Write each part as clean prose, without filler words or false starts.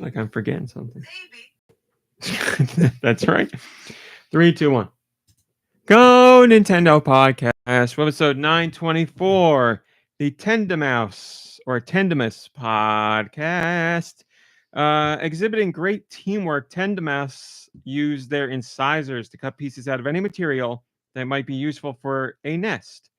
like I'm forgetting something. That's right. 3, 2, 1. GoNintendo Podcast, episode 924, the Tandemaus or Tandemaus podcast. Exhibiting great teamwork, Tandemaus use their incisors to cut pieces out of any material that might be useful for a nest,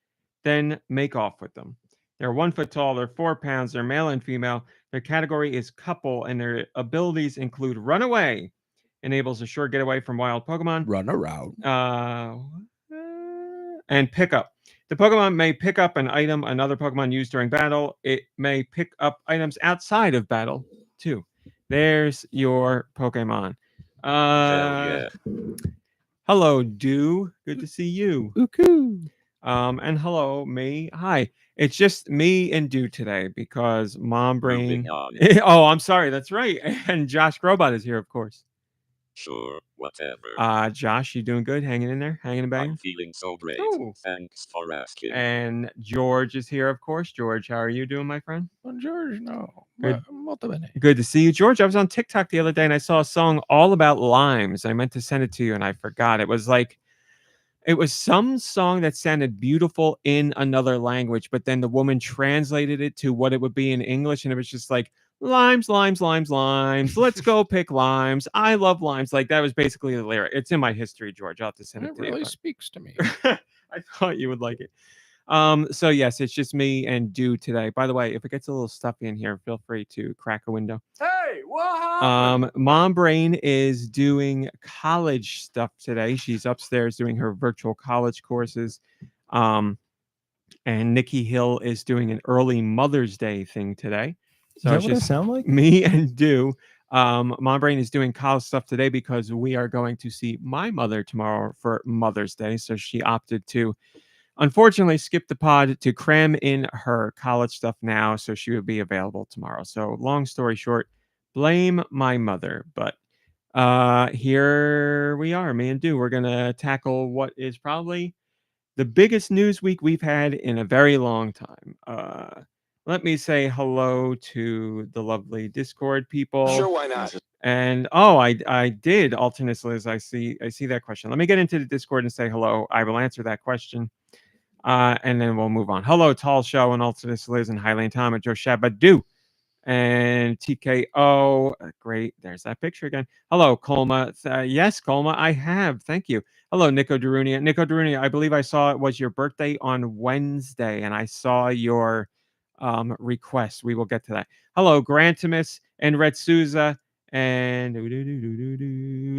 then make off with them. They're 1 foot tall, they're 4 pounds, they're male and female. Their category is couple, and their abilities include run away, enables a sure getaway from wild Pokemon. Run around. And pick up. The Pokemon may pick up an item another Pokemon used during battle. It may pick up items outside of battle, too. There's your Pokemon. Hell yeah. Hello, Deux. Good to see you. Uku. And hello, me. Hi. It's just me and Deux today because Mom Brain. Oh, I'm sorry. That's right. And Josh Grobot is here, of course. Sure, whatever. Josh, you doing good? Hanging in there? Hanging and banging? I'm feeling so great. Oh. Thanks for asking. And George is here, of course. George, how are you doing, my friend? George, no. Good. Molto bene. Good to see you, George. I was on TikTok the other day and I saw a song all about limes. I meant to send it to you and I forgot. It was some song that sounded beautiful in another language, but then the woman translated it to what it would be in English, and it was just like, limes, limes, limes, limes. Let's go pick limes. I love limes. Like, that was basically the lyric. It's in my history, George. I'll have to send it to you. It really speaks to me. I thought you would like it. So yes, it's just me and Deux today. By the way, if it gets a little stuffy in here, feel free to crack a window. Hey, what happened? Mom Brain is doing college stuff today. She's upstairs doing her virtual college courses. And Nikki Hill is doing an early Mother's Day thing today. So is that what it sound like? Me and Deux. Mom Brain is doing college stuff today because we are going to see my mother tomorrow for Mother's Day. So she opted to, unfortunately, skip the pod to cram in her college stuff now, so she would be available tomorrow. So long story short, blame my mother. But here we are, me and Deux. We're going to tackle what is probably the biggest news week we've had in a very long time. Let me say hello to the lovely Discord people. Sure, why not? And I did, Alternate Liz. I see that question. Let me get into the Discord and say hello. I will answer that question. And then we'll move on. Hello, Tall Show and Alternate Liz and Highland Tom and Joe Shabadoo and TKO. Great. There's that picture again. Hello, Colma. Yes, Colma, I have. Thank you. Hello, Nico Darunia. Nico Darunia, I believe I saw it was your birthday on Wednesday, and I saw your request. We will get to that. Hello, Grantimus and Red Souza and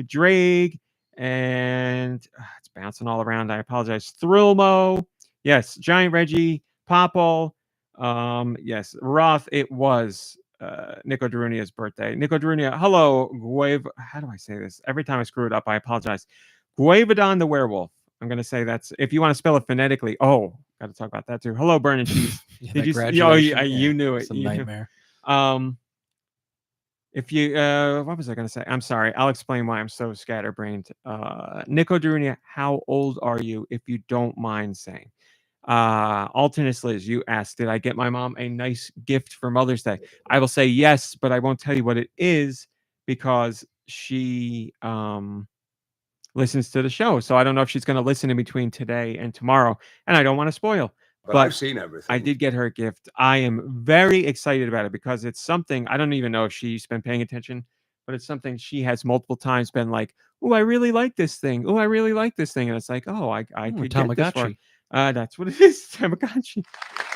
Drake, and it's bouncing all around. I apologize. Thrillmo. Yes, Giant Reggie, Popple. Yes, Roth. It was Nico Darunia's birthday. Nico Darunia. Hello, Guave. How do I say this? Every time I screw it up, I apologize. Guavadon the werewolf. I'm gonna say that's if you want to spell it phonetically. Oh, got to talk about that too. Hello, Burn and Cheese. Did you? Oh, you knew it. It's a nightmare. If you, what was I gonna say? I'm sorry. I'll explain why I'm so scatterbrained. Nico Darunia, how old are you? If you don't mind saying. Alternate Liz, you asked, did I get my mom a nice gift for Mother's Day? I will say yes, but I won't tell you what it is because she listens to the show. So I don't know if she's going to listen in between today and tomorrow, and I don't want to spoil. But I've seen everything. I did get her a gift. I am very excited about it because it's something, I don't even know if she's been paying attention, but it's something she has multiple times been like, oh, I really like this thing. Oh, I really like this thing. And it's like, oh, I could get this for that's what it is, Tamagotchi.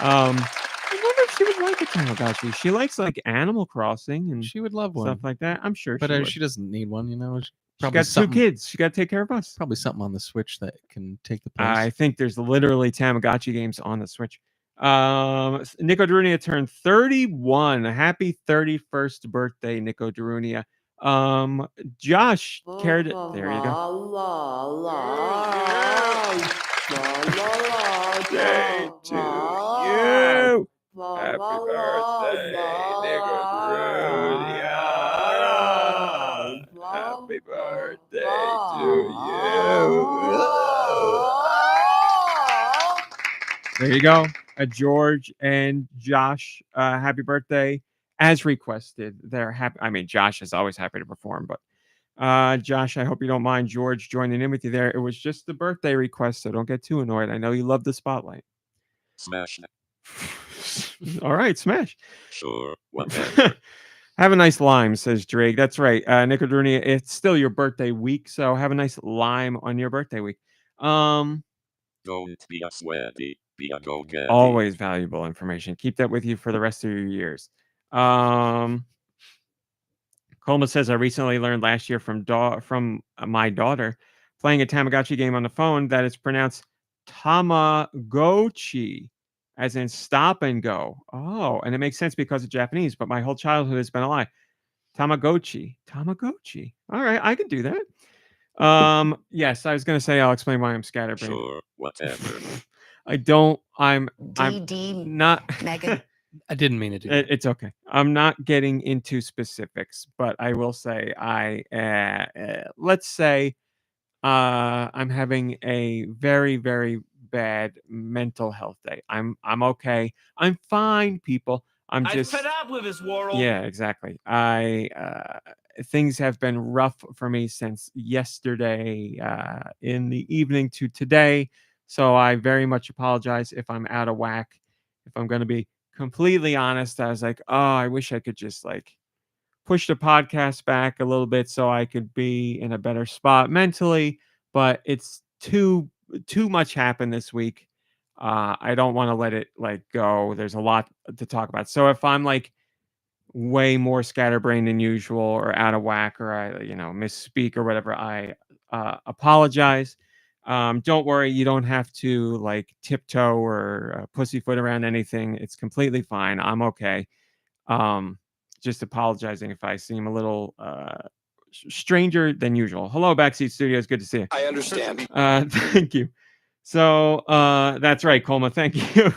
I wonder if she would like a Tamagotchi. She likes like Animal Crossing and she would love one. Stuff like that. I'm sure but she she doesn't need one, you know. She got 2 kids. She got to take care of us. Probably something on the Switch that can take the place. I think there's literally Tamagotchi games on the Switch. Nico Darunia turned 31. Happy 31st birthday, Nico Darunia. Josh cared. There you go. Birthday to you. Happy birthday, Nico Darunia. Happy birthday to you. There you go. George and Josh, happy birthday. as requested. They're happy. I mean, Josh is always happy to perform, but Josh, I hope you don't mind George joining in with you there. It was just the birthday request, so don't get too annoyed. I know you love the spotlight. Smash. All right, smash. Sure, whatever. Have a nice lime, says Drake. That's right. Nicodrunia, it's still your birthday week, so have a nice lime on your birthday week. Don't be a sweaty, be a go-getty. Always valuable information. Keep that with you for the rest of your years. Colma says, I recently learned last year from my daughter playing a Tamagotchi game on the phone that it's pronounced Tamagotchi, as in stop and go. Oh, and it makes sense because of Japanese, but my whole childhood has been a lie. Tamagotchi. All right, I can do that. Yes, I was going to say I'll explain why I'm scatterbrained. Sure, whatever. I'm not. Mega. I didn't mean to do that. It's okay. I'm not getting into specifics, but I will say let's say I'm having a very, very bad mental health day. I'm okay. I'm fine, people. I'm fed up with this world. Yeah, exactly. Things have been rough for me since yesterday in the evening to today. So I very much apologize if I'm out of whack. If I'm going to be completely honest, I was like, oh, I wish I could just push the podcast back a little bit so I could be in a better spot mentally, but it's too much happened this week. I don't want to let it go. There's a lot to talk about. So if I'm way more scatterbrained than usual or out of whack or I misspeak or whatever, I apologize. Don't worry, you don't have to tiptoe or pussyfoot around anything. It's completely fine. I'm okay. Just apologizing if I seem a little stranger than usual. Hello, Backseat Studios. Good to see you. I understand. Thank you. So that's right, Colma. Thank you.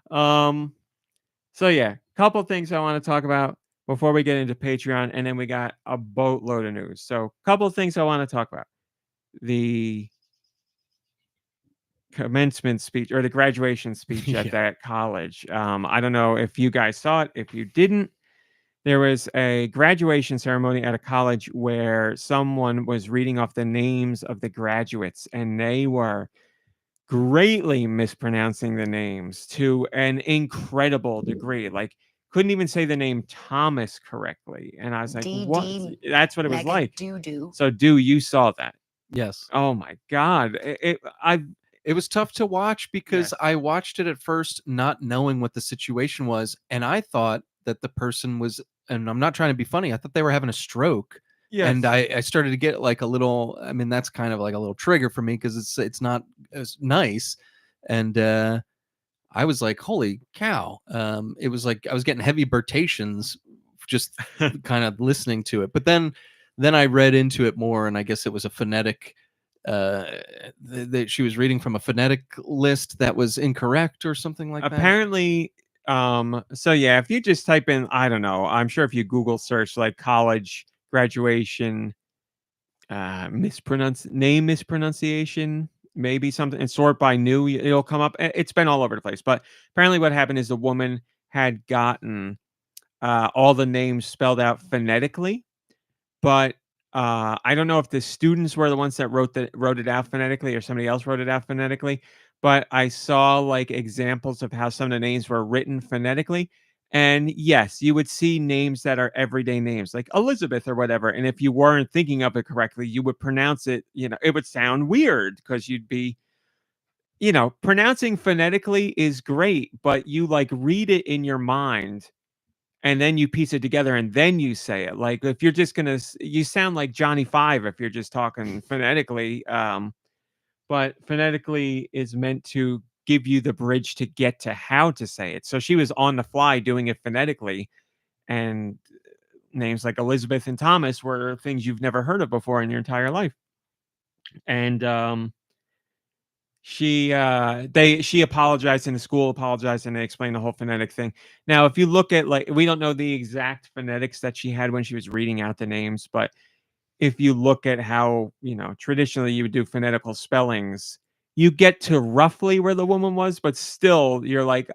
So yeah, couple things I want to talk about before we get into Patreon, and then we got a boatload of news. So couple things I want to talk about. The commencement speech or the graduation speech at that college. I don't know if you guys saw it. If you didn't, there was a graduation ceremony at a college where someone was reading off the names of the graduates, and they were greatly mispronouncing the names to an incredible degree. Couldn't even say the name Thomas correctly. And I was like, what? That's what it was like. So, you saw that? Yes. Oh my God. It was tough to watch because I watched it at first not knowing what the situation was. And I thought that the person was, and I'm not trying to be funny, I thought they were having a stroke. Yes. And I started to get a little, I mean, that's kind of like a little trigger for me because it's not as nice. And I was like, holy cow. It was like I was getting heavy burtations just kind of listening to it. But then I read into it more, and I guess it was a phonetic that she was reading from a phonetic list that was incorrect or something like that. Apparently, so yeah, if you just type in, I don't know, I'm sure if you Google search college graduation name mispronunciation, maybe something, and sort by new, it'll come up. It's been all over the place, but apparently what happened is the woman had gotten all the names spelled out phonetically, but I don't know if the students were the ones that wrote it out phonetically or somebody else wrote it out phonetically, but I saw examples of how some of the names were written phonetically. And yes, you would see names that are everyday names like Elizabeth or whatever. And if you weren't thinking of it correctly, you would pronounce it, it would sound weird because you'd be, pronouncing phonetically is great, but you read it in your mind and then you piece it together and then you say it. If you're just you sound like Johnny Five if you're just talking phonetically. But phonetically is meant to give you the bridge to get to how to say it. So she was on the fly doing it phonetically, and names like Elizabeth and Thomas were things you've never heard of before in your entire life. And she apologized, and the school apologized, and they explained the whole phonetic thing. Now, if you look at we don't know the exact phonetics that she had when she was reading out the names, but if you look at how traditionally you would do phonetical spellings, you get to roughly where the woman was, but still you're like,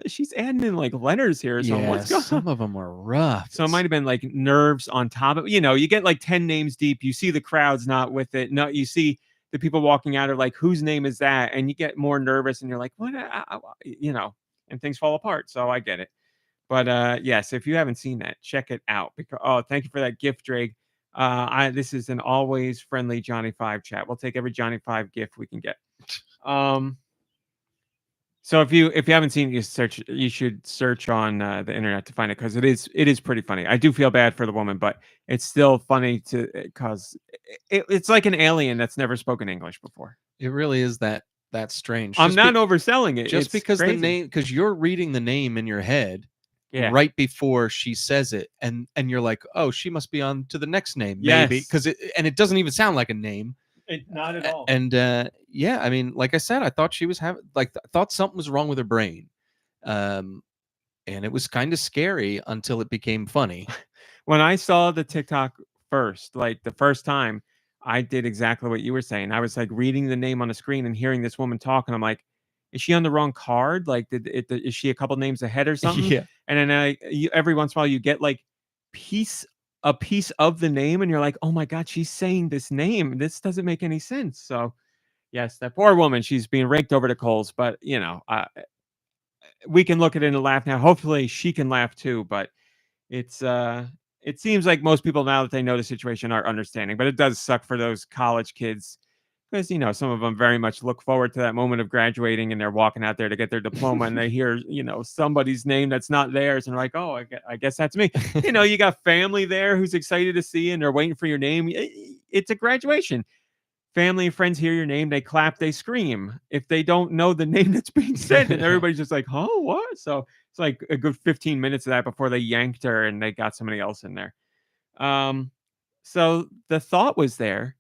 she's adding in like letters here or something. Yeah, What's going on? some of them were rough. So it might have been like nerves on top of, you get like 10 names deep. You see the crowd's not with it. No, you see the people walking out are like, whose name is that? And you get more nervous and you're like, what? And things fall apart. So I get it. But yes, if you haven't seen that, check it out. Because thank you for that gift, Drake. This is an always friendly Johnny Five chat. We'll take every Johnny Five gift we can get. So if you haven't seen it, you should search on the internet to find it, because it is pretty funny. I do feel bad for the woman, but it's still funny because it's like an alien that's never spoken English before. It really is that strange. I'm not overselling it. Just It's because crazy. the name, because you're reading the name in your head. Yeah. Right before she says it, and you're like, oh, she must be on to the next name, Yes. maybe, because it doesn't even sound like a name. Not at all. And yeah, I mean, like I said, I thought she was having thought something was wrong with her brain, and it was kind of scary until it became funny. When I saw the TikTok first, like the first time, I did exactly what you were saying. I was like reading the name on the screen and hearing this woman talk, and I'm like, is she on the wrong card? Like, is she a couple names ahead or something? Yeah. And then every once in a while you get like a piece of the name, and you're like, oh my God, she's saying this name. This doesn't make any sense. So yes, that poor woman, she's being raked over the coals. But we can look at it and laugh now. Hopefully she can laugh too. But it seems like most people, now that they know the situation, are understanding. But it does suck for those college kids, because some of them very much look forward to that moment of graduating, and they're walking out there to get their diploma, and they hear somebody's name that's not theirs, and they're like, oh, I guess that's me. You got family there who's excited to see you, and they're waiting for your name. It's a graduation. Family and friends hear your name, they clap, they scream if they don't know the name that's being said, and everybody's just like, oh, what? So it's like a good 15 minutes of that before they yanked her and they got somebody else in there. So the thought was there,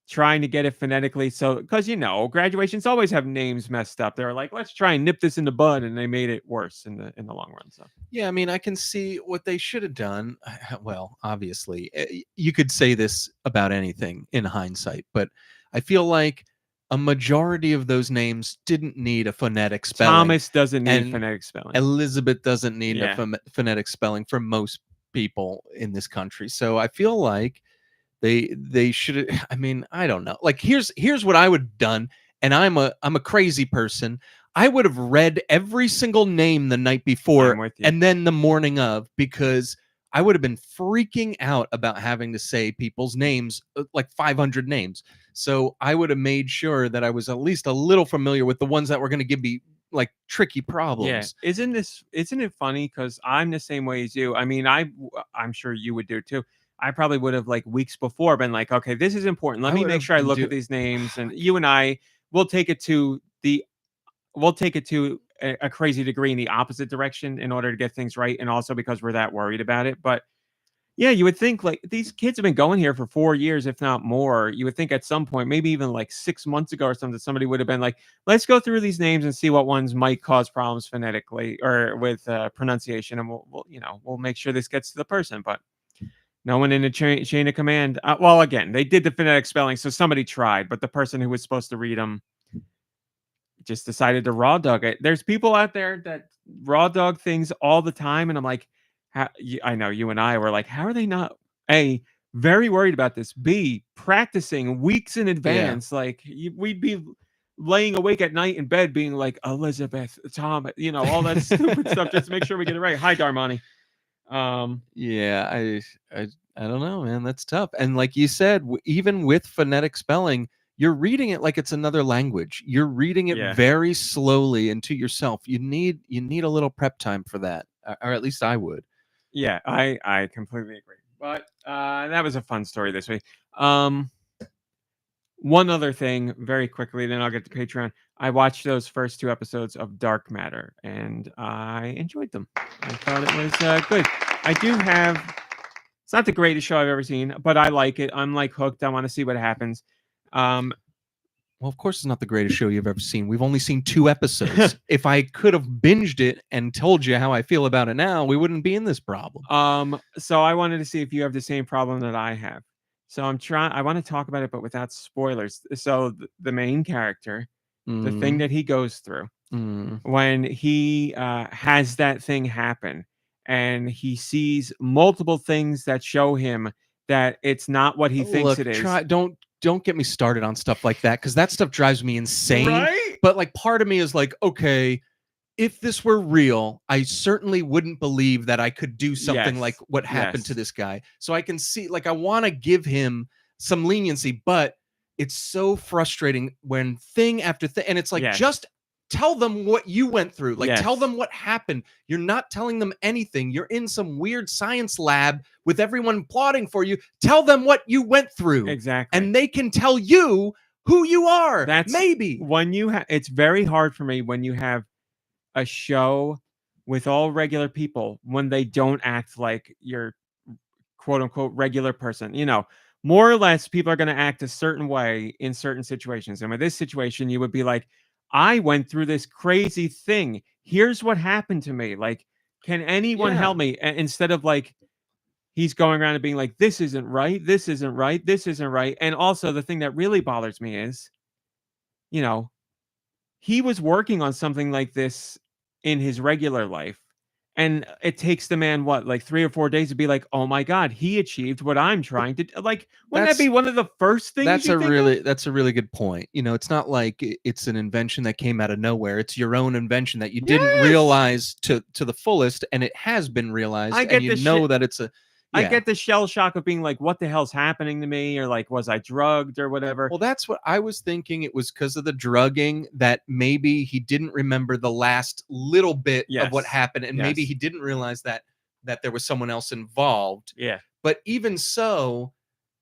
trying to get it phonetically. So, because graduations always have names messed up. They're like, let's try and nip this in the bud, and they made it worse in the long run. So yeah, I mean, I can see what they should have done. Well, obviously, you could say this about anything in hindsight, but I feel like a majority of those names didn't need a phonetic spelling. Thomas doesn't need phonetic spelling. Elizabeth doesn't need a phonetic spelling for most people in this country. So I feel like they should. I mean, I don't know. Like, here's what I would have done, and I'm a crazy person. I would have read every single name the night before and then the morning of, because I would have been freaking out about having to say people's names, like 500 names. So I would have made sure that I was at least a little familiar with the ones that were going to give me like tricky problems. Yeah. Isn't it funny? Because I'm the same way as you. I mean, I'm sure you would do too. I probably would have, like, weeks before, been like, okay, this is important. Let me make sure I look at these names, and you and I will take it to a crazy degree in the opposite direction in order to get things right, and also because we're that worried about it. But yeah, you would think, like, these kids have been going here for 4 years, if not more. You would think at some point, maybe even like 6 months ago or something, somebody would have been like, let's go through these names and see what ones might cause problems phonetically or with pronunciation, and we'll make sure this gets to the person. But no one in the chain of command. Well, again, they did the phonetic spelling, so somebody tried, but the person who was supposed to read them just decided to raw dog it. There's people out there that raw dog things all the time, and I'm like, I know you and I were like, how are they not A, very worried about this, B, practicing weeks in advance? Like, we'd be laying awake at night in bed being like, Elizabeth, Tom, all that stupid stuff just to make sure we get it right. Hi, Darmani. Yeah, I don't know, man. That's tough. And like you said, even with phonetic spelling, you're reading it like it's another language. You're reading it very slowly and to yourself. You need a little prep time for that, or at least I would. Yeah, I completely agree. But that was a fun story this week. One other thing, very quickly, then I'll get to Patreon. I watched those first 2 episodes of Dark Matter, and I enjoyed them. I thought it was good. I do have... It's not the greatest show I've ever seen, but I like it. I'm, like, hooked. I want to see what happens. Well, of course it's not the greatest show you've ever seen. We've only seen 2 episodes. If I could have binged it and told you how I feel about it now, we wouldn't be in this problem. So I wanted to see if you have the same problem that I have. So I want to talk about it, but without spoilers. So the main character, the thing that he goes through when he has that thing happen, and he sees multiple things that show him that it's not what he thinks it is. Don't get me started on stuff like that, because that stuff drives me insane. Right? But like, part of me is like, okay, if this were real, I certainly wouldn't believe that I could do something like what happened to this guy. So I can see, like, I want to give him some leniency, but it's so frustrating when thing after thing, and it's like, just tell them what you went through. Like, tell them what happened. You're not telling them anything. You're in some weird science lab with everyone plotting for you. Tell them what you went through. Exactly. And they can tell you who you are. That's maybe. When you it's very hard for me when you have a show with all regular people, when they don't act like your quote unquote regular person. You know, more or less people are going to act a certain way in certain situations. And with this situation, you would be like, I went through this crazy thing. Here's what happened to me. Like, can anyone help me? Instead of like, he's going around and being like, this isn't right. This isn't right. This isn't right. And also the thing that really bothers me is, you know, he was working on something like this in his regular life. And it takes the man, what, like 3 or 4 days to be like, oh my God, he achieved what I'm trying to do. Like, wouldn't that be one of the first things? That's a really good point. You know, it's not like it's an invention that came out of nowhere. It's your own invention that you didn't realize to the fullest, and it has been realized. And you know that it's a. I get the shell shock of being like, what the hell's happening to me? Or like, was I drugged or whatever? Well, that's what I was thinking. It was because of the drugging that maybe he didn't remember the last little bit of what happened. And maybe he didn't realize that there was someone else involved. Yeah. But even so,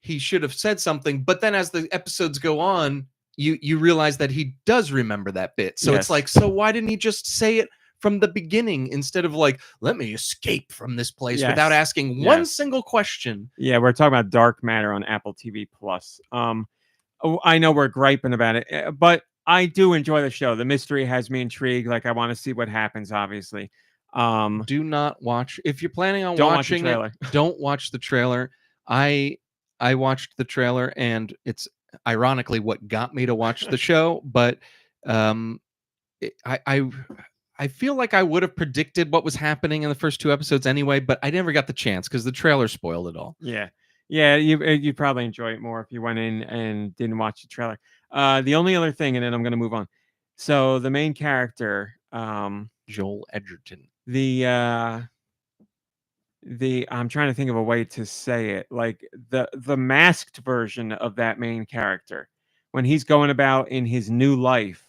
he should have said something. But then as the episodes go on, you realize that he does remember that bit. So it's like, so why didn't he just say it from the beginning instead of like, let me escape from this place without asking one single question? Yeah, we're talking about Dark Matter on Apple TV Plus. I know we're griping about it, but I do enjoy the show. The mystery has me intrigued. Like, I want to see what happens, obviously. Do not watch. If you're planning on watching it, don't watch the trailer. I watched the trailer, and it's ironically what got me to watch the show, but I feel like I would have predicted what was happening in the first 2 episodes anyway, but I never got the chance because the trailer spoiled it all. Yeah. Yeah, you'd probably enjoy it more if you went in and didn't watch the trailer. The only other thing, and then I'm going to move on. So the main character, Joel Edgerton. I'm trying to think of a way to say it. Like the masked version of that main character, when he's going about in his new life.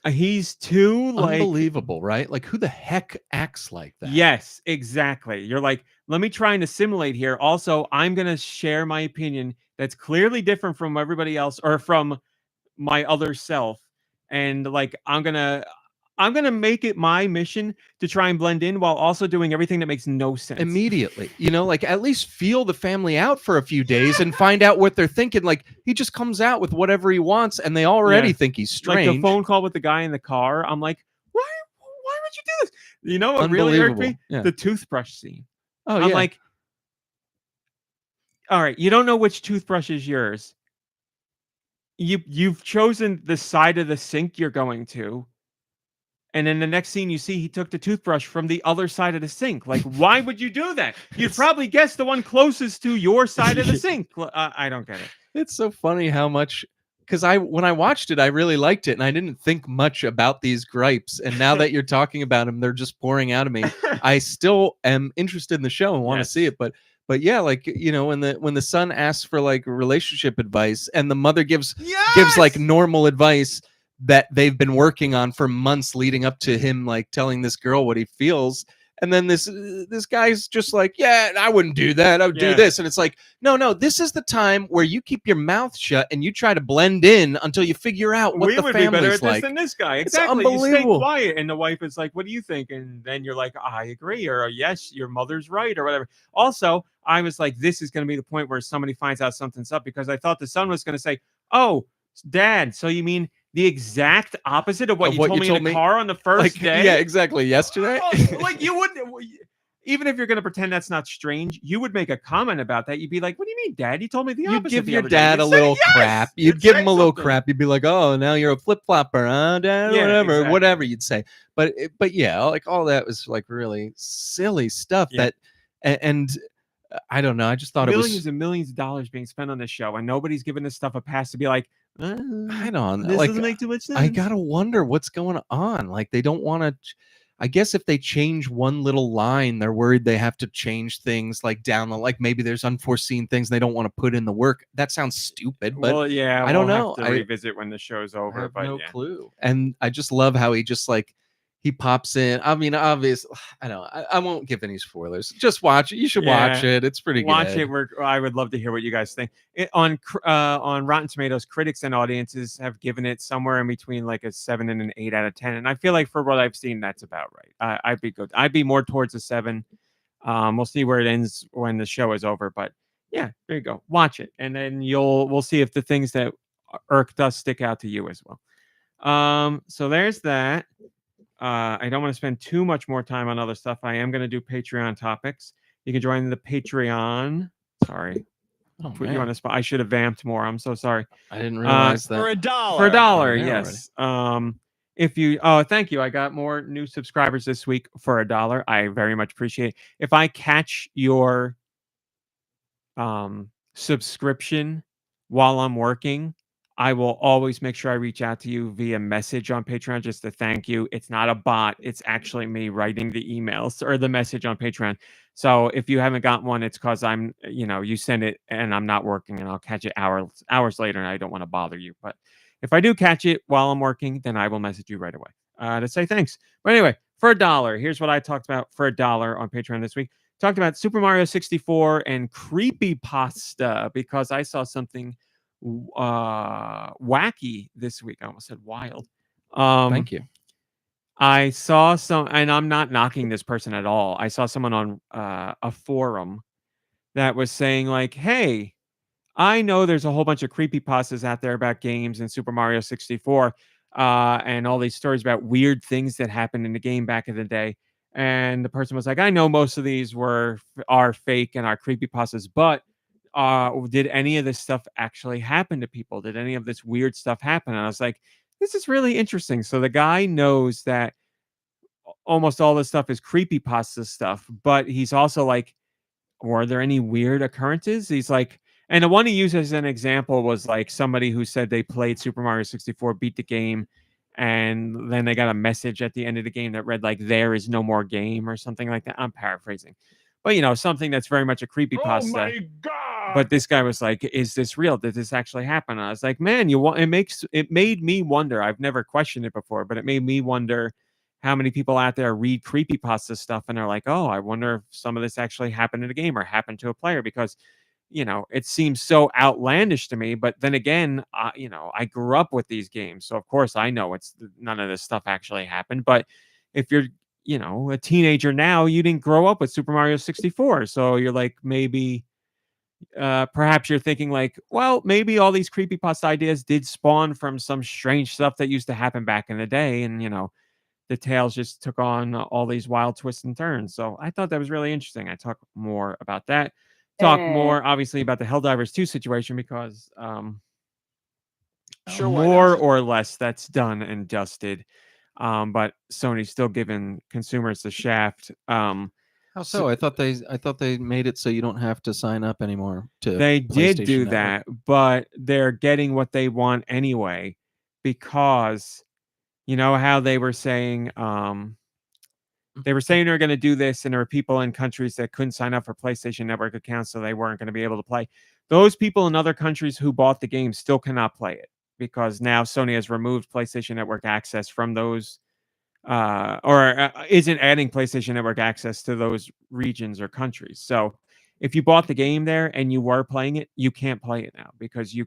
He's too like unbelievable, right? Like, who the heck acts like that? Yes, exactly. You're like, let me try and assimilate here. Also, I'm going to share my opinion that's clearly different from everybody else or from my other self. And like, I'm going to make it my mission to try and blend in while also doing everything that makes no sense. Immediately. You know, like, at least feel the family out for a few days and find out what they're thinking. Like, he just comes out with whatever he wants, and they already think he's strange. Like the phone call with the guy in the car. I'm like, why would you do this? You know what really irked me? Yeah. The toothbrush scene. Oh, I'm like, all right, you don't know which toothbrush is yours. You've chosen the side of the sink you're going to. And then the next scene you see, he took the toothbrush from the other side of the sink. Like, why would you do that? You'd probably guess the one closest to your side of the sink. I don't get it. It's so funny how much, because when I watched it, I really liked it, and I didn't think much about these gripes. And now that you're talking about them, they're just pouring out of me. I still am interested in the show and want to see it, but yeah, like, you know, when the son asks for like relationship advice, and the mother gives like normal advice that they've been working on for months leading up to him like telling this girl what he feels, and then this guy's just like, yeah, I wouldn't do that, I would do this. And it's like, no, this is the time where you keep your mouth shut and you try to blend in until you figure out what the family's like. We would be better at this than this guy. Exactly. It's unbelievable. You stay quiet, and the wife is like, what do you think? And then you're like, I agree, or yes, your mother's right, or whatever. Also, I was like, this is going to be the point where somebody finds out something's up, because I thought the son was going to say, oh, Dad, so you mean the exact opposite of what you told me in the car on the first day? Yeah, exactly. Yesterday. Like, you wouldn't. even if you're going to pretend that's not strange, you would make a comment about that. You'd be like, "What do you mean, Dad? You told me the You'd opposite." give the your other day." dad You'd a say, little "Yes!" crap. You'd give say him a little something. crap. You'd be like, "Oh, now you're a flip flopper, huh, Dad?" Yeah, Whatever, exactly. whatever you'd say. But yeah, like all that was like really silly stuff. Yeah. And I don't know. I just thought Millions and millions of dollars being spent on this show, and nobody's giving this stuff a pass to be like, I don't know. this Like, doesn't make too much sense. I gotta wonder what's going on. Like, they don't want to. I guess if they change one little line, they're worried they have to change things like down the like maybe there's unforeseen things they don't want to put in the work. That sounds stupid, but Well, yeah, I don't we'll know. have to revisit when the show's I over. have But no yeah. clue. And I just love how he just like he pops in. I mean, obviously, I know I won't give any spoilers. Just watch it. You should watch Yeah, it. It's pretty Watch good. it. I would love to hear what you guys think. On Rotten Tomatoes, critics and audiences have given it somewhere in between like a 7 and an 8 out of 10, and I feel like for what I've seen, that's about right. I'd be good. I'd be more towards a 7. We'll see where it ends when the show is over, but yeah, there you go. Watch it, and then we'll see if the things that irked us stick out to you as well. So there's that. I don't want to spend too much more time on other stuff. I am going to do Patreon topics. You can join the Patreon. Sorry, put you on the spot. I should have vamped more. I'm so sorry. I didn't realize that. For $1. For $1, Yeah, yes. If you thank you. I got more new subscribers this week for $1. I very much appreciate it. If I catch your subscription while I'm working, I will always make sure I reach out to you via message on Patreon just to thank you. It's not a bot. It's actually me writing the emails or the message on Patreon. So if you haven't got one, it's because you send it and I'm not working and I'll catch it hours later and I don't want to bother you. But if I do catch it while I'm working, then I will message you right away to say thanks. But anyway, for $1, here's what I talked about for $1 on Patreon this week. Talked about Super Mario 64 and Creepypasta because I saw something wacky this week. I almost said wild. Thank you. I saw some, and I'm not knocking this person at all. I saw someone on a forum that was saying like, "Hey, I know there's a whole bunch of creepypastas out there about games in Super Mario 64, and all these stories about weird things that happened in the game back in the day." And the person was like, "I know most of these are fake and are creepypastas, but did any of this stuff actually happen to people? Did any of this weird stuff happen?" And I was like, "This is really interesting." So the guy knows that almost all this stuff is creepypasta stuff, but he's also like, were there any weird occurrences? He's like, and the one he used as an example was like somebody who said they played Super Mario 64, beat the game, and then they got a message at the end of the game that read like "there is no more game" or something like that. I'm paraphrasing, but something that's very much a creepypasta. Oh my God. But this guy was like, "Is this real? Did this actually happen?" And I was like, "Man, it made me wonder. I've never questioned it before, but it made me wonder how many people out there read creepypasta stuff and are like, oh, I wonder if some of this actually happened in a game or happened to a player because, it seems so outlandish to me. But then again, I grew up with these games. So, of course, I know none of this stuff actually happened. But if you're, a teenager now, you didn't grow up with Super Mario 64. So you're like, maybe perhaps you're thinking like, well, maybe all these creepypasta ideas did spawn from some strange stuff that used to happen back in the day. And, the tales just took on all these wild twists and turns. So I thought that was really interesting. I talk more about that. Talk more, obviously, about the Helldivers 2 situation because Sure, why more not? or less that's done and dusted. But Sony's still giving consumers the shaft. How so? I thought they made it so you don't have to sign up anymore to They did PlayStation do Network. that, but they're getting what they want anyway because you know how they were saying they were going to do this, and there were people in countries that couldn't sign up for PlayStation Network accounts, so they weren't going to be able to play. Those people in other countries who bought the game still cannot play it because now Sony has removed PlayStation Network access from those, or isn't adding PlayStation Network access to those regions or countries. So if you bought the game there and you were playing it, you can't play it now because you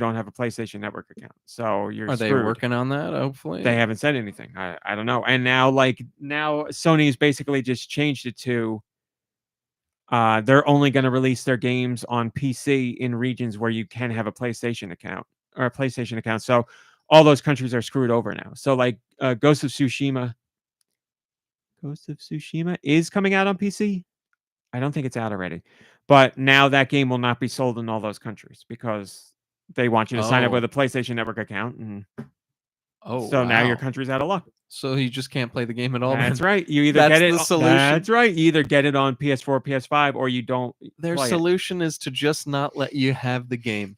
don't have a PlayStation Network account. So you're Are screwed. they working on that? Hopefully. They haven't said anything. I don't know. And now Sony's basically just changed it to they're only going to release their games on PC in regions where you can have a PlayStation account or a PlayStation account. So all those countries are screwed over now. So like Ghost of Tsushima Ghost of Tsushima is coming out on PC. I don't think it's out already. But now that game will not be sold in all those countries because they want you to sign up with a PlayStation Network account. And so now your country's out of luck. So you just can't play the game at all. That's then? right. You either That's get it. the solution. That's right. You either get it on PS4, PS5, or you don't. Their solution is to just not let you have the game.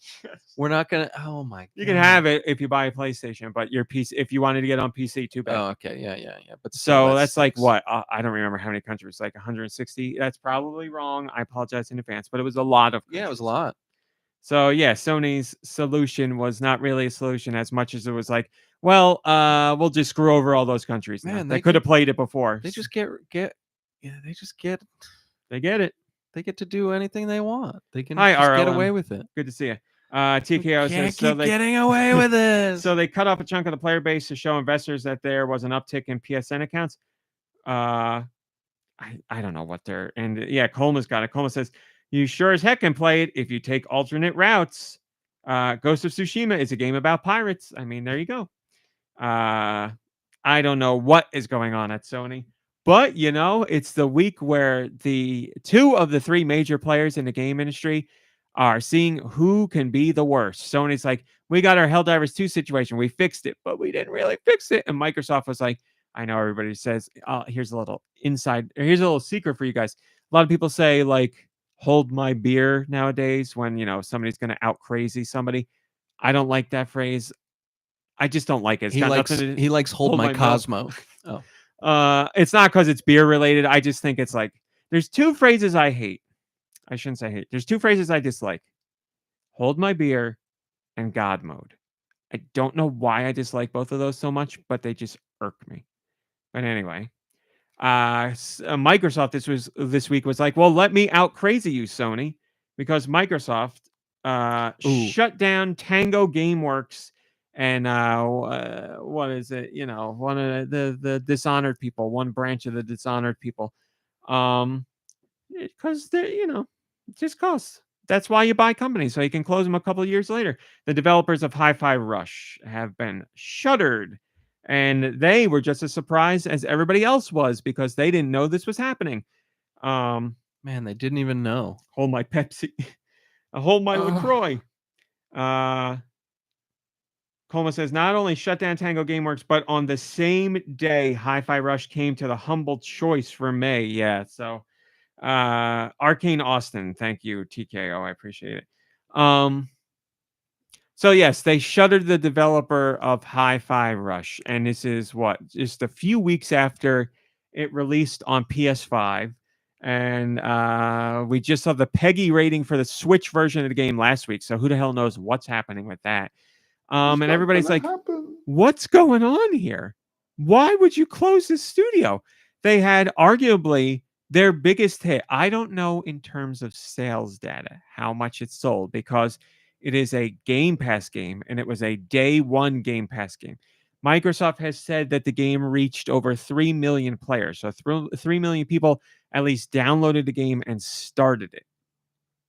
We're not gonna. Oh my god. You can have it if you buy a PlayStation, but your PC, if you wanted to get on PC, too bad. Oh, okay. Yeah. But so that's like what? I don't remember how many countries. Like 160. That's probably wrong. I apologize in advance, but it was a lot of countries. Yeah, it was a lot. So yeah, Sony's solution was not really a solution as much as it was like, well, we'll just screw over all those countries. Man, they could have played it before. They just get. Yeah, they just get. They get it. They get to do anything they want. They can Hi, just get away with it. Good to see you. TKO says so they getting away with this. So they cut off a chunk of the player base to show investors that there was an uptick in PSN accounts. I don't know what they're and yeah, Colma's got it. Colma says you sure as heck can play it if you take alternate routes. Ghost of Tsushima is a game about pirates. I mean, there you go. I don't know what is going on at Sony, but it's the week where the two of the three major players in the game industry are seeing who can be the worst. Sony's like, we got our Helldivers 2 situation. We fixed it, but we didn't really fix it. And Microsoft was like, I know everybody says, here's a little secret for you guys. A lot of people say like, hold my beer nowadays when, somebody's going to out crazy somebody. I don't like that phrase. I just don't like it. He likes hold my Cosmo. It's not because it's beer related. I just think it's like, there's two phrases I hate. I shouldn't say hate. There's two phrases I dislike. Hold my beer and God mode. I don't know why I dislike both of those so much, but they just irk me. But anyway, Microsoft this week was like, well, let me out crazy you, Sony, because Microsoft shut down Tango Gameworks and what is it? One of the Dishonored people, one branch of the Dishonored people, because they, just cause. That's why you buy companies, so you can close them a couple of years later. The developers of Hi-Fi Rush have been shuttered. And they were just as surprised as everybody else was because they didn't know this was happening. Man, they didn't even know. Hold my Pepsi. Hold my LaCroix. Colma says, not only shut down Tango Gameworks, but on the same day, Hi-Fi Rush came to the humble choice for May. Yeah, so Arcane Austin. Thank you, TKO. I appreciate it. So yes, they shuttered the developer of Hi-Fi Rush, and this is just a few weeks after it released on PS5, and we just saw the PEGI rating for the Switch version of the game last week. So who the hell knows what's happening with that? And everybody's like, "What's going on here? Why would you close this studio?" They had arguably their biggest hit. I don't know in terms of sales data how much it sold because it is a Game Pass game, and it was a day one Game Pass game. Microsoft has said that the game reached over 3 million players. So 3 million people at least downloaded the game and started it.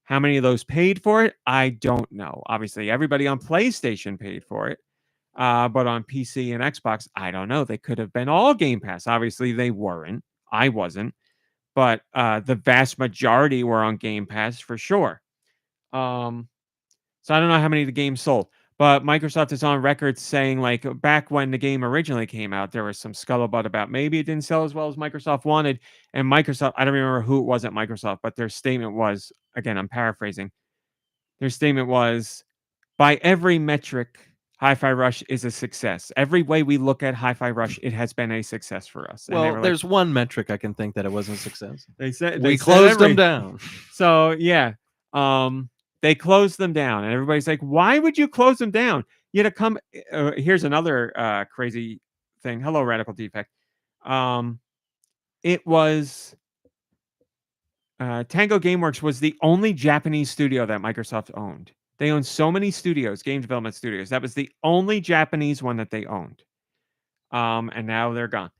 How many of those paid for it? I don't know. Obviously, everybody on PlayStation paid for it. But on PC and Xbox, I don't know. They could have been all Game Pass. Obviously, they weren't. I wasn't. But the vast majority were on Game Pass for sure. So I don't know how many of the games sold, but Microsoft is on record saying like back when the game originally came out, there was some scuttlebutt about maybe it didn't sell as well as Microsoft wanted. And Microsoft, I don't remember who it was at Microsoft, but their statement was, again, I'm paraphrasing. Their statement was, by every metric, Hi-Fi Rush is a success. Every way we look at Hi-Fi Rush, it has been a success for us. And there's one metric I can think that it wasn't a success. They said we closed them down. So yeah. They closed them down, and everybody's like, why would you close them down? You had to come. Here's another crazy thing. Hello, Radical Defect. It was Tango Gameworks was the only Japanese studio that Microsoft owned. They owned so many studios, game development studios. That was the only Japanese one that they owned. And now they're gone.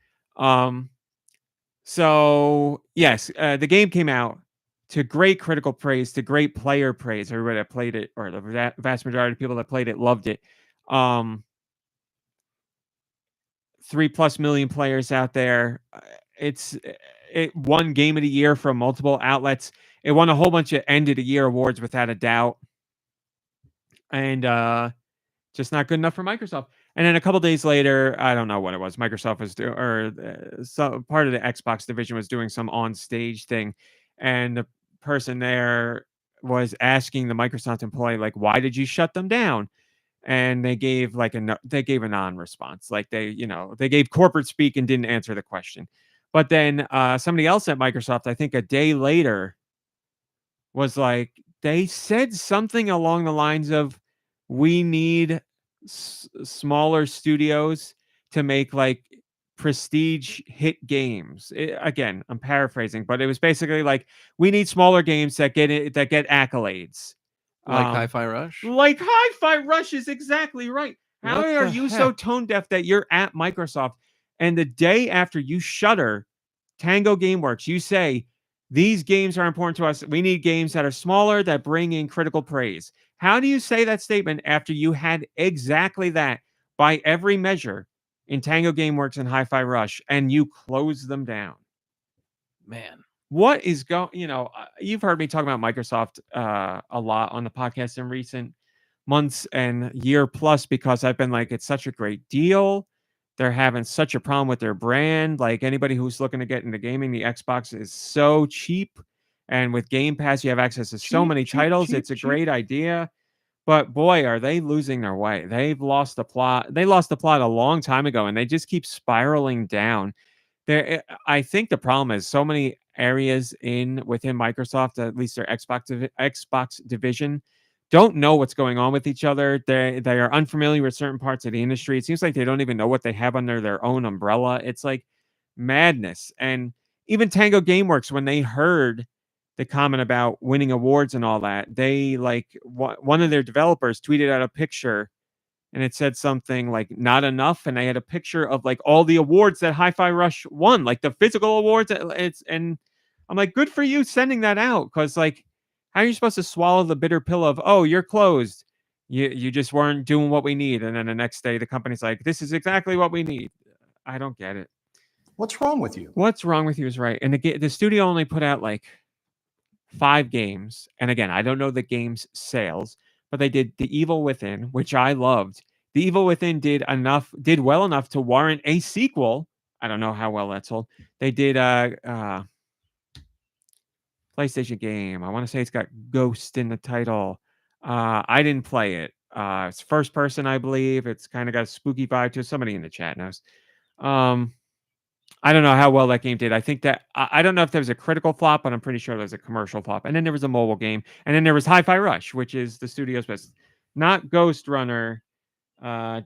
So yes, the game came out to great critical praise, to great player praise. Everybody that played it, or the vast majority of people that played it, loved it. 3+ million players out there. it won Game of the Year from multiple outlets. It won a whole bunch of end of the year awards without a doubt, and just not good enough for Microsoft. And then a couple days later, I don't know what it was. Microsoft was doing, or so part of the Xbox division was doing some on stage thing, and the person there was asking the Microsoft employee, like, "Why did you shut them down?" And they gave like they gave a non-response, like they gave corporate speak and didn't answer the question. But then somebody else at Microsoft, I think a day later, was like, they said something along the lines of, we need smaller studios to make like prestige hit games. Again, I'm paraphrasing, but it was basically like, we need smaller games that get accolades. Like Hi-Fi Rush? Like Hi-Fi Rush is exactly right. How What are the you so heck? tone deaf that you're at Microsoft and the day after you shutter Tango Gameworks, you say, these games are important to us. We need games that are smaller, that bring in critical praise. How do you say that statement after you had exactly that by every measure in Tango Gameworks and Hi-Fi Rush, and you close them down? Man. What is going? You've heard me talk about Microsoft a lot on the podcast in recent months and year plus, because I've been like, it's such a great deal. They're having such a problem with their brand. Like, anybody who's looking to get into gaming, the Xbox is so cheap, and with Game Pass, you have access to so many titles. It's a great idea. But boy, are they losing their way. They've lost the plot. They lost the plot a long time ago, and they just keep spiraling down. I think the problem is so many areas within Microsoft, at least their Xbox division, don't know what's going on with each other. They are unfamiliar with certain parts of the industry. It seems like they don't even know what they have under their own umbrella. It's like madness. And even Tango Gameworks, when they heard the comment about winning awards and all that, they one of their developers tweeted out a picture, and it said something like "not enough," and they had a picture of like all the awards that Hi-Fi Rush won, like the physical awards. And I'm like, good for you sending that out, because like, how are you supposed to swallow the bitter pill of, oh, you're closed, you just weren't doing what we need, and then the next day the company's like, this is exactly what we need. I don't get it. What's wrong with you? What's wrong with you is right. And the studio only put out like 5 games, and again, I don't know the game's sales, but they did The Evil Within, which I loved. The Evil Within did well enough to warrant a sequel. I don't know how well that sold. They did PlayStation game. I want to say it's got Ghost in the title. I didn't play it. It's first person, I believe. It's kind of got a spooky vibe to it. Somebody in the chat knows. I don't know how well that game did. I think that I don't know if there was a critical flop, but I'm pretty sure there was a commercial flop. And then there was a mobile game, and then there was Hi-Fi Rush, which is the studio's best. Not Ghost Runner,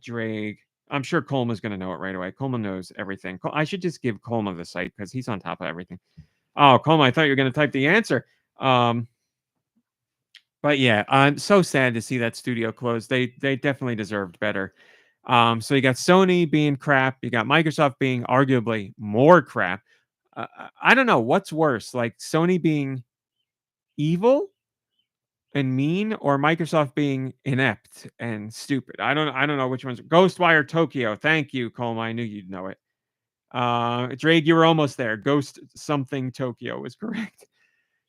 Drake. I'm sure Coleman's going to know it right away. Coleman knows everything. I should just give Coleman the site because he's on top of everything. Oh, Coleman, I thought you were going to type the answer. But yeah, I'm so sad to see that studio close. They definitely deserved better. So you got Sony being crap. You got Microsoft being arguably more crap. I don't know what's worse, like Sony being evil and mean, or Microsoft being inept and stupid. I don't know which one's. Ghostwire Tokyo. Thank you, Colm. I knew you'd know it. Drake, you were almost there. Ghost something Tokyo was correct.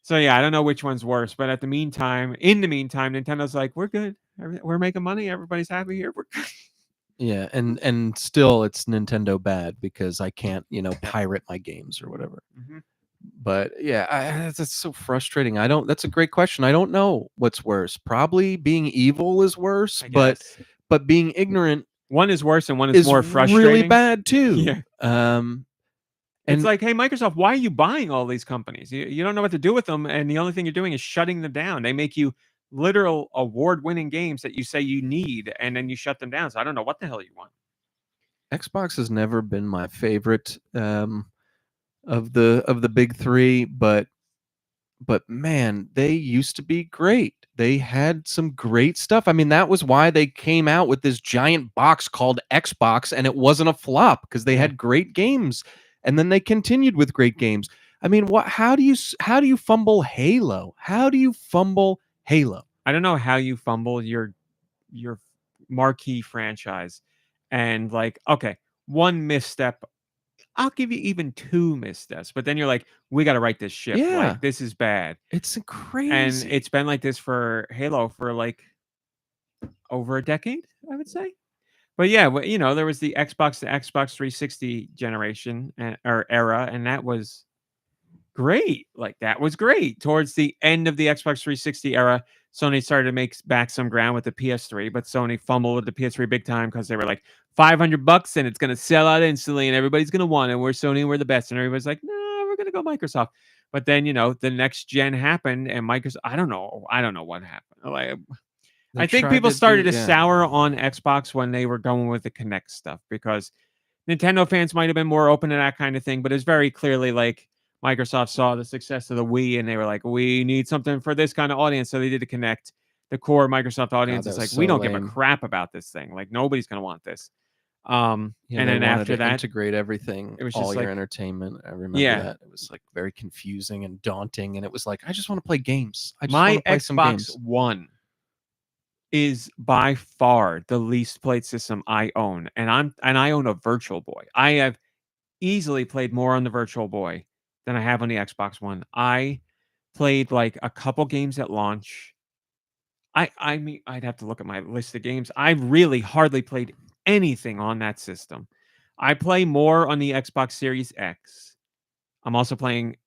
So yeah, I don't know which one's worse, but in the meantime, Nintendo's like, we're good. We're making money. Everybody's happy here. We're good. Yeah, and still it's Nintendo bad because I can't, pirate my games or whatever. Mm-hmm. But yeah, that's so frustrating. That's a great question. I don't know what's worse. Probably being evil is worse, but being ignorant, one is worse and one is more frustrating. Really bad too. Yeah. It's like, hey, Microsoft, why are you buying all these companies? You don't know what to do with them, and the only thing you're doing is shutting them down. They make you literal award-winning games that you say you need, and then you shut them down. So I don't know what the hell you want. Xbox has never been my favorite of the big three, but man, they used to be great. They had some great stuff. I mean, that was why they came out with this giant box called Xbox, and it wasn't a flop because they had great games. And then they continued with great games. I mean, how do you fumble Halo? How do you fumble Halo? I don't know how you fumble your marquee franchise. And like, okay, one misstep I'll give you even 2 missteps, but then you're like, we got to right this ship. Yeah. Like, this is bad. It's crazy. And it's been like this for Halo for like over a decade, I would say. But yeah, there was the Xbox to Xbox 360 generation or era, and that was great. Like, that was great. Towards the end of the Xbox 360 era, Sony started to make back some ground with the PS3, but Sony fumbled with the PS3 big time because they were like $500 and it's going to sell out instantly and everybody's going to want it. We're Sony and we're the best. And everybody's like, no, we're going to go Microsoft. But then, the next gen happened and Microsoft, I don't know what happened. Like, I think people started to sour on Xbox when they were going with the Kinect stuff because Nintendo fans might have been more open to that kind of thing, but it's very clearly like Microsoft saw the success of the Wii and they were like, we need something for this kind of audience. So they did a Kinect. The core Microsoft audience is like, we don't give a crap about this thing. Like, nobody's going to want this. And then after that, integrate everything, it was all just your like, entertainment. I remember that. It was like very confusing and daunting. And it was like, I just want to play games. I just want to play some games. Xbox One is by far the least played system I own. And I own a Virtual Boy. I have easily played more on the Virtual Boy than I have on the Xbox One. I played like a couple games at launch. I mean, I'd have to look at my list of games. I really hardly played anything on that system. I play more on the Xbox Series X. I'm also playing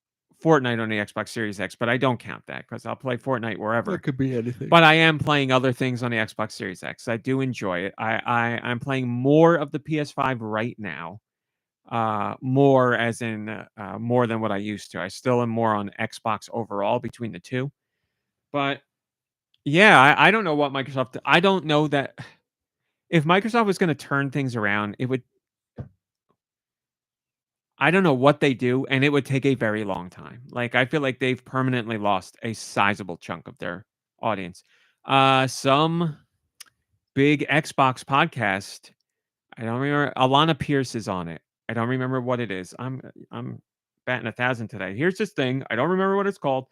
Fortnite on the Xbox Series X, but I don't count that because I'll play Fortnite wherever. It could be anything. But I am playing other things on the Xbox Series X. I do enjoy it. I'm playing more of the PS5 right now. More as in more than what I used to. I still am more on Xbox overall between the two. But yeah, I don't know what Microsoft. I don't know that if Microsoft was going to turn things around, it would. I don't know what they do, and it would take a very long time. Like, I feel like they've permanently lost a sizable chunk of their audience. Some big Xbox podcast. I don't remember. Alana Pierce is on it. I don't remember what it is. I'm batting 1,000 today. Here's this thing. I don't remember what it's called.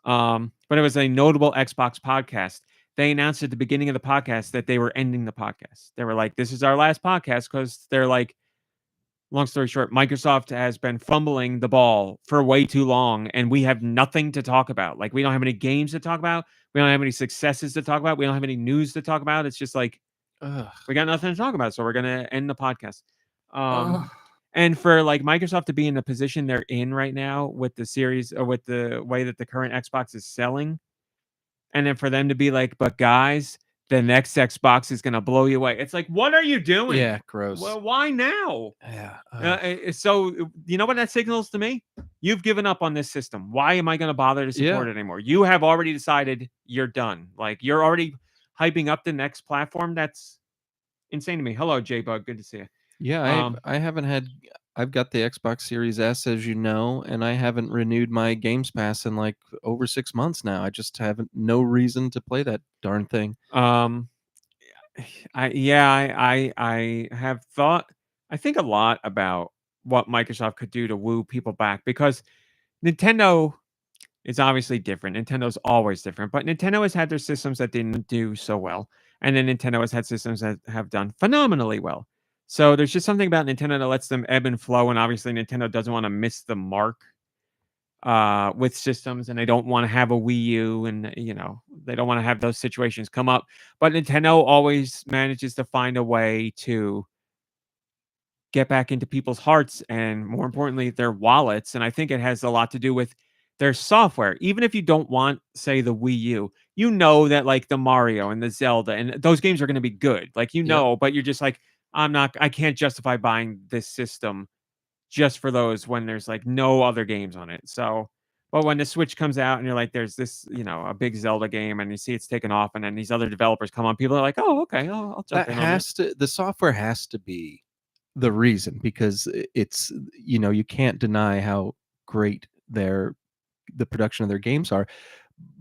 But it was a notable Xbox podcast. They announced at the beginning of the podcast that they were ending the podcast. They were like, this is our last podcast because they're like, long story short, Microsoft has been fumbling the ball for way too long and we have nothing to talk about. Like, we don't have any games to talk about. We don't have any successes to talk about. We don't have any news to talk about. It's just like, we got nothing to talk about. So we're going to end the podcast. And for like Microsoft to be in the position they're in right now with the series or with the way that the current Xbox is selling, and then for them to be like, but guys, the next Xbox is going to blow you away. It's like, what are you doing? Yeah, gross. Well, why now? Yeah. So you know what that signals to me? You've given up on this system. Why am I going to bother to support it anymore? You have already decided you're done. Like, you're already hyping up the next platform. That's insane to me. Hello, J-Bug. Good to see you. Yeah, I haven't had. I've got the Xbox Series S, as you know, and I haven't renewed my Games Pass in like over 6 months now. I just haven't. No reason to play that darn thing. I have thought. I think a lot about what Microsoft could do to woo people back because Nintendo is obviously different. Nintendo's always different, but Nintendo has had their systems that didn't do so well, and then Nintendo has had systems that have done phenomenally well. So there's just something about Nintendo that lets them ebb and flow, and obviously Nintendo doesn't want to miss the mark with systems, and they don't want to have a Wii U, and they don't want to have those situations come up. But Nintendo always manages to find a way to get back into people's hearts and, more importantly, their wallets. And I think it has a lot to do with their software. Even if you don't want, say, the Wii U, you know that like the Mario and the Zelda and those games are going to be good. Like, but you're just like, I can't justify buying this system just for those when there's like no other games on it. So, but when the Switch comes out and you're like, there's this, a big Zelda game and you see it's taken off and then these other developers come on, people are like, oh, okay, I'll jump in. The software has to be the reason because it's, you can't deny how great the production of their games are.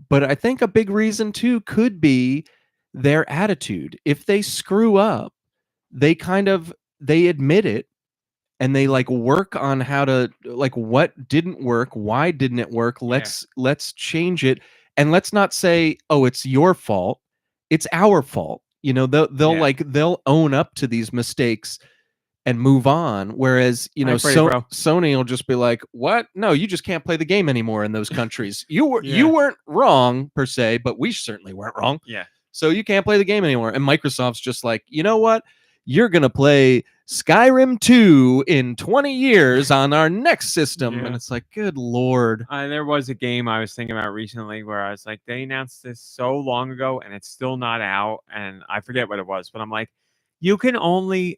But I think a big reason too could be their attitude. If they screw up, they admit it and they like work on how to like what didn't work, why didn't it work? Let's change it, and let's not say, oh, it's your fault, it's our fault. They'll own up to these mistakes and move on. Whereas, I pray, bro. Sony will just be like, "What? No, you just can't play the game anymore in those countries. You Yeah. weren't wrong per se, but we certainly weren't wrong. Yeah. So you can't play the game anymore." And Microsoft's just like, "You know what? You're gonna play Skyrim 2 in 20 years on our next system." Yeah. And it's like, good lord. There was a game I was thinking about recently where I was like, they announced this so long ago and it's still not out, and I forget what it was, but I'm like, you can only,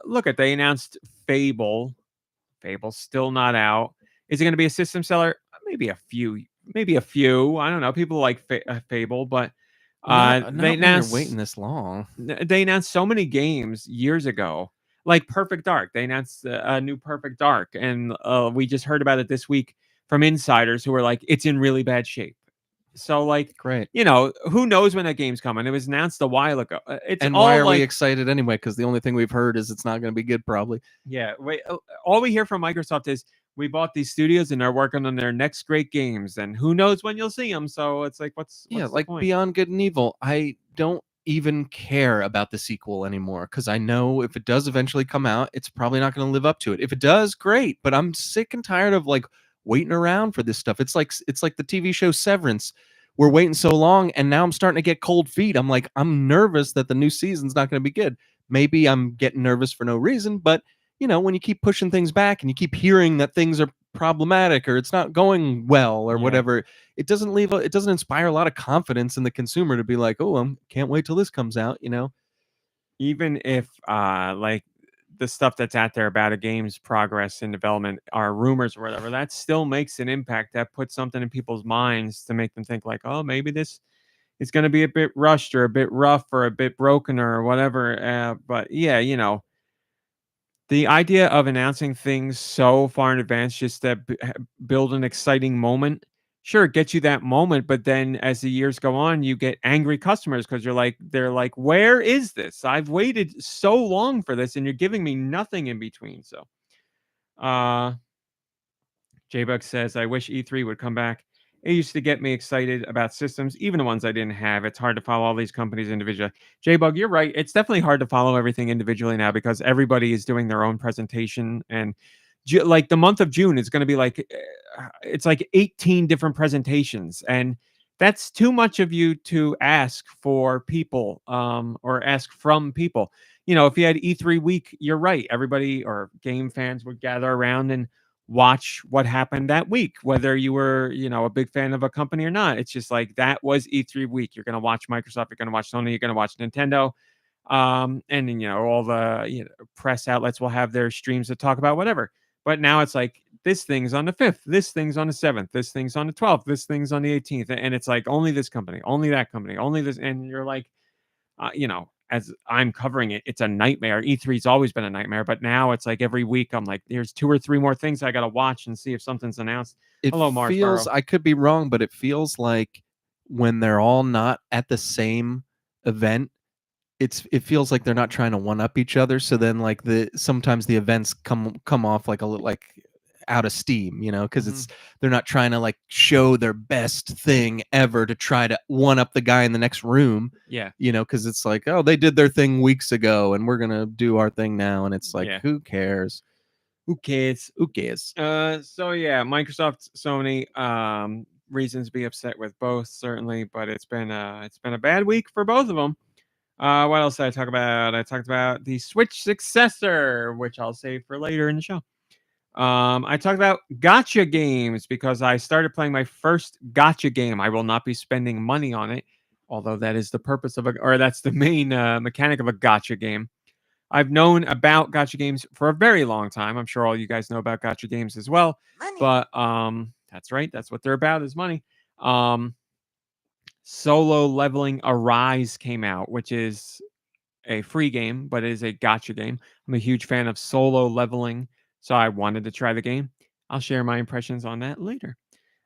look at, they announced Fable. Fable's still not out. Is it going to be a system seller? Maybe a few. I don't know. People like Fable, but Not they when you're announced waiting this long. they announced so many games years ago, like Perfect Dark. They announced a new Perfect Dark, and we just heard about it this week from insiders who were like, it's in really bad shape. So, like, Great. who knows when that game's coming? It was announced a while ago. And why are we excited anyway? Because the only thing we've heard is it's not going to be good, probably. Yeah. Wait. All we hear from Microsoft is we bought these studios and they're working on their next great games, and who knows when you'll see them. So it's like, what's the point? Beyond Good and Evil, I don't even care about the sequel anymore because I know if it does eventually come out, it's probably not going to live up to it. If it does, great. But I'm sick and tired of waiting around for this stuff. It's like the TV show Severance. We're waiting so long, and now I'm starting to get cold feet. I'm like, I'm nervous that the new season's not going to be good. Maybe I'm getting nervous for no reason, but when you keep pushing things back and you keep hearing that things are problematic or it's not going well or whatever, it doesn't inspire a lot of confidence in the consumer to be like, oh, I can't wait till this comes out. Even if the stuff that's out there about a game's progress in development are rumors or whatever, that still makes an impact. That puts something in people's minds to make them think like, oh, maybe this is going to be a bit rushed or a bit rough or a bit broken or whatever. But yeah, the idea of announcing things so far in advance just to build an exciting moment, sure, it gets you that moment, but then as the years go on, you get angry customers because they're like, where is this? I've waited so long for this, and you're giving me nothing in between. So, J-Buck says, I wish E3 would come back. It used to get me excited about systems, even the ones I didn't have. It's hard to follow all these companies individually. J-Bug, you're right. It's definitely hard to follow everything individually now because everybody is doing their own presentation. And like the month of June is going to be it's like 18 different presentations. And that's too much of you to ask for people or ask from people. If you had E3 week, you're right. Everybody or game fans would gather around and watch what happened that week, whether you were, a big fan of a company or not. It's just like that was E3 week. You're going to watch Microsoft, you're going to watch Sony, you're going to watch Nintendo. And then, all the press outlets will have their streams to talk about whatever. But now it's like this thing's on the 5th, this thing's on the 7th, this thing's on the 12th, this thing's on the 18th. And it's like only this company, only that company, only this. And you're like, as I'm covering it, it's a nightmare. E3's always been a nightmare, but now it's like every week I'm like, there's 2 or 3 more things I got to watch and see if something's announced. Hello, Mars. I could be wrong, but it feels like when they're all not at the same event, it feels like they're not trying to one up each other. So then sometimes the events come off like a little out of steam, because they're not trying to show their best thing ever to try to one up the guy in the next room. Yeah. Because it's like, oh, they did their thing weeks ago and we're going to do our thing now. And it's like, who cares? Who cares? So yeah, Microsoft, Sony, reasons to be upset with both, certainly, but it's been a bad week for both of them. What else did I talk about? I talked about the Switch Successor, which I'll save for later in the show. I talked about gacha games because I started playing my first gacha game. I will not be spending money on it, although that is the purpose of that's the main mechanic of a gacha game. I've known about gacha games for a very long time. I'm sure all you guys know about gacha games as well. Money. But that's right. That's what they're about, is money. Solo Leveling Arise came out, which is a free game, but it is a gacha game. I'm a huge fan of solo leveling, so I wanted to try the game. I'll share my impressions on that later.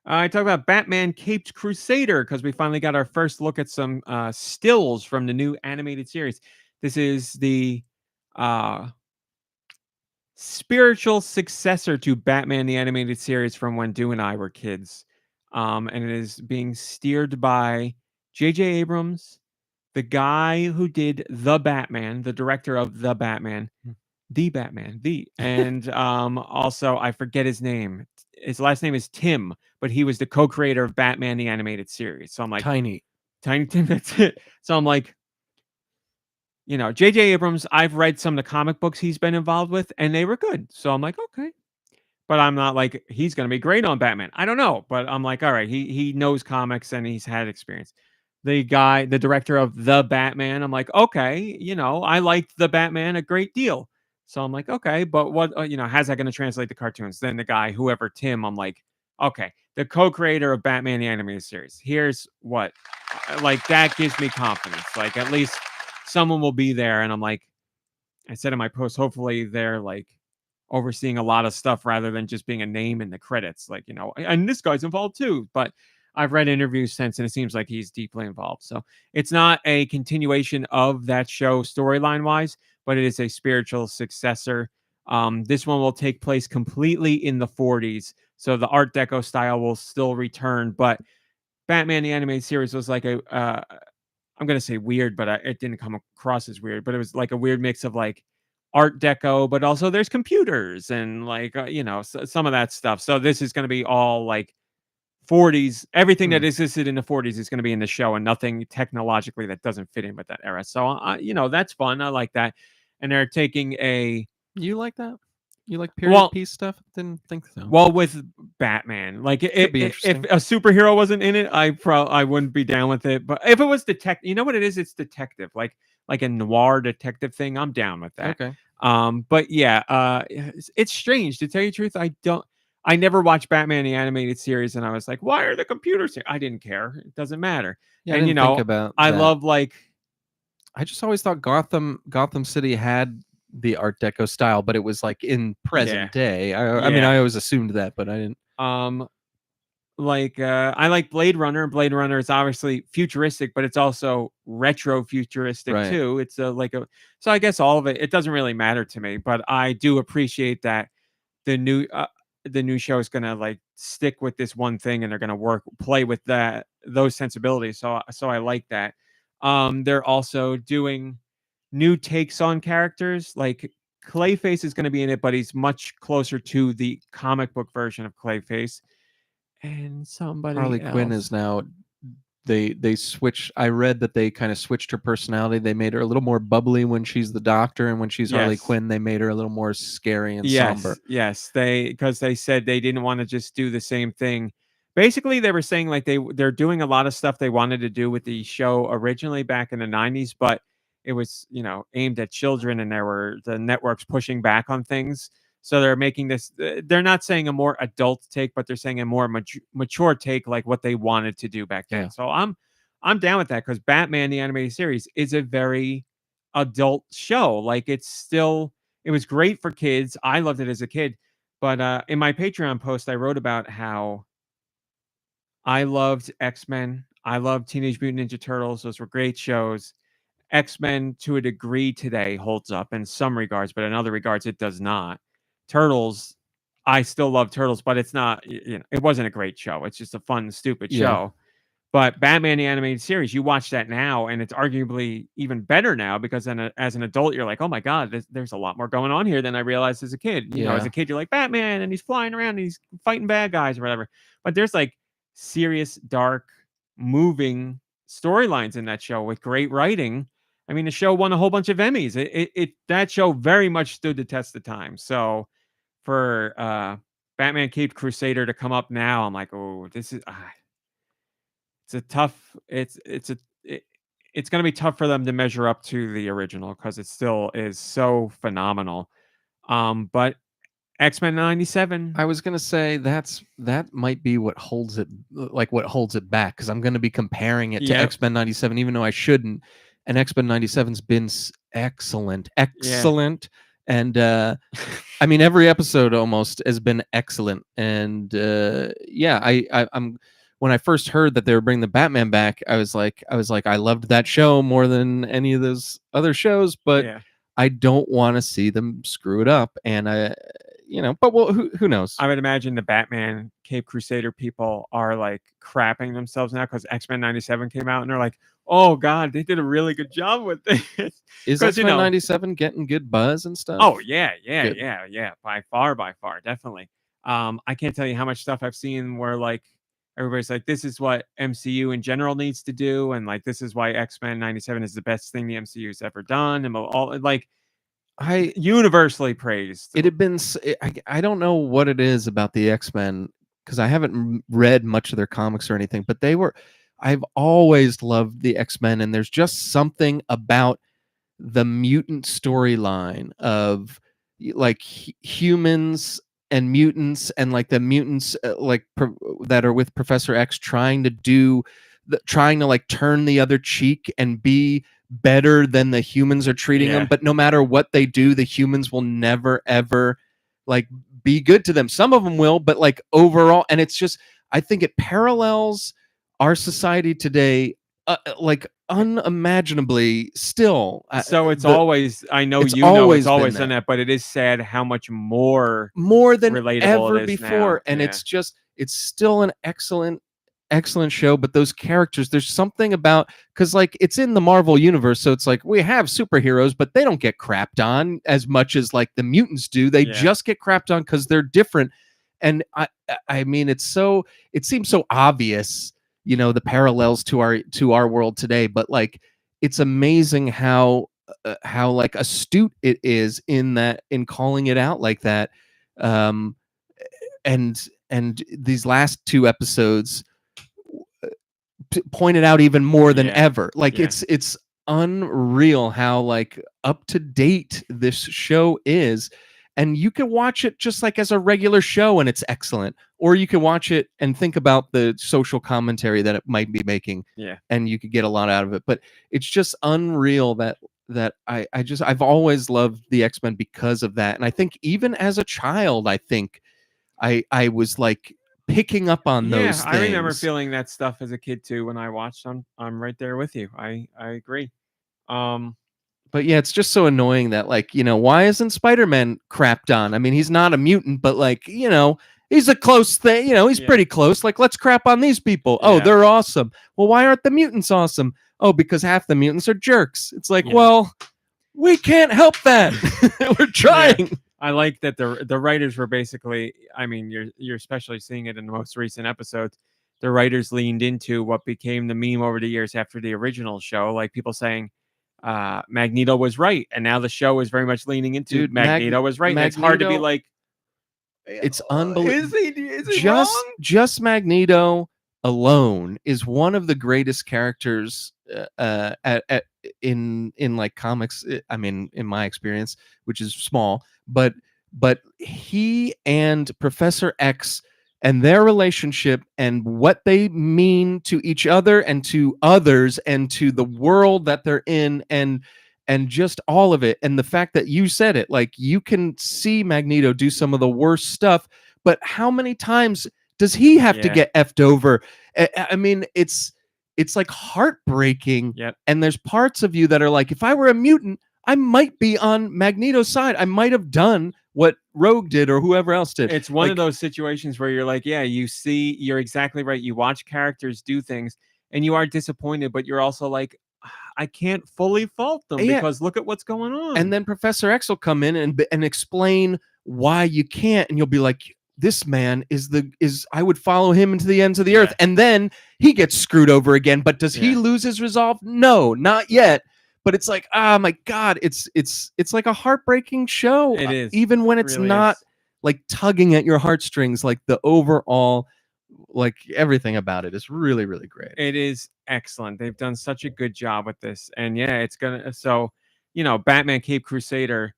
I talk about Batman Caped Crusader because we finally got our first look at some stills from the new animated series. This is the spiritual successor to Batman the Animated Series from when Deux and I were kids. And it is being steered by J.J. Abrams, the guy who did The Batman, the director of The Batman, the Batman, and also I forget his name. His last name is Tim, but he was the co-creator of Batman the Animated Series. So I'm like, Tiny Tim, that's it. So I'm like, J.J. Abrams, I've read some of the comic books he's been involved with, and they were good. So I'm like, okay. But I'm not like, he's going to be great on Batman. I don't know. But I'm like, all right, he knows comics and he's had experience. The director of The Batman, I'm like, okay, I liked The Batman a great deal. So I'm like, okay, but what, how's that going to translate to cartoons? Then the guy, whoever, Tim, I'm like, okay, the co-creator of Batman the Animated Series. Here's what, like, that gives me confidence. Like, at least someone will be there. And I'm like, I said in my post, hopefully they're like overseeing a lot of stuff rather than just being a name in the credits. Like, and this guy's involved too. But I've read interviews since, and it seems like he's deeply involved. So it's not a continuation of that show storyline wise, but it is a spiritual successor. This one will take place completely in the 40s. So the Art Deco style will still return, but Batman the Animated Series was like I'm going to say weird, but it didn't come across as weird, but it was like a weird mix of like Art Deco, but also there's computers and like, some of that stuff. So this is going to be all like 40s. Everything that existed in the 40s is going to be in the show, and nothing technologically that doesn't fit in with that era. So, that's fun. I like that. And they're taking You like that? You like period piece stuff? Didn't think so. Well, with Batman, like if a superhero wasn't in it, I wouldn't be down with it. But if it was detective, you know what it is? It's detective, like a noir detective thing. I'm down with that. Okay. But yeah, it's strange to tell you the truth. I never watched Batman the Animated Series, and I was like, why are the computers here? I didn't care. It doesn't matter. Yeah, and I didn't think about I that. love like. I just always thought Gotham City had the Art Deco style, but it was like in present day. I mean, I always assumed that, but I didn't. I like Blade Runner. Blade Runner is obviously futuristic, but it's also retro futuristic too. It's so I guess all of it. It doesn't really matter to me, but I do appreciate that the new show is gonna like stick with this one thing, and they're gonna play with those sensibilities. So I like that. They're also doing new takes on characters. Like Clayface is going to be in it, but he's much closer to the comic book version of Clayface. And somebody Harley else. Quinn is now they switch. I read that they kind of switched her personality. They made her a little more bubbly when she's the Doctor, and when she's Harley Quinn, they made her a little more scary and somber. Yes, because they said they didn't want to just do the same thing. Basically, they were saying like they're doing a lot of stuff they wanted to do with the show originally back in the 90s, but it was aimed at children, and there were the networks pushing back on things. So they're making this. They're not saying a more adult take, but they're saying a more mature take, like what they wanted to do back then. Yeah. So I'm down with that, because Batman the Animated Series is a very adult show. Like it was great for kids. I loved it as a kid. But in my Patreon post, I wrote about how I loved X-Men. I loved Teenage Mutant Ninja Turtles. Those were great shows. X-Men, to a degree today, holds up in some regards, but in other regards, it does not. Turtles, I still love Turtles, but it's not, it wasn't a great show. It's just a fun, stupid show. But Batman the Animated Series, you watch that now, and it's arguably even better now, because as an adult, you're like, oh my God, there's a lot more going on here than I realized as a kid. As a kid, you're like, Batman, and he's flying around, and he's fighting bad guys or whatever. But there's like serious, dark, moving storylines in that show with great writing. I mean, the show won a whole bunch of Emmys. That show very much stood the test of time. So for Batman Caped Crusader to come up now, I'm like, oh, this is it's a tough. It's going to be tough for them to measure up to the original, because it still is so phenomenal. But X-Men 97. I was gonna say that might be what holds it back, because I'm gonna be comparing it to X-Men 97, even though I shouldn't. And X-Men 97's been excellent. And I mean, every episode almost has been excellent. And I'm when I first heard that they were bringing the Batman back, I was like, I loved that show more than any of those other shows, but I don't want to see them screw it up. And but who knows? I would imagine the Batman Cape Crusader people are like crapping themselves now because X-Men 97 came out and they're like, oh God, they did a really good job with this. Is 'Cause, X-Men 97 getting good buzz and stuff? Oh yeah. Good. By far, definitely. I can't tell you how much stuff I've seen where like everybody's like, this is what MCU in general needs to do, and like this is why X-Men 97 is the best thing the MCU's ever done, and all like I universally praised. It had been. I don't know what it is about the X-Men because I haven't read much of their comics or anything, but I've always loved the X-Men, and there's just something about the mutant storyline of like humans and mutants, and like the mutants that are with Professor X trying to like turn the other cheek and be better than the humans are treating them, but no matter what they do, the humans will never ever like be good to them. Some of them will, but like overall, and it's just, I think it parallels our society today like unimaginably still. So it's always, I know it's you know it's always always been done that, but it is sad how much more than relatable ever it is before, now. and it's still an excellent show. But those characters, there's something about, because like it's in the Marvel universe, so it's like we have superheroes, but they don't get crapped on as much as like the mutants do. They just get crapped on because they're different. And I mean, it seems so obvious, the parallels to our world today, but like it's amazing how like astute it is in calling it out like that. And these last two episodes pointed out even more than ever. Like it's unreal how like up to date this show is. And you can watch it just like as a regular show and it's excellent, or you can watch it and think about the social commentary that it might be making, and you could get a lot out of it. But it's just unreal that I've always loved the X-Men because of that. And I think even as a child, I think I was like picking up on those things. I remember feeling that stuff as a kid too when I watched them. I'm right there with you. I agree. But yeah, it's just so annoying that like, why isn't Spider-Man crapped on? I mean, he's not a mutant, but like, he's a close thing, he's pretty close. Like, let's crap on these people. Oh, they're awesome. Well, why aren't the mutants awesome? Oh, because half the mutants are jerks. It's like, well, we can't help that. We're trying. Yeah. I like that the writers were basically, I mean, you're especially seeing it in the most recent episodes. The writers leaned into what became the meme over the years after the original show, like people saying, Magneto was right, and now the show is very much leaning into Magneto was right. It's hard to be like, it's unbelievable. Is he wrong? Just Magneto alone is one of the greatest characters in like comics. I mean, in my experience, which is small, but he and Professor X and their relationship and what they mean to each other and to others and to the world that they're in, and just all of it. And the fact that you said it, like you can see Magneto do some of the worst stuff, but how many times does he have to get effed over? I mean, it's like heartbreaking. And there's parts of you that are like, if I were a mutant, I might be on Magneto's side. I might have done what Rogue did or whoever else did. It's one of those situations where you're like, you're exactly right. You watch characters do things and you are disappointed, but you're also like, I can't fully fault them because look at what's going on. And then Professor X will come in and explain why you can't, and you'll be like, this man is I would follow him into the ends of the earth. And then he gets screwed over again. But does he lose his resolve? No, not yet. But it's like, oh my God, it's like a heartbreaking show. It is. Even when it's really not like tugging at your heartstrings, like the overall, like everything about it is really, really great. It is excellent. They've done such a good job with this. And it's gonna, so, Batman Cape Crusader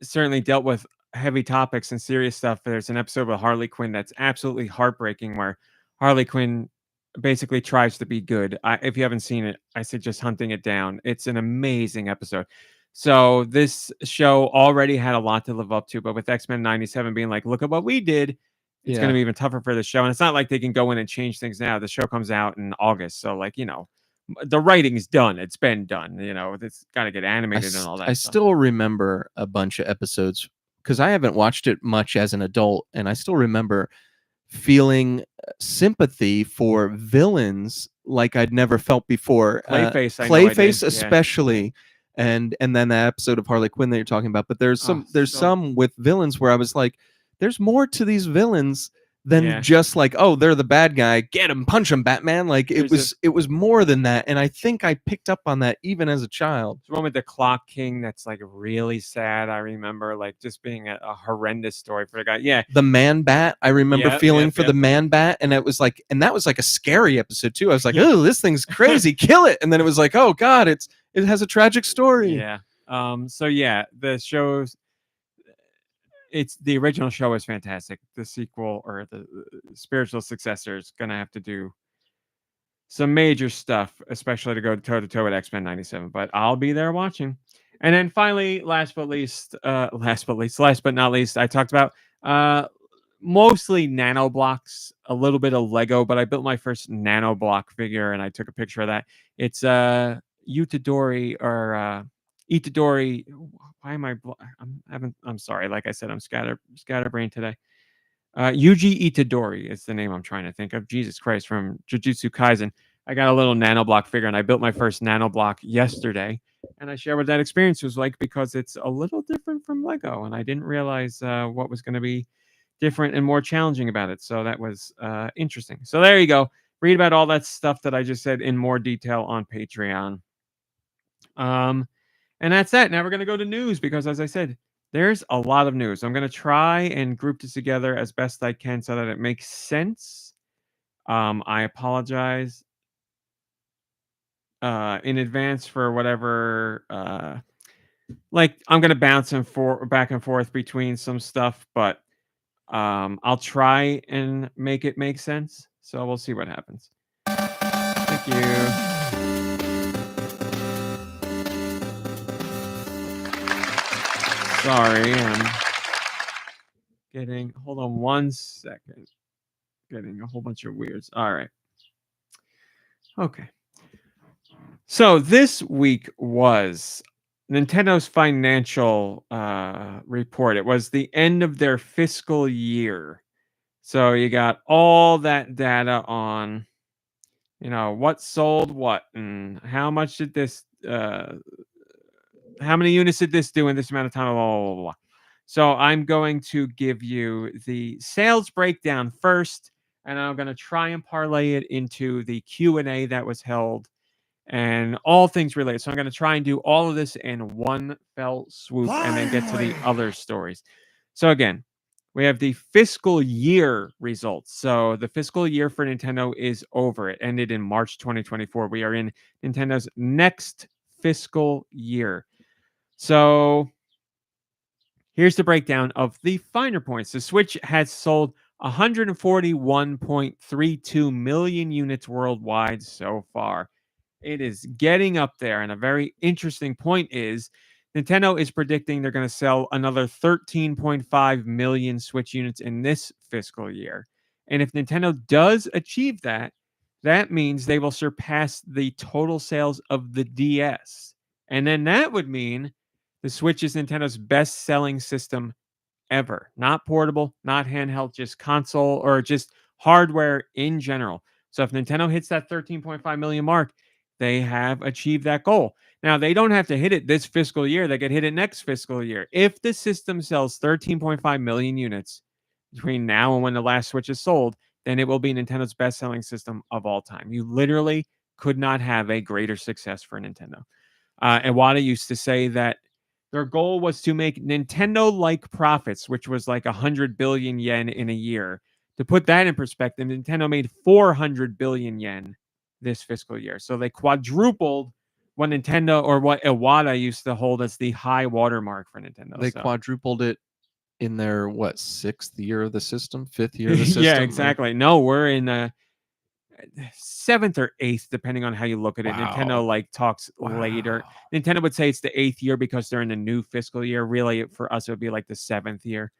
certainly dealt with heavy topics and serious stuff. There's an episode with Harley Quinn that's absolutely heartbreaking where Harley Quinn basically tries to be good. If you haven't seen it, I suggest hunting it down. It's an amazing episode. So this show already had a lot to live up to, but with X-Men 97 being like, look at what we did, it's going to be even tougher for the show. And it's not like they can go in and change things now. The show comes out in August. So like, the writing's done. It's been done. It's got to get animated and all that. I still remember a bunch of episodes because I haven't watched it much as an adult, and I still remember feeling sympathy for villains like I'd never felt before. Clayface, I know I did, Clayface yeah. especially, and then the episode of Harley Quinn that you're talking about. But there's some with villains where I was like, there's more to these villains than just like, oh, they're the bad guy, get him, punch him, Batman. Like it was more than that, and I think I picked up on that even as a child. There's one with the Clock King that's like really sad. I remember like just being a horrendous story for the guy. Yeah, the Man Bat. I remember feeling for the Man Bat, and that was like a scary episode too. I was like, oh, this thing's crazy, kill it, and then it was like, oh God, it has a tragic story. Yeah. So yeah, the shows. It's the original show is fantastic. The sequel or the spiritual successor is gonna have to do some major stuff, especially to go toe to toe with X-Men '97. But I'll be there watching. And then finally, last but not least, I talked about mostly nanoblocks, a little bit of Lego, but I built my first nanoblock figure and I took a picture of that. It's Utadori or Itadori. Why am I'm sorry. Like I said, I'm scatterbrained today. Yuji Itadori is the name I'm trying to think of. Jesus Christ, from Jujutsu Kaisen. I got a little nanoblock figure and I built my first nanoblock yesterday. And I share what that experience was like because it's a little different from Lego. And I didn't realize what was going to be different and more challenging about it. So that was interesting. So there you go. Read about all that stuff that I just said in more detail on Patreon. And that's that. Now we're going to go to news because, as I said, there's a lot of news. I'm going to try and group this together as best I can so that it makes sense. I apologize in advance for whatever. Like I'm going to bounce back and forth between some stuff, but I'll try and make it make sense. So we'll see what happens. Thank you. Sorry, I'm hold on 1 second. Getting a whole bunch of weirds. All right. Okay. So this week was Nintendo's financial report. It was the end of their fiscal year. So you got all that data on, what sold what and how much did this how many units did this do in this amount of time? Blah, blah, blah, blah. So I'm going to give you the sales breakdown first, and I'm going to try and parlay it into the Q&A that was held and all things related. So I'm going to try and do all of this in one fell swoop and then get to the other stories. So again, we have the fiscal year results. So the fiscal year for Nintendo is over. It ended in March 2024. We are in Nintendo's next fiscal year. So here's the breakdown of the finer points. The Switch has sold 141.32 million units worldwide so far. It is getting up there. And a very interesting point is Nintendo is predicting they're going to sell another 13.5 million Switch units in this fiscal year. And if Nintendo does achieve that, that means they will surpass the total sales of the DS. And then that would mean the Switch is Nintendo's best-selling system ever. Not portable, not handheld, just console or just hardware in general. So if Nintendo hits that 13.5 million mark, they have achieved that goal. Now, they don't have to hit it this fiscal year. They could hit it next fiscal year. If the system sells 13.5 million units between now and when the last Switch is sold, then it will be Nintendo's best-selling system of all time. You literally could not have a greater success for Nintendo. Iwata used to say that their goal was to make Nintendo-like profits, which was like 100 billion yen in a year. To put that in perspective, Nintendo made 400 billion yen this fiscal year. So they quadrupled what Nintendo or what Iwata used to hold as the high watermark for Nintendo. They quadrupled it in their, 6th year of the system? 5th year of the system? Yeah, exactly. No, we're in 7th or 8th, depending on how you look at it. Wow. Nintendo talks later. Nintendo would say it's the 8th year because they're in the new fiscal year. Really, for us, it would be like the 7th year.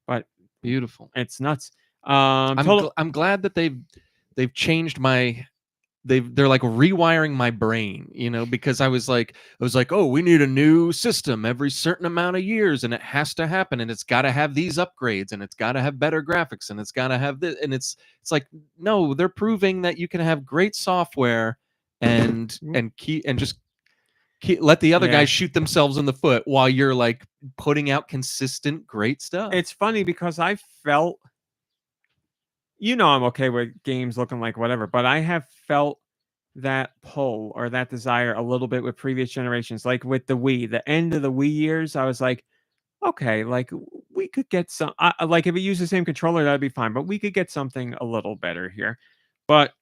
But beautiful. It's nuts. I'm glad that they've changed my they're like rewiring my brain, because I was like, oh, we need a new system every certain amount of years, and it has to happen, and it's got to have these upgrades, and it's got to have better graphics, and it's got to have this, and it's like, no, they're proving that you can have great software and just let the other guys shoot themselves in the foot while you're like putting out consistent great stuff. It's funny because I felt, I'm okay with games looking like whatever, but I have felt that pull or that desire a little bit with previous generations, like with the Wii, the end of the Wii years. I was like, okay, like we could get some, like if it used the same controller, that'd be fine, but we could get something a little better here. But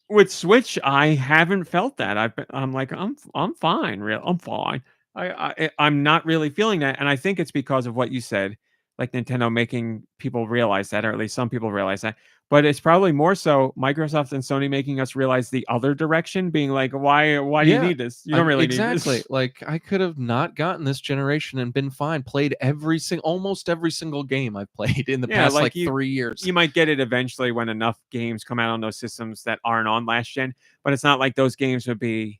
with Switch, I haven't felt that. I'm like, I'm fine, I'm fine. I'm not really feeling that, and I think it's because of what you said, like Nintendo making people realize that, or at least some people realize that. But it's probably more so Microsoft and Sony making us realize the other direction, being like, why do you need this? You don't really need this. Like I could have not gotten this generation and been fine. Played almost every single game I've played in the past like 3 years. You might get it eventually when enough games come out on those systems that aren't on last gen, but it's not like those games would be.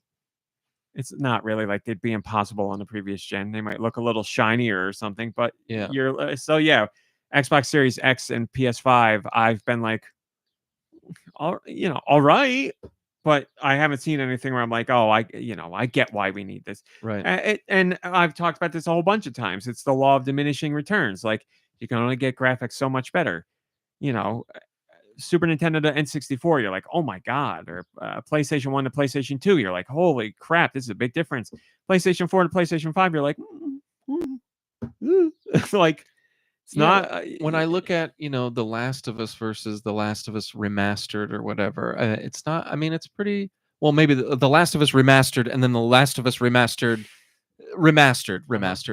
It's not really like they'd be impossible on the previous gen. They might look a little shinier or something, but Xbox Series X and PS5, I've been like, all right, but I haven't seen anything where I'm like, oh, I get why we need this. Right. And I've talked about this a whole bunch of times. It's the law of diminishing returns. Like you can only get graphics so much better. Super Nintendo to N64, you're like, oh my god, or PlayStation 1 to PlayStation 2, you're like, holy crap, this is a big difference. PlayStation 4 to PlayStation 5, you're like, like it's not. When I look at The Last of Us versus The Last of Us Remastered or whatever, it's not. I mean, it's pretty well. Maybe the Last of Us Remastered and then The Last of Us Remastered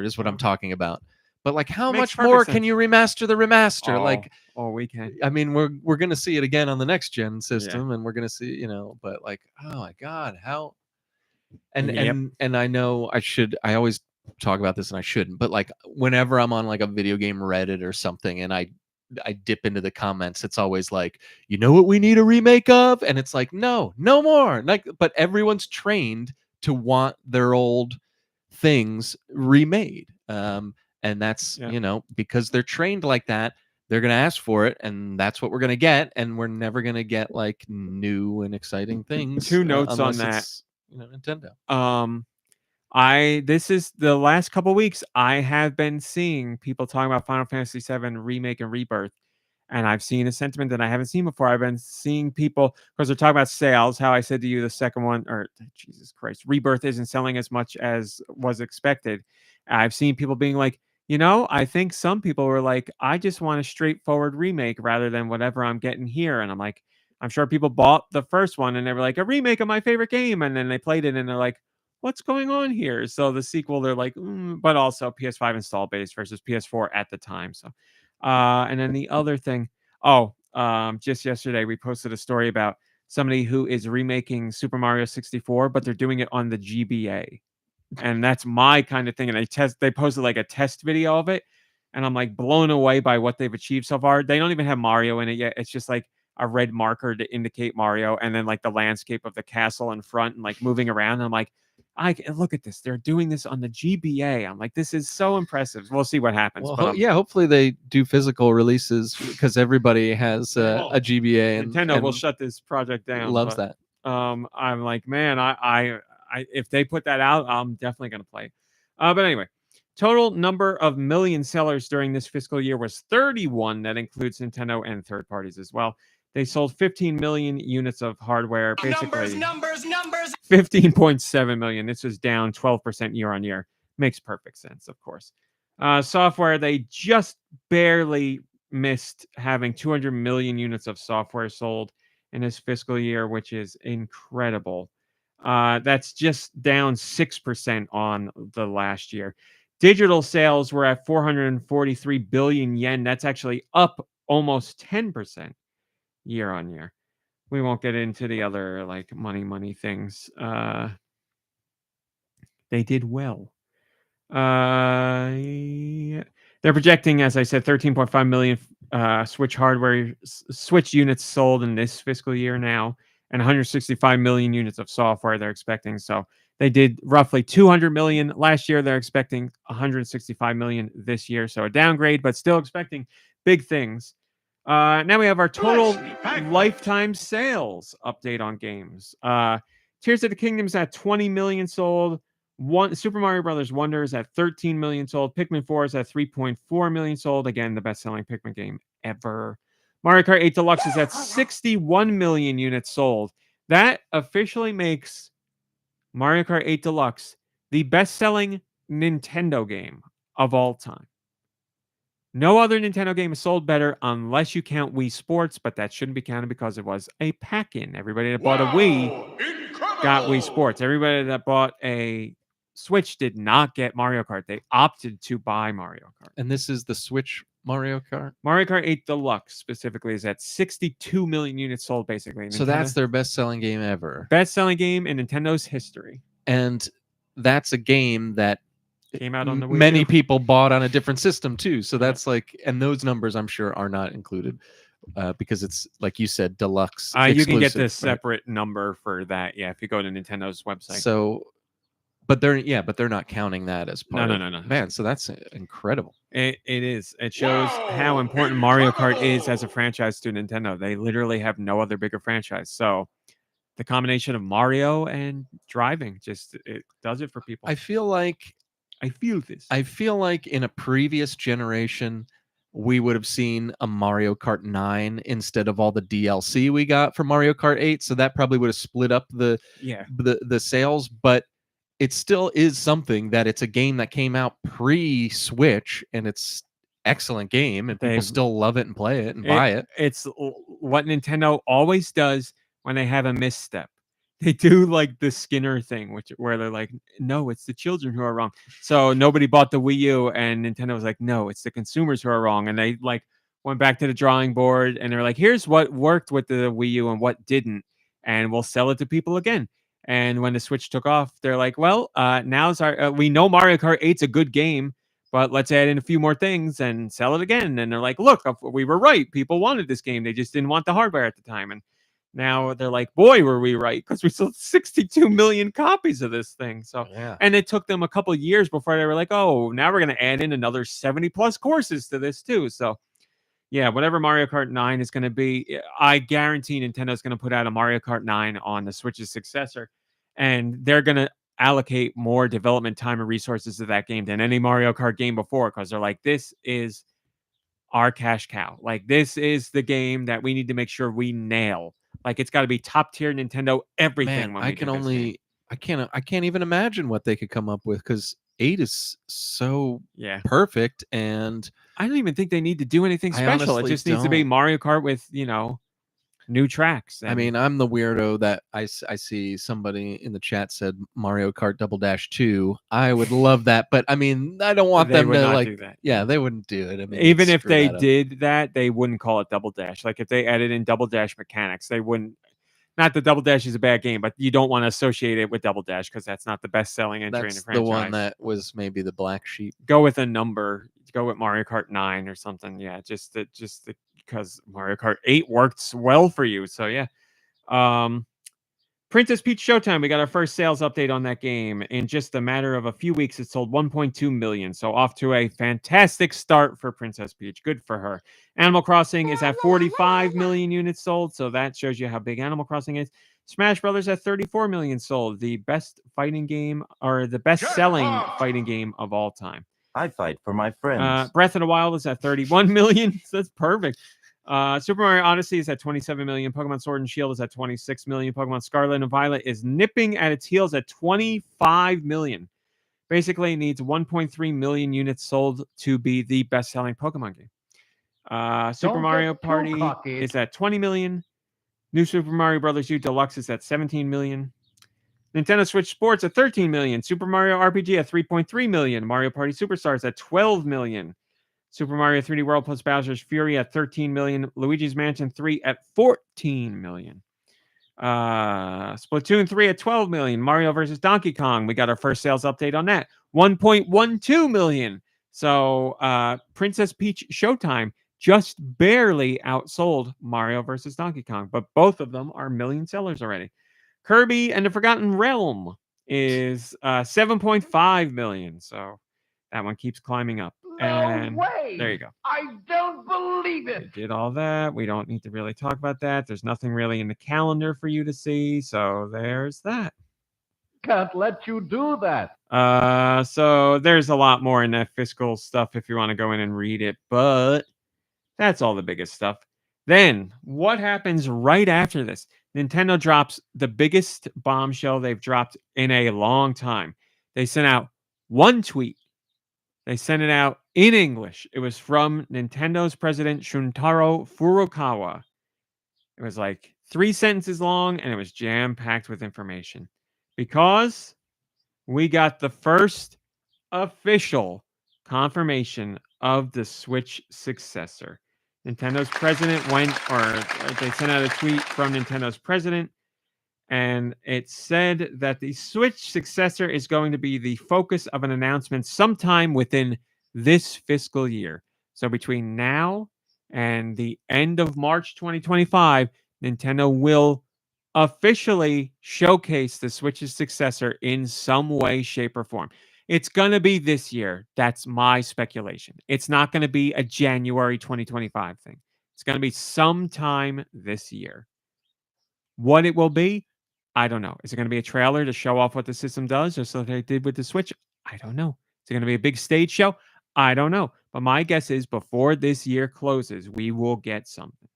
is what I'm talking about. But like, how much more can you remaster the remaster? We can. I mean, we're gonna see it again on the next gen system, and we're gonna see, But like, oh my god, how? And I know I always talk about this, and I shouldn't. But like, whenever I'm on like a video game Reddit or something, and I dip into the comments, it's always like, you know what we need a remake of, and it's like, no more. Like, but everyone's trained to want their old things remade. And that's, because they're trained like that, they're going to ask for it, and that's what we're going to get. And we're never going to get like new and exciting things. Two notes on that. Nintendo. This is the last couple weeks I have been seeing people talking about Final Fantasy VII Remake and Rebirth. And I've seen a sentiment that I haven't seen before. I've been seeing people, because they're talking about sales, how I said to you the second one, or Jesus Christ, Rebirth isn't selling as much as was expected. I've seen people being like, I think some people were like, I just want a straightforward remake rather than whatever I'm getting here. And I'm like, I'm sure people bought the first one and they were like, a remake of my favorite game. And then they played it and they're like, what's going on here? So the sequel, they're like, but also PS5 install base versus PS4 at the time. So, and then the other thing, just yesterday we posted a story about somebody who is remaking Super Mario 64, but they're doing it on the GBA. And that's my kind of thing. And they posted like a test video of it. And I'm like blown away by what they've achieved so far. They don't even have Mario in it yet. It's just like a red marker to indicate Mario. And then like the landscape of the castle in front and like moving around. And I'm like, look at this. They're doing this on the GBA. I'm like, this is so impressive. We'll see what happens. Well, hopefully they do physical releases, because everybody has a GBA. And Nintendo will shut this project down. Loves that. I'm like, man, I if they put that out, I'm definitely going to play. But anyway, total number of million sellers during this fiscal year was 31. That includes Nintendo and third parties as well. They sold 15 million units of hardware, basically. Numbers. 15.7 million. This was down 12% year on year. Makes perfect sense, of course. Software, they just barely missed having 200 million units of software sold in this fiscal year, which is incredible. That's just down 6% on the last year. Digital sales were at 443 billion yen. That's actually up almost 10% year on year. We won't get into the other like money things. They did well. They're projecting, as I said, 13.5 million Switch hardware, Switch units sold in this fiscal year now, and 165 million units of software they're expecting. So they did roughly 200 million last year. They're expecting 165 million this year. So a downgrade, but still expecting big things. Now we have our total lifetime sales update on games. Tears of the Kingdom is at 20 million sold. Super Mario Brothers Wonder is at 13 million sold. Pikmin 4 is at 3.4 million sold. Again, the best-selling Pikmin game ever. Mario Kart 8 Deluxe is at 61 million units sold. That officially makes Mario Kart 8 Deluxe the best-selling Nintendo game of all time. No other Nintendo game is sold better unless you count Wii Sports, but that shouldn't be counted because it was a pack-in. Everybody that bought a Wii got Wii Sports. Everybody that bought a Switch did not get Mario Kart. They opted to buy Mario Kart. And this is the Switch Mario Kart? Mario Kart 8 Deluxe specifically is at 62 million units sold, basically. So that's their best-selling game ever. Best-selling game in Nintendo's history. And that's a game that came out on the Wii many U. people bought on a different system too. So that's like, and those numbers I'm sure are not included because it's like you said, deluxe. You can get the separate number for that. Yeah, if you go to Nintendo's website. So, but they're not counting that as part. No. Man, so that's incredible. It is. It shows how important Mario Kart is as a franchise to Nintendo. They literally have no other bigger franchise. So the combination of Mario and driving it does it for people. I feel like in a previous generation, we would have seen a Mario Kart 9 instead of all the DLC we got for Mario Kart 8. So that probably would have split up the sales. But it still is something that it's a game that came out pre-Switch, and it's excellent game, and people still love it and play it and buy it. It's what Nintendo always does when they have a misstep. They do like the Skinner thing, where they're like, no, it's the children who are wrong. So nobody bought the Wii U, and Nintendo was like, no, it's the consumers who are wrong. And they like went back to the drawing board, and they're like, here's what worked with the Wii U and what didn't, and we'll sell it to people again. And when the Switch took off, they're like, well, now's our we know Mario Kart 8's a good game, but let's add in a few more things and sell it again. And they're like, look, we were right. People wanted this game. They just didn't want the hardware at the time. And now they're like, boy, were we right, because we sold 62 million copies of this thing. So, and it took them a couple of years before they were like, oh, now we're going to add in another 70 plus courses to this too. So, yeah, whatever Mario Kart 9 is going to be, I guarantee Nintendo's going to put out a Mario Kart 9 on the Switch's successor, and they're going to allocate more development time and resources to that game than any Mario Kart game before, because they're like, this is our cash cow. Like, this is the game that we need to make sure we nail. Like, it's got to be top tier Nintendo everything. Man, I can't even imagine what they could come up with, because 8 is so perfect, and I don't even think they need to do anything special. It just needs to be Mario Kart with, new tracks. I mean, I'm the weirdo that I see somebody in the chat said Mario Kart Double Dash 2. I would love that, but I mean, I don't want them to like do that. Yeah, they wouldn't do it. I mean, even if they did that, they wouldn't call it Double Dash. Like, if they added in Double Dash mechanics, they wouldn't. Not that Double Dash is a bad game, but you don't want to associate it with Double Dash, because that's not the best-selling entry in the franchise. The one that was maybe the black sheep. Go with a number. Go with Mario Kart 9 or something. Yeah, just because Mario Kart 8 worked well for you. So yeah. Princess Peach Showtime. We got our first sales update on that game. In just a matter of a few weeks, it sold 1.2 million. So off to a fantastic start for Princess Peach. Good for her. Animal Crossing is at 45 million units sold. So that shows you how big Animal Crossing is. Smash Brothers at 34 million sold. The best fighting game, or the best selling fighting game of all time. I fight for my friends. Breath of the Wild is at 31 million. So that's perfect. Super Mario Odyssey is at 27 million. Pokemon Sword and Shield is at 26 million. Pokemon Scarlet and Violet is nipping at its heels at 25 million. Basically, it needs 1.3 million units sold to be the best-selling Pokemon game. Super Mario Party is at 20 million. New Super Mario Bros. U Deluxe is at 17 million. Nintendo Switch Sports at 13 million. Super Mario RPG at 3.3 million. Mario Party Superstars at 12 million. Super Mario 3D World plus Bowser's Fury at 13 million. Luigi's Mansion 3 at 14 million. Splatoon 3 at 12 million. Mario vs. Donkey Kong. We got our first sales update on that. 1.12 million. So Princess Peach Showtime just barely outsold Mario vs. Donkey Kong, but both of them are million sellers already. Kirby and the Forgotten Realm is 7.5 million, so that one keeps climbing up. And there you go. I don't believe We did all that. We don't need to really talk about that. There's nothing really in the calendar for you to see, so there's that. Can't let you do that. So there's a lot more in that fiscal stuff if you want to go in and read it, but that's all the biggest stuff. Then what happens right after this? Nintendo drops the biggest bombshell they've dropped in a long time. They sent out one tweet. They sent it out in English. It was from Nintendo's president, Shuntaro Furukawa. It was like 3 sentences long, and it was jam-packed with information. Because we got the first official confirmation of the Switch successor. Nintendo's president they sent out a tweet from Nintendo's president, and it said that the Switch successor is going to be the focus of an announcement sometime within this fiscal year. So between now and the end of March 2025, Nintendo will officially showcase the Switch's successor in some way, shape, or form. It's going to be this year. That's my speculation. It's not going to be a January 2025 thing. It's going to be sometime this year. What it will be, I don't know. Is it going to be a trailer to show off what the system does, just like they did with the Switch? I don't know. Is it going to be a big stage show? I don't know. But my guess is before this year closes, we will get something.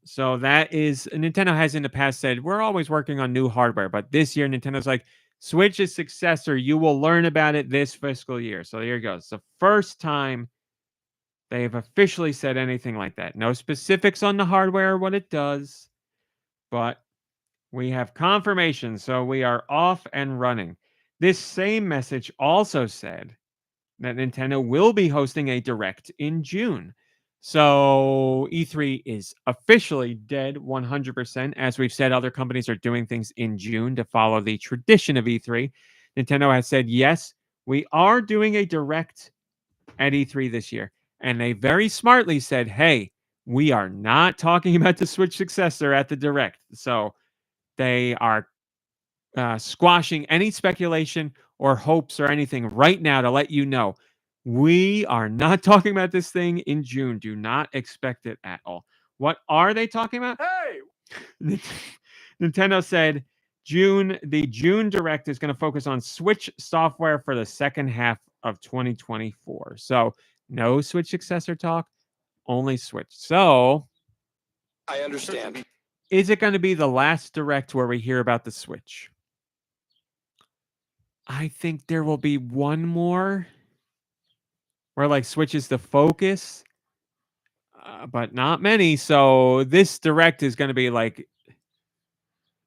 So that is, Nintendo has in the past said, we're always working on new hardware, but this year Nintendo's like, Switch's successor, you will learn about it this fiscal year. So here it goes. It's the first time they've officially said anything like that. No specifics on the hardware or what it does, but we have confirmation. So we are off and running. This same message also said that Nintendo will be hosting a Direct in June. So E3 is officially dead 100%. As we've said, other companies are doing things in June to follow the tradition of E3. Nintendo has said, yes, we are doing a Direct at E3 this year. And they very smartly said, hey, we are not talking about the Switch successor at the Direct. So they are squashing any speculation or hopes or anything right now to let you know. We are not talking about this thing in June. Do not expect it at all. What are they talking about? Hey! Nintendo said the June Direct is going to focus on Switch software for the second half of 2024. So no Switch successor talk, only Switch. So I understand. Is it going to be the last Direct where we hear about the Switch? I think there will be one more where like Switch is the focus, but not many. So this Direct is going to be like,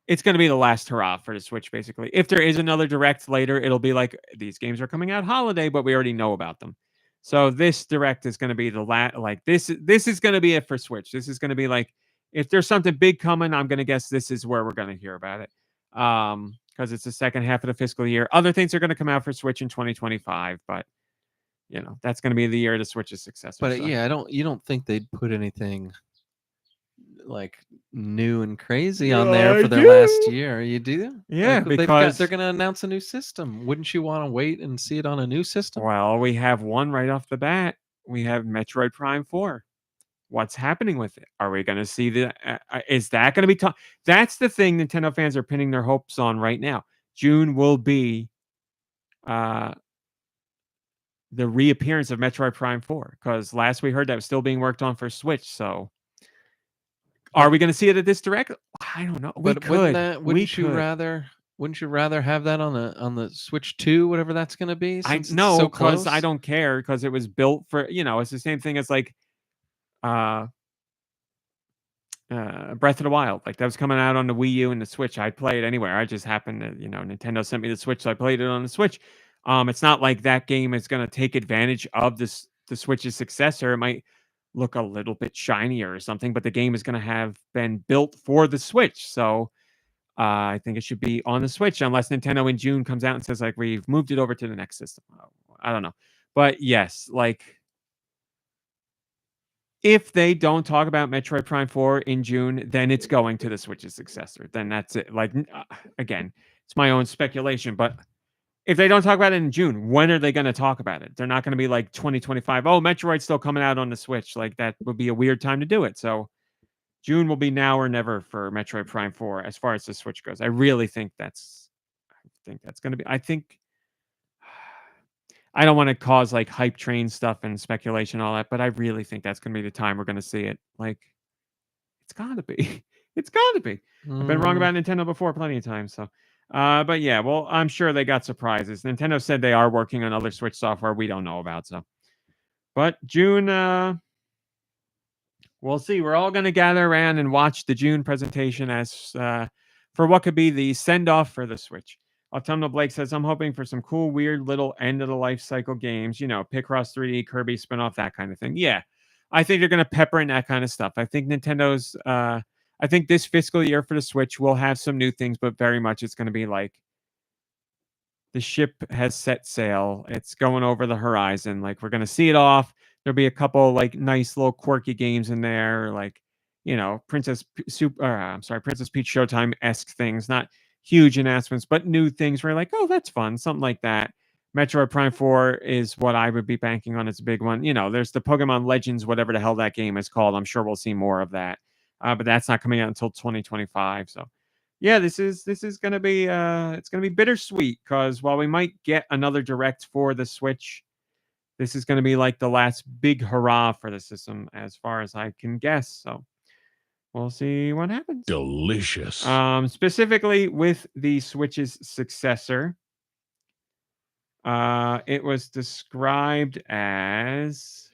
it's going to be the last hurrah for the Switch, basically. If there is another Direct later, it'll be like, these games are coming out holiday, but we already know about them. So this Direct is going to be the last, like this is going to be it for Switch. This is going to be like, if there's something big coming, I'm going to guess this is where we're going to hear about it. Because it's the second half of the fiscal year. Other things are going to come out for Switch in 2025, but you know, that's going to be the year to Switch's successor. But so. yeah, you don't think they'd put anything like new and crazy on there for their last year? You do? Yeah, like, because they're going to announce a new system. Wouldn't you want to wait and see it on a new system? Well, we have one right off the bat. We have Metroid Prime 4. What's happening with it? Are we going to see the? Is that going to be? That's the thing Nintendo fans are pinning their hopes on right now. June will be the reappearance of Metroid Prime 4, because last we heard that was still being worked on for Switch. So, are we going to see it at this Direct? I don't know. But wouldn't you rather have that on the Switch 2, whatever that's going to be? I know, because I don't care, because it was built for, it's the same thing as like Breath of the Wild. Like that was coming out on the Wii U and the Switch. I'd play it anywhere. I just happened to, Nintendo sent me the Switch, so I played it on the Switch. It's not like that game is going to take advantage of the Switch's successor. It might look a little bit shinier or something, but the game is going to have been built for the Switch. So I think it should be on the Switch, unless Nintendo in June comes out and says like, we've moved it over to the next system. I don't know. But yes, like, is it going to be the last Direct where we hear about the Switch? I think there will be one more where like Switch is the focus, but not many. So this Direct is going to be like, this is going to be the last hurrah for the Switch. This is going to be like, if there's something big coming, I'm going to guess this is where we're going to hear about it. Because if they don't talk about Metroid Prime 4 in June, then it's going to the Switch's successor. Then that's it. Like, again, it's my own speculation, but if they don't talk about it in June, when are they going to talk about it? They're not going to be like 2025. Oh, Metroid's still coming out on the Switch. Like, that would be a weird time to do it. So June will be now or never for Metroid Prime 4 as far as the Switch goes. I really think that's going to be. I don't want to cause like hype train stuff and speculation and all that, but I really think that's going to be the time we're going to see it. Like, it's got to be. It's got to be. I've been wrong about Nintendo before plenty of times. So, but yeah, well, I'm sure they got surprises. Nintendo said they are working on other Switch software we don't know about. So, but June, we'll see. We're all going to gather around and watch the June presentation as for what could be the send off for the Switch. Autumnal Blake says, I'm hoping for some cool, weird little end of the life cycle games, Picross 3D, Kirby spinoff, that kind of thing. Yeah, I think they're going to pepper in that kind of stuff. I think Nintendo's, I think this fiscal year for the Switch will have some new things, but very much it's going to be like the ship has set sail. It's going over the horizon. Like, we're going to see it off. There'll be a couple like nice little quirky games in there, like, Princess Peach Showtime-esque things, not huge announcements, but new things where you're like, oh, that's fun, something like that. Metroid Prime 4 is what I would be banking on. It's a big one. There's the Pokemon Legends, whatever the hell that game is called. I'm sure we'll see more of that, but that's not coming out until 2025. So, yeah, this is gonna be it's gonna be bittersweet because while we might get another direct for the Switch, this is gonna be like the last big hurrah for the system, as far as I can guess. So, we'll see what happens. Delicious. Specifically with the Switch's successor, it was described as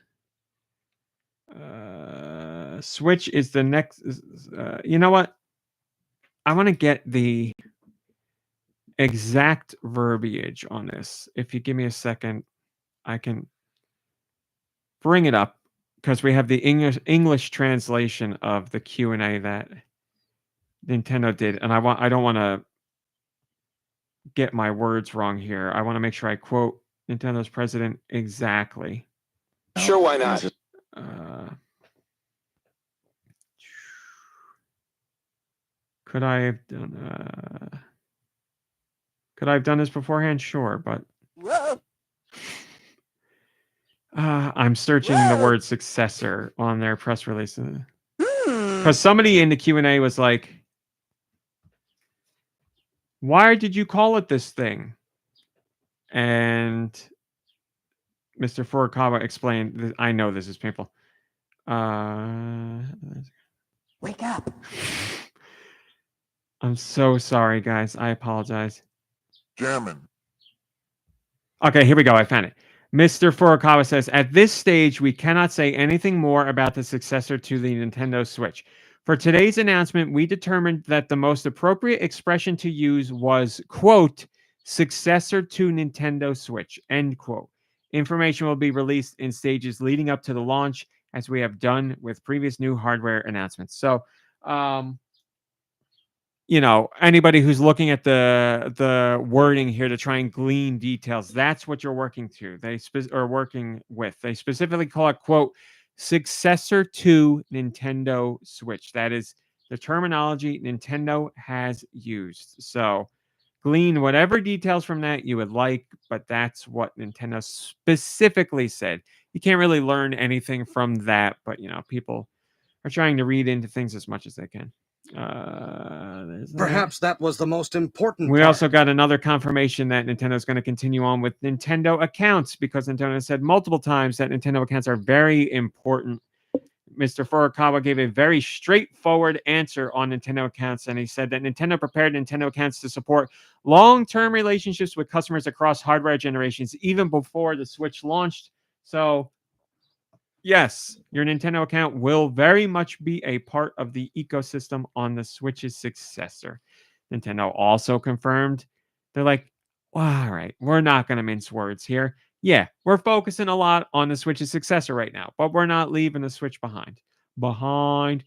Switch is the next. You know what? I want to get the exact verbiage on this. If you give me a second, I can bring it up because we have the English translation of the Q&A that Nintendo did, and I don't want to get my words wrong here. I want to make sure I quote Nintendo's president exactly. Sure, why not? Could I have done this beforehand? Sure, but I'm searching the word successor on their press release because somebody in the Q&A was like, why did you call it this thing? And Mr. Furukawa explained, I know this is painful. Wake up. I'm so sorry, guys. I apologize. German. Okay, here we go. I found it. Mr. Furukawa says, at this stage, we cannot say anything more about the successor to the Nintendo Switch. For today's announcement, we determined that the most appropriate expression to use was, quote, successor to Nintendo Switch, end quote. Information will be released in stages leading up to the launch, as we have done with previous new hardware announcements. So, anybody who's looking at the wording here to try and glean details, that's what you're working to. They are working with. They specifically call it, quote, successor to Nintendo Switch. That is the terminology Nintendo has used. So glean whatever details from that you would like, but that's what Nintendo specifically said. You can't really learn anything from that, but people are trying to read into things as much as they can. Perhaps that was the most important We part. also got another confirmation that Nintendo is going to continue on with Nintendo accounts, because Nintendo said multiple times that Nintendo accounts are very important. Mr. Furukawa gave a very straightforward answer on Nintendo accounts, and he said that Nintendo prepared Nintendo accounts to support long-term relationships with customers across hardware generations, even before the Switch launched. So, yes, your Nintendo account will very much be a part of the ecosystem on the Switch's successor. Nintendo also confirmed, they're like, well, all right, we're not going to mince words here. Yeah, we're focusing a lot on the Switch's successor right now, but we're not leaving the Switch behind. Do I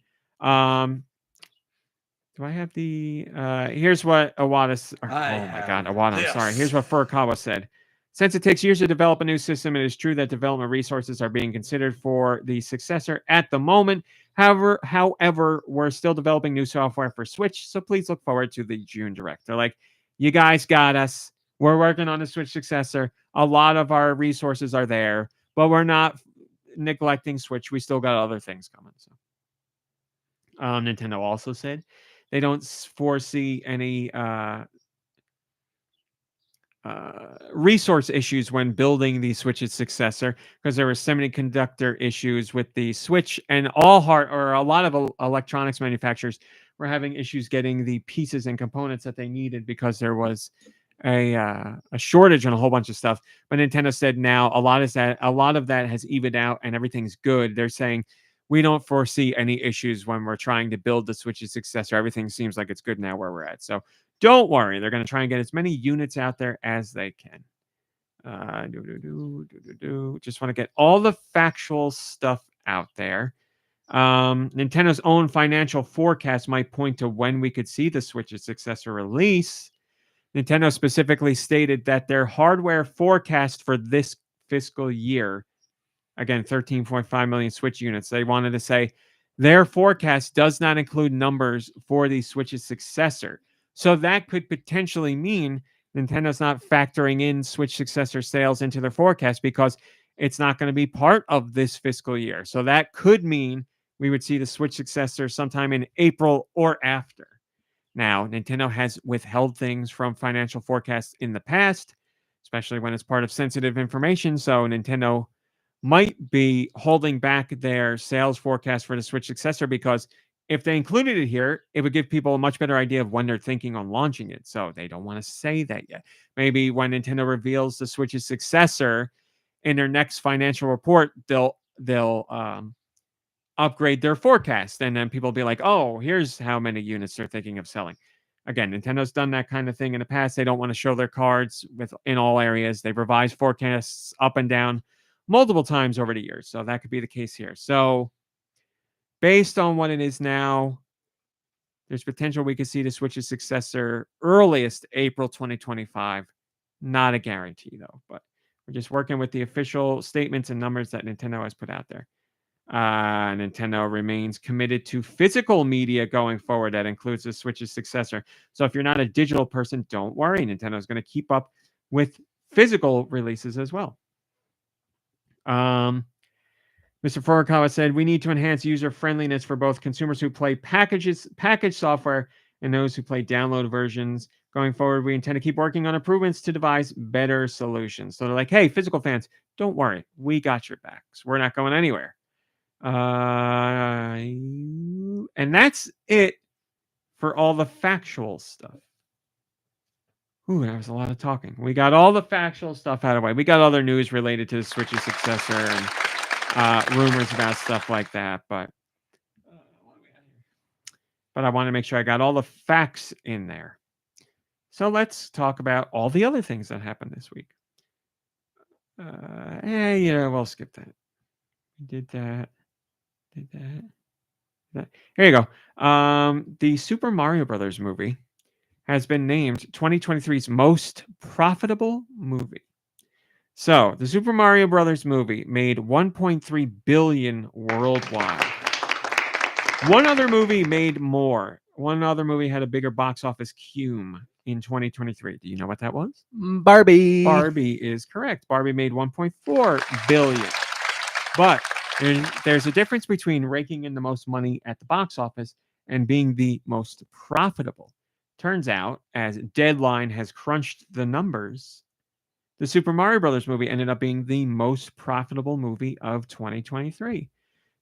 have the here's what Iwata, oh my god, Iwata, I'm sorry. Here's what Furukawa said. Since it takes years to develop a new system, it is true that development resources are being considered for the successor at the moment. However, we're still developing new software for Switch, so please look forward to the June Direct. They're like, you guys got us. We're working on the Switch successor. A lot of our resources are there, but we're not neglecting Switch. We still got other things coming. So, Nintendo also said they don't foresee any resource issues when building the Switch's successor, because there were semiconductor issues with the Switch, and a lot of electronics manufacturers were having issues getting the pieces and components that they needed because there was a shortage on a whole bunch of stuff. But Nintendo said now a lot of that has evened out and everything's good. They're saying we don't foresee any issues when we're trying to build the Switch's successor. Everything seems like it's good now where we're at. So don't worry. They're going to try and get as many units out there as they can. Just want to get all the factual stuff out there. Nintendo's own financial forecast might point to when we could see the Switch's successor release. Nintendo specifically stated that their hardware forecast for this fiscal year, again, 13.5 million Switch units, they wanted to say their forecast does not include numbers for the Switch's successor. So that could potentially mean Nintendo's not factoring in Switch successor sales into their forecast because it's not going to be part of this fiscal year. So that could mean we would see the Switch successor sometime in April or after. Now, Nintendo has withheld things from financial forecasts in the past, especially when it's part of sensitive information. So Nintendo might be holding back their sales forecast for the Switch successor because if they included it here, it would give people a much better idea of when they're thinking on launching it. So they don't want to say that yet. Maybe when Nintendo reveals the Switch's successor in their next financial report, they'll upgrade their forecast, and then people will be like, "Oh, here's how many units they're thinking of selling." Again, Nintendo's done that kind of thing in the past. They don't want to show their cards in all areas. They've revised forecasts up and down multiple times over the years, so that could be the case here. So, based on what it is now, there's potential we could see the Switch's successor earliest April 2025. Not a guarantee, though, but we're just working with the official statements and numbers that Nintendo has put out there. Nintendo remains committed to physical media going forward. That includes the Switch's successor. So if you're not a digital person, don't worry. Nintendo is going to keep up with physical releases as well. Mr. Furukawa said, we need to enhance user friendliness for both consumers who play package software and those who play download versions. Going forward, we intend to keep working on improvements to devise better solutions. So they're like, hey, physical fans, don't worry. We got your backs. We're not going anywhere. And that's it for all the factual stuff. Ooh, that was a lot of talking. We got all the factual stuff out of the way. We got other news related to the Switch's successor and rumors about stuff like that. But I want to make sure I got all the facts in there. So let's talk about all the other things that happened this week. We'll skip that. We did that. Here you go. The Super Mario Brothers movie has been named 2023's most profitable movie. So the Super Mario Brothers movie made $1.3 billion worldwide. One other movie made more. One other movie had a bigger box office cum in 2023. Do you know what that was? Barbie. Barbie is correct. Barbie made $1.4 billion. But there's a difference between raking in the most money at the box office and being the most profitable. Turns out, as Deadline has crunched the numbers, the Super Mario Brothers movie ended up being the most profitable movie of 2023.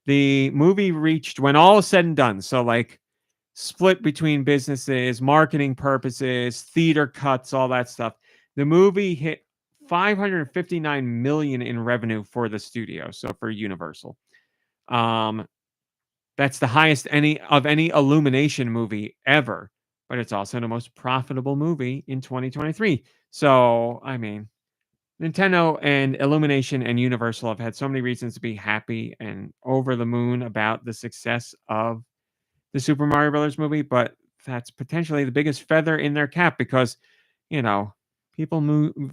The movie reached, when all is said and done, so like split between businesses, marketing purposes, theater cuts, all that stuff, the movie hit $559 million in revenue for the studio, so for Universal. That's the highest any Illumination movie ever, but it's also the most profitable movie in 2023. So, I mean, Nintendo and Illumination and Universal have had so many reasons to be happy and over the moon about the success of the Super Mario Brothers movie, but that's potentially the biggest feather in their cap because, people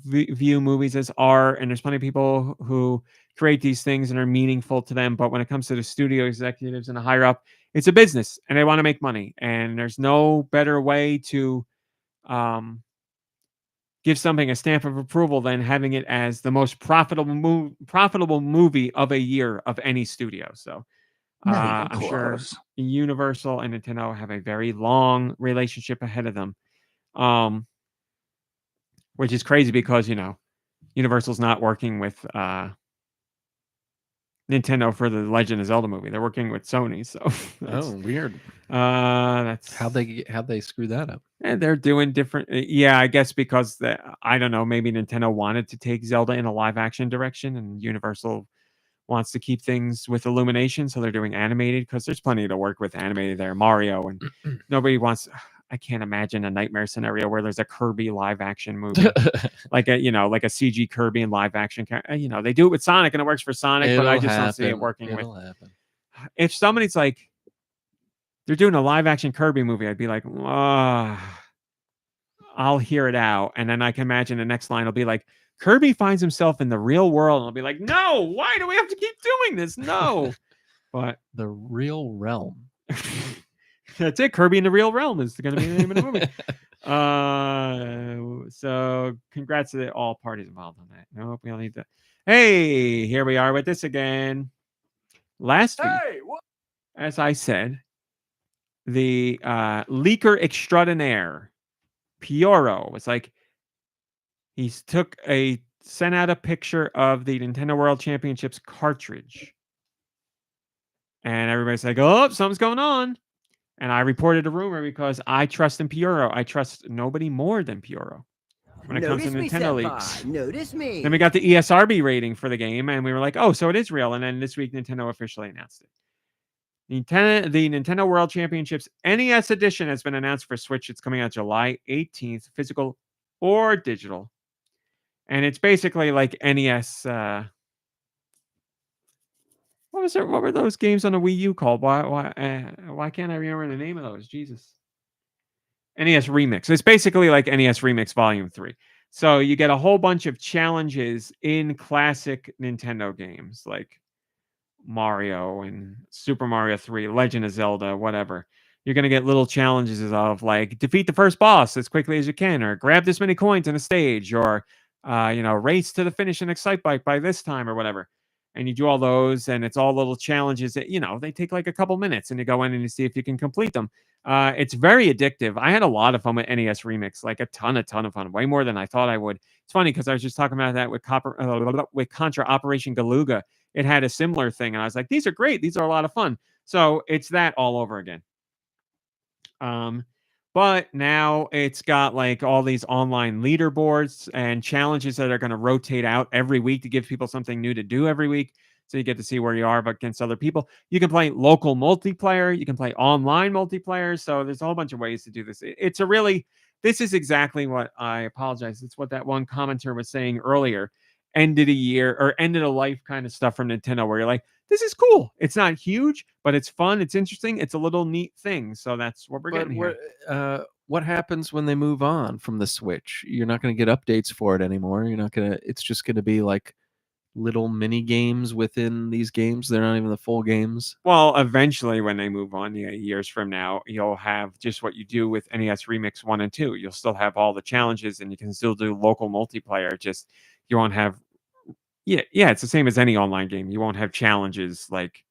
view movies as art, and there's plenty of people who create these things and are meaningful to them. But when it comes to the studio executives and the higher up, it's a business, and they want to make money. And there's no better way to give something a stamp of approval than having it as the most profitable movie of a year of any studio. So I'm sure Universal and Nintendo have a very long relationship ahead of them, which is crazy because Universal's not working with Nintendo for the Legend of Zelda movie. They're working with Sony. So weird. That's how'd they screw that up? And they're doing different. Yeah, I guess because I don't know. Maybe Nintendo wanted to take Zelda in a live action direction, and Universal wants to keep things with Illumination, so they're doing animated because there's plenty to work with animated there. Mario, and nobody wants. I can't imagine a nightmare scenario where there's a Kirby live action movie, like a CG Kirby and live action. They do it with Sonic and it works for Sonic, but I just don't see it working happen. If somebody's like, they're doing a live action Kirby movie, I'd be like, I'll hear it out. And then I can imagine the next line will be like, Kirby finds himself in the real world. And I'll be like, no, why do we have to keep doing this? No. But the real realm. That's it. Kirby in the Real Realm is going to be the name of the movie. So congrats to all parties involved on that. Nope, we don't need that. Hey, here we are with this again. Last week, as I said, the leaker extraordinaire, Pioro, was like, he sent out a picture of the Nintendo World Championships cartridge. And everybody's like, oh, something's going on. And I reported a rumor because I trust in Pioro. I trust nobody more than Pioro when it comes to Nintendo leaks. Notice me. Then we got the ESRB rating for the game, and we were like, oh, so it is real. And then this week, Nintendo officially announced it. The Nintendo World Championships NES edition has been announced for Switch. It's coming out July 18th, physical or digital. And it's basically like NES... What were those games on the Wii U called? Why can't I remember the name of those? Jesus. NES Remix. It's basically like NES Remix Volume 3. So you get a whole bunch of challenges in classic Nintendo games like Mario and Super Mario 3, Legend of Zelda, whatever. You're going to get little challenges of like defeat the first boss as quickly as you can, or grab this many coins in a stage, or race to the finish in Excite Bike by this time, or whatever. And you do all those, and it's all little challenges that, they take like a couple minutes, and you go in and you see if you can complete them. It's very addictive. I had a lot of fun with NES Remix, like a ton of fun, way more than I thought I would. It's funny because I was just talking about that with Contra Operation Galuga. It had a similar thing, and I was like, these are great. These are a lot of fun. So it's that all over again. But now it's got like all these online leaderboards and challenges that are going to rotate out every week to give people something new to do every week. So you get to see where you are against other people. You can play local multiplayer. You can play online multiplayer. So there's a whole bunch of ways to do this. This is exactly what I apologize. It's what that one commenter was saying earlier. End of the year or end of the life kind of stuff from Nintendo where you're like, this is cool. It's not huge, but it's fun. It's interesting. It's a little neat thing. So that's what we're getting here. What happens when they move on from the Switch? You're not going to get updates for it anymore. It's just going to be like little mini games within these games. They're not even the full games. Well, eventually when they move on, years from now, you'll have just what you do with NES Remix 1 and 2. You'll still have all the challenges and you can still do local multiplayer. Just you won't have it's the same as any online game. You won't have challenges like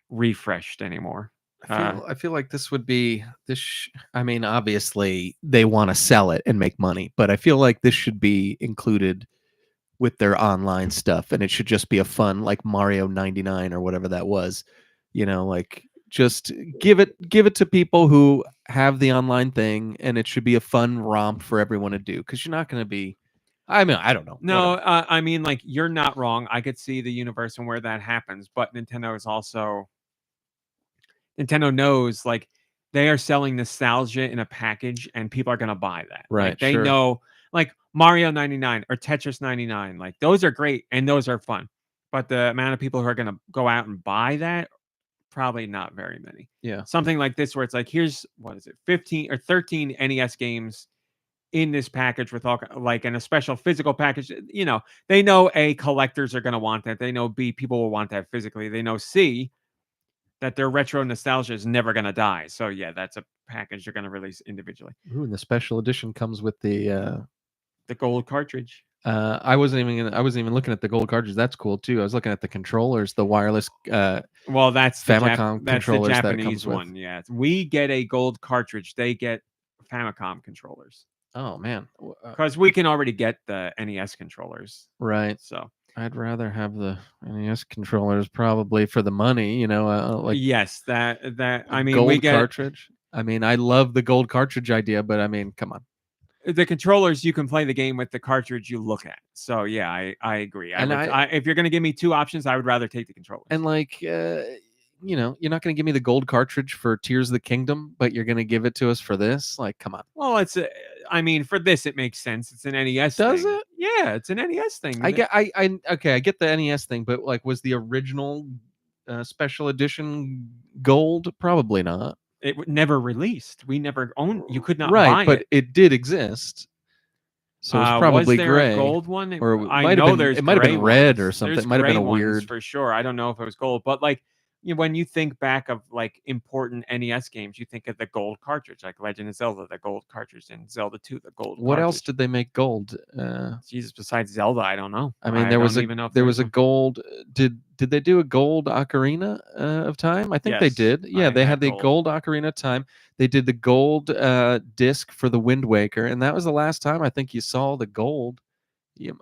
refreshed anymore. I feel like this would be I mean, obviously they want to sell it and make money, but I feel like this should be included with their online stuff, and it should just be a fun like Mario 99 or whatever that was. Like just give it to people who have the online thing, and it should be a fun romp for everyone to do, because you're not going to be. I mean, I don't know. No, I mean, like, you're not wrong. I could see the universe and where that happens, but Nintendo knows, like, they are selling nostalgia in a package, and people are going to buy that. Right. Like, they know, like, Mario 99 or Tetris 99, like, those are great, and those are fun. But the amount of people who are going to go out and buy that, probably not very many. Yeah. Something like this where it's like, here's, 15 or 13 NES games in this package with all like in a special physical package. You know, they know A, collectors are going to want that. They know B, people will want that physically. They know C, that their retro nostalgia is never going to die. So yeah, that's a package they're going to release individually. Ooh, and the special edition comes with the gold cartridge. I wasn't even looking at the gold cartridge. That's cool too. I was looking at the controllers, the wireless well, that's Famicom that's the controllers that it Japanese comes with. one. Yeah, we get a gold cartridge. They get Famicom controllers. Oh man, because we can already get the NES controllers. right. So I'd rather have the NES controllers probably for the money, you know, like yes, that I mean, gold we get cartridge. I mean, I love the gold cartridge idea, but I mean, come on. the controllers. You can play the game with the cartridge you look at. So yeah, I agree. If you're going to give me two options, I would rather take the controllers. And like, you know, you're not going to give me the gold cartridge for Tears of the Kingdom, but you're going to give it to us for this. Like, come on. Well, I mean, for this, it makes sense. It's an NES. Does thing. it? Yeah, it's an NES thing. I get the NES thing, but like, was the original special edition gold? Probably not. It never released. We never owned. You could not right, buy but it. it did exist. So it's probably was there gray. A gold one, Or I know there's. It might have been red ones. or something. There's It might have been a gray weird. ones for sure. I don't know if it was gold, but like when you think back of like important NES games, you think of the gold cartridge, like Legend of Zelda, the gold cartridge, and Zelda 2, the gold. What else cartridge. did they make gold? Jesus, besides Zelda, I don't know. I mean, there was a gold. Did they do a gold Ocarina of Time? I think they Yes, did. Yeah, they had the gold Ocarina of Time. They did the gold disc for the Wind Waker, and that was the last time I think you saw the gold.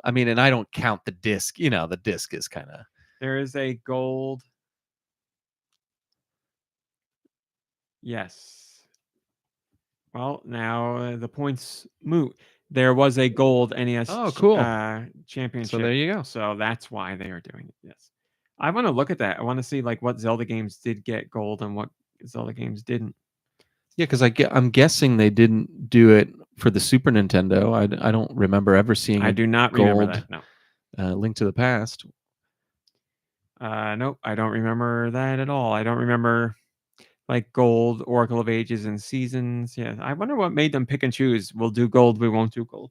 I mean, and I don't count the disc. You know, the disc is kind of. There is a gold. Yes. Well, now the points moot. There was a gold NES championship. So there you go. So that's why they are doing it. Yes. I want to look at that. I want to see like what Zelda games did get gold and what Zelda games didn't. Yeah, because I'm guessing they didn't do it for the Super Nintendo. I don't remember ever seeing. I do not remember that. No. Link to the Past. Nope, I don't remember that at all. I don't remember like gold, Oracle of Ages and Seasons. Yeah, I wonder what made them pick and choose. We'll do gold, we won't do gold.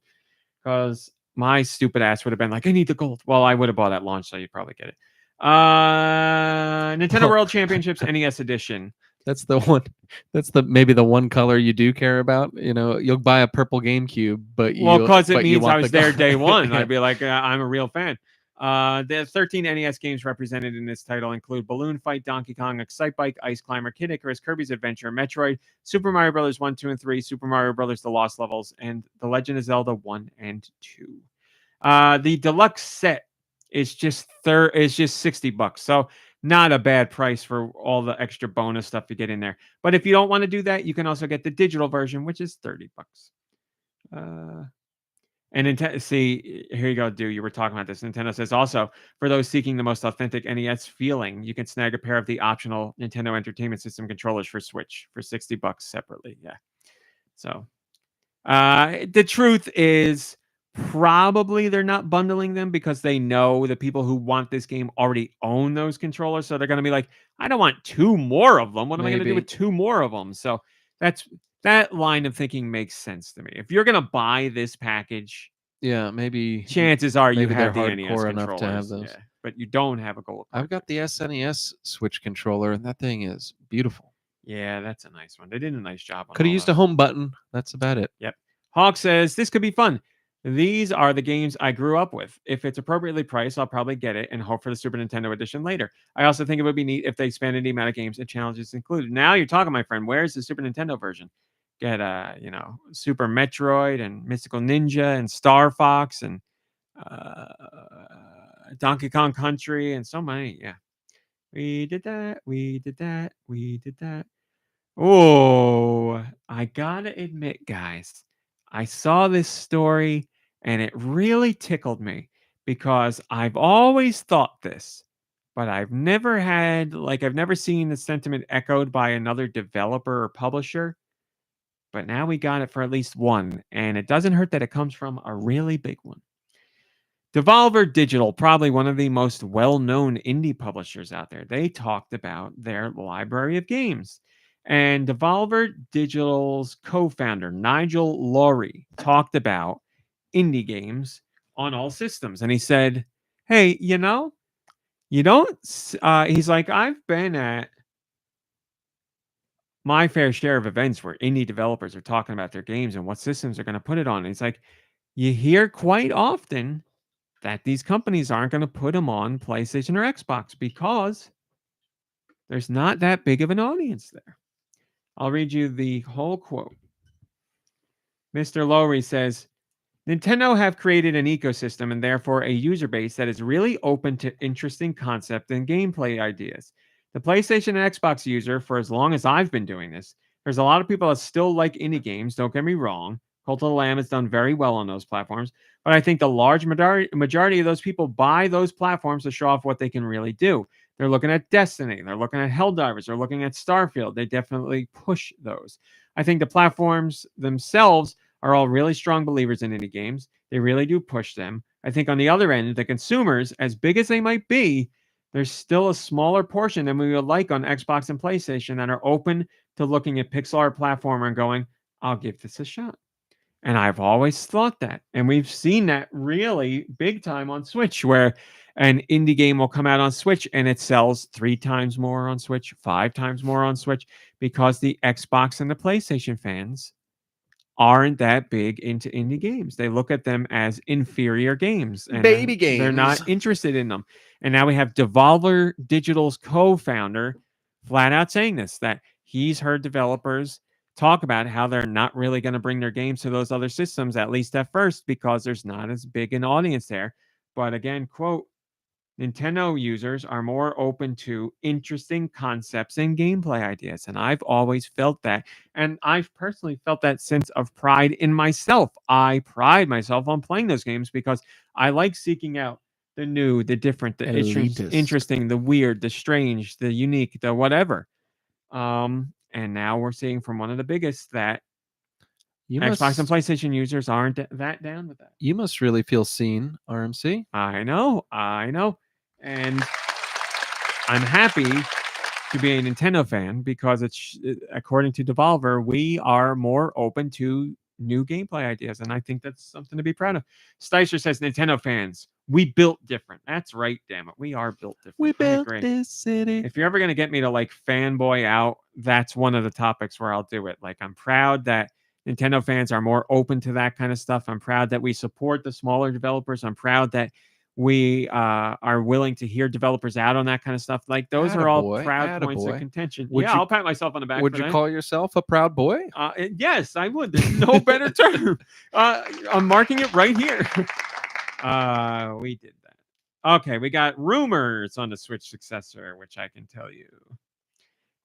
Because my stupid ass would have been like, I need the gold. Well, I would have bought at launch, so you'd probably get it. Nintendo World Championships NES Edition. That's the one. That's maybe the one color you do care about. You know, you'll buy a purple GameCube, but because it means I was there day one. Yeah. I'd be like, I'm a real fan. The 13 NES games represented in this title include Balloon Fight, Donkey Kong, Excite Bike, Ice Climber, Kid Icarus, Kirby's Adventure, Metroid, Super Mario Bros. 1, 2, and 3, Super Mario Bros. The Lost Levels, and The Legend of Zelda 1 and 2. The deluxe set is just $60. So not a bad price for all the extra bonus stuff you get in there. But if you don't want to do that, you can also get the digital version, which is $30. And see, here you go, Deux. You were talking about this. Nintendo says also, for those seeking the most authentic NES feeling, you can snag a pair of the optional Nintendo Entertainment System controllers for Switch for $60 separately. Yeah. So the truth is probably they're not bundling them because they know the people who want this game already own those controllers. So they're going to be like, I don't want two more of them. What am I going to do with two more of them? So that line of thinking makes sense to me. If you're going to buy this package, yeah, maybe chances are you have the hardcore NES controllers. Enough to have those. Yeah, but you don't have a gold card. I've got the SNES Switch controller, and that thing is beautiful. Yeah, that's a nice one. They did a nice job. Could have used a home button. That's about it. Yep. Hawk says, this could be fun. These are the games I grew up with. If it's appropriately priced, I'll probably get it and hope for the Super Nintendo edition later. I also think it would be neat if they expanded the amount of games and challenges included. Now you're talking, my friend. Where's the Super Nintendo version? Get Super Metroid and Mystical Ninja and Star Fox and Donkey Kong Country and so many. Yeah. We did that. We did that. We did that. Oh, I gotta admit, guys, I saw this story and it really tickled me because I've always thought this, but I've never seen the sentiment echoed by another developer or publisher. But now we got it for at least one, and it doesn't hurt that it comes from a really big one. Devolver Digital, probably one of the most well-known indie publishers out there. They talked about their library of games. And Devolver Digital's co-founder, Nigel Lawrie, talked about indie games on all systems. And he said, hey, you don't, he's like, I've been at my fair share of events where indie developers are talking about their games and what systems they're going to put it on. And it's like, you hear quite often that these companies aren't going to put them on PlayStation or Xbox because there's not that big of an audience there. I'll read you the whole quote. Mr. Lowry says, Nintendo have created an ecosystem and therefore a user base that is really open to interesting concept and gameplay ideas. The PlayStation and Xbox user, for as long as I've been doing this, there's a lot of people that still like indie games, don't get me wrong. Cult of the Lamb has done very well on those platforms, but I think the large majority of those people buy those platforms to show off what they can really do. They're looking at Destiny, they're looking at Helldivers, they're looking at Starfield. They definitely push those. I think the platforms themselves are all really strong believers in indie games. They really do push them. I think on the other end, the consumers, as big as they might be, there's still a smaller portion than we would like on Xbox and PlayStation that are open to looking at pixel art platformer and going, I'll give this a shot. And I've always thought that. And we've seen that really big time on Switch, where an indie game will come out on Switch and it sells 3 times more on Switch, 5 times more on Switch, because the Xbox and the PlayStation fans aren't that big into indie games. They look at them as inferior games. And Baby games. They're not interested in them. And now we have Devolver Digital's co-founder flat out saying this, that he's heard developers talk about how they're not really going to bring their games to those other systems, at least at first, because there's not as big an audience there. But again, quote, Nintendo users are more open to interesting concepts and gameplay ideas. And I've always felt that. And I've personally felt that sense of pride in myself. I pride myself on playing those games because I like seeking out the new, the different, the interesting, the weird, the strange, the unique, the whatever. And now we're seeing from one of the biggest that Xbox and PlayStation users aren't that down with that. You must really feel seen, RMC. I know. And I'm happy to be a Nintendo fan because it's, according to Devolver, we are more open to new gameplay ideas. And I think that's something to be proud of. Sticer says, Nintendo fans, we built different. That's right, damn it. We are built different. We built this city. If you're ever going to get me to like fanboy out, that's one of the topics where I'll do it. Like, I'm proud that Nintendo fans are more open to that kind of stuff. I'm proud that we support the smaller developers. I'm proud that we are willing to hear developers out on that kind of stuff. Like, those are all proud points of contention. I'll pat myself on the back. Would you call yourself a proud boy? Yes, I would. There's no better term. I'm marking it right here. We did that. Okay, we got rumors on the Switch Successor, which I can tell you.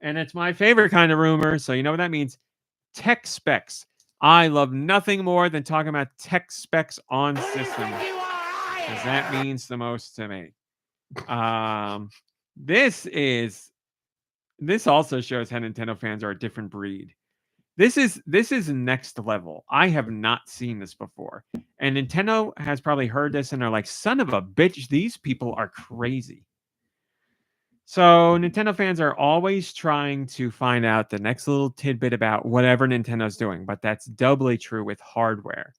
And it's my favorite kind of rumor. So you know what that means? Tech specs. I love nothing more than talking about tech specs on systems, because that means the most to me. This also shows how Nintendo fans are a different breed. This is next level. I have not seen this before. And Nintendo has probably heard this and they're like, son of a bitch, these people are crazy. So Nintendo fans are always trying to find out the next little tidbit about whatever Nintendo's doing, but that's doubly true with hardware.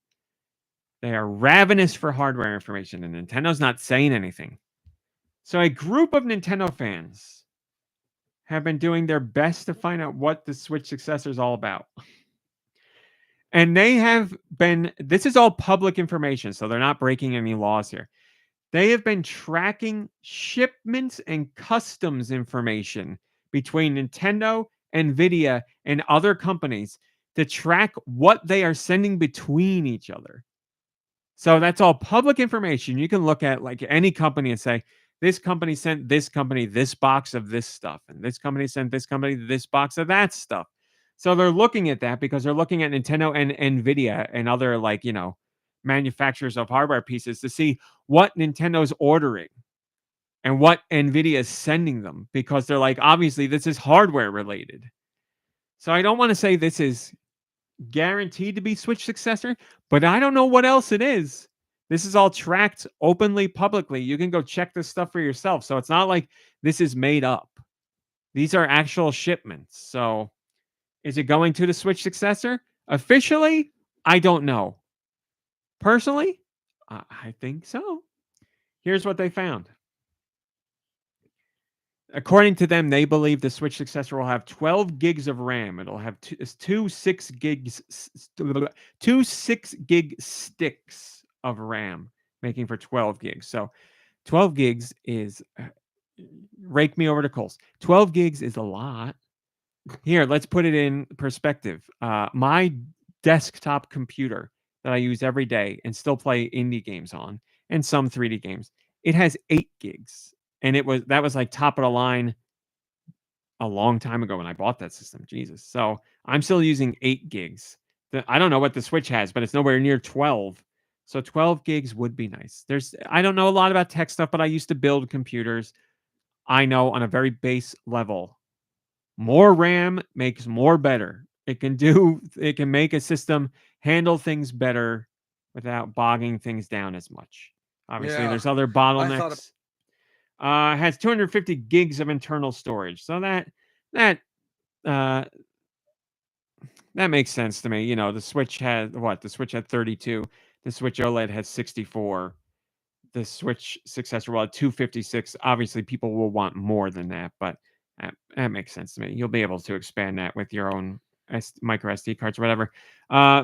They are ravenous for hardware information, and Nintendo's not saying anything. So a group of Nintendo fans have been doing their best to find out what the Switch Successor is all about. And they have been, this is all public information, so they're not breaking any laws here. They have been tracking shipments and customs information between Nintendo, Nvidia, and other companies to track what they are sending between each other. So that's all public information. You can look at like any company and say, this company sent this company this box of this stuff, and this company sent this company this box of that stuff. So they're looking at that because they're looking at Nintendo and Nvidia and other, like, you know, manufacturers of hardware pieces to see what Nintendo's ordering and what Nvidia is sending them, because they're like, obviously this is hardware related. So I don't want to say this is guaranteed to be Switch Successor, but I don't know what else it is. This is all tracked openly, publicly. You can go check this stuff for yourself. So it's not like this is made up. These are actual shipments. So Is it going to the Switch successor? Officially, I don't know. Personally, I think so. Here's what they found. According to them, they believe the Switch successor will have 12 gigs of RAM. It'll have two 6 gig sticks of RAM, making for 12 gigs. So 12 gigs is, rake me over the coals. 12 gigs is a lot. Here, let's put it in perspective. My desktop computer that I use every day and still play indie games on, and some 3D games, it has 8 gigs. And that was like top of the line a long time ago when I bought that system. Jesus. So I'm still using 8 gigs. I don't know what the Switch has, but it's nowhere near 12. So 12 gigs would be nice. I don't know a lot about tech stuff, but I used to build computers. I know on a very base level, more RAM makes more better. It can make a system handle things better without bogging things down as much. Obviously, there's other bottlenecks. Has 250 gigs of internal storage. So that makes sense to me. You know, the Switch had what? The Switch had 32. The Switch OLED has 64. The Switch successor will have 256. Obviously, people will want more than that, but that makes sense to me. You'll be able to expand that with your own micro SD cards or whatever.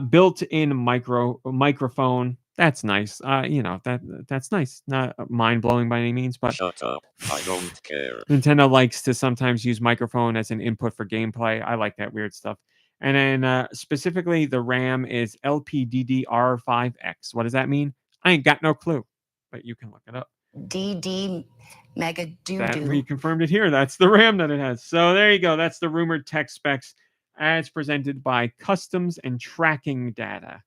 Built-in microphone. That's nice. That's nice. Not mind-blowing by any means, but Shut up. I don't care. Nintendo likes to sometimes use microphone as an input for gameplay. I like that weird stuff. And then specifically, the RAM is LPDDR5X. What does that mean? I ain't got no clue, but you can look it up. DD Mega That Doo-Doo. we confirmed it here. That's the RAM that it has. So there you go. That's the rumored tech specs as presented by Customs and Tracking Data.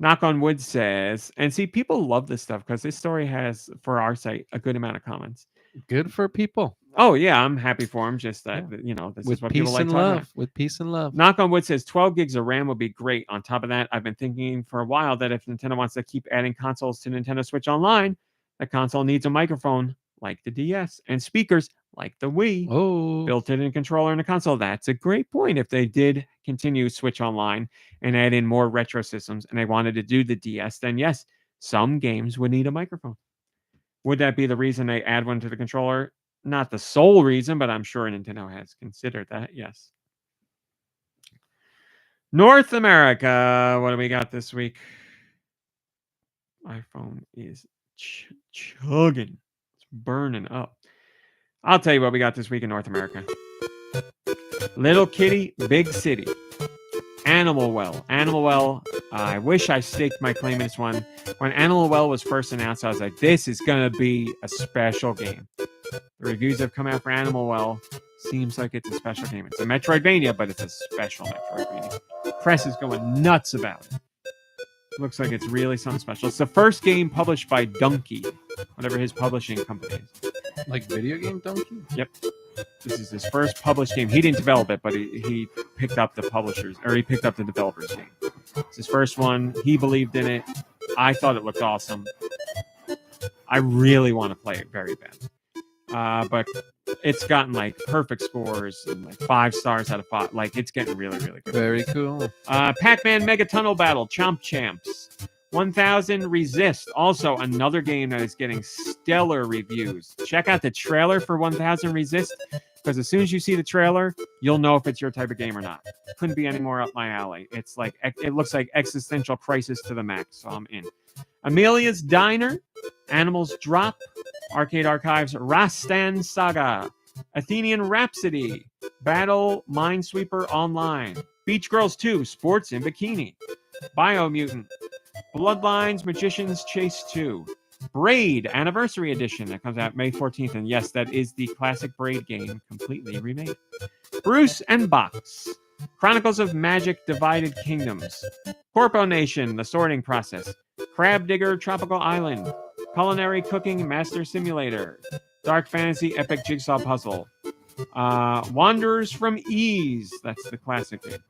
Knock on Wood says, and see, people love this stuff because this story has, for our site, a good amount of comments. Good for people. Oh, yeah, I'm happy for them. Just that, this With is what people peace like and talking about. love. With peace and love. Knock on Wood says 12 gigs of RAM would be great. On top of that, I've been thinking for a while that if Nintendo wants to keep adding consoles to Nintendo Switch Online, the console needs a microphone like the DS and speakers like the Wii. Oh, Built in a controller in a console. That's a great point. If they did continue Switch Online and add in more retro systems and they wanted to do the DS, then yes, some games would need a microphone. Would that be the reason they add one to the controller? Not the sole reason, but I'm sure Nintendo has considered that, yes. North America, what do we got this week? My phone is chugging. It's burning up. I'll tell you what we got this week in North America. Little Kitty, Big City. Animal Well. Animal Well, I wish I staked my claim in this one. When Animal Well was first announced, I was like, this is going to be a special game. The reviews have come out for Animal Well. Seems like it's a special game. It's a Metroidvania, but it's a special Metroidvania. Press is going nuts about it. Looks like it's really something special. It's the first game published by Donkey, whatever his publishing company is. like video game donkey? Yep. This is his first published game. He didn't develop it, but he picked up the publishers, or he picked up the developer's game. It's his first one. He believed in it. I thought it looked awesome. I really want to play it very bad. But it's gotten like perfect scores and like 5 stars out of 5. Like it's getting really, really good. Very cool. Pac-Man Mega Tunnel Battle, Chomp Champs. 1000 Resist, also another game that is getting stellar reviews. Check out the trailer for 1000 Resist, because as soon as you see the trailer, you'll know if it's your type of game or not. Couldn't be any more up my alley. It's like, it looks like existential crisis to the max, so I'm in. Amelia's Diner, Animals Drop, Arcade Archives, Rastan Saga, Athenian Rhapsody, Battle Minesweeper Online, Beach Girls 2, Sports in Bikini, Biomutant, Bloodlines Magician's Chase 2, Braid Anniversary Edition that comes out May 14th. And yes, that is the classic Braid game completely remade. Bruce and Box, Chronicles of Magic Divided Kingdoms, Corpo Nation, The Sorting Process, Crab Digger Tropical Island, Culinary Cooking Master Simulator, Dark Fantasy Epic Jigsaw Puzzle, Wanderers from Ease, that's the classic game,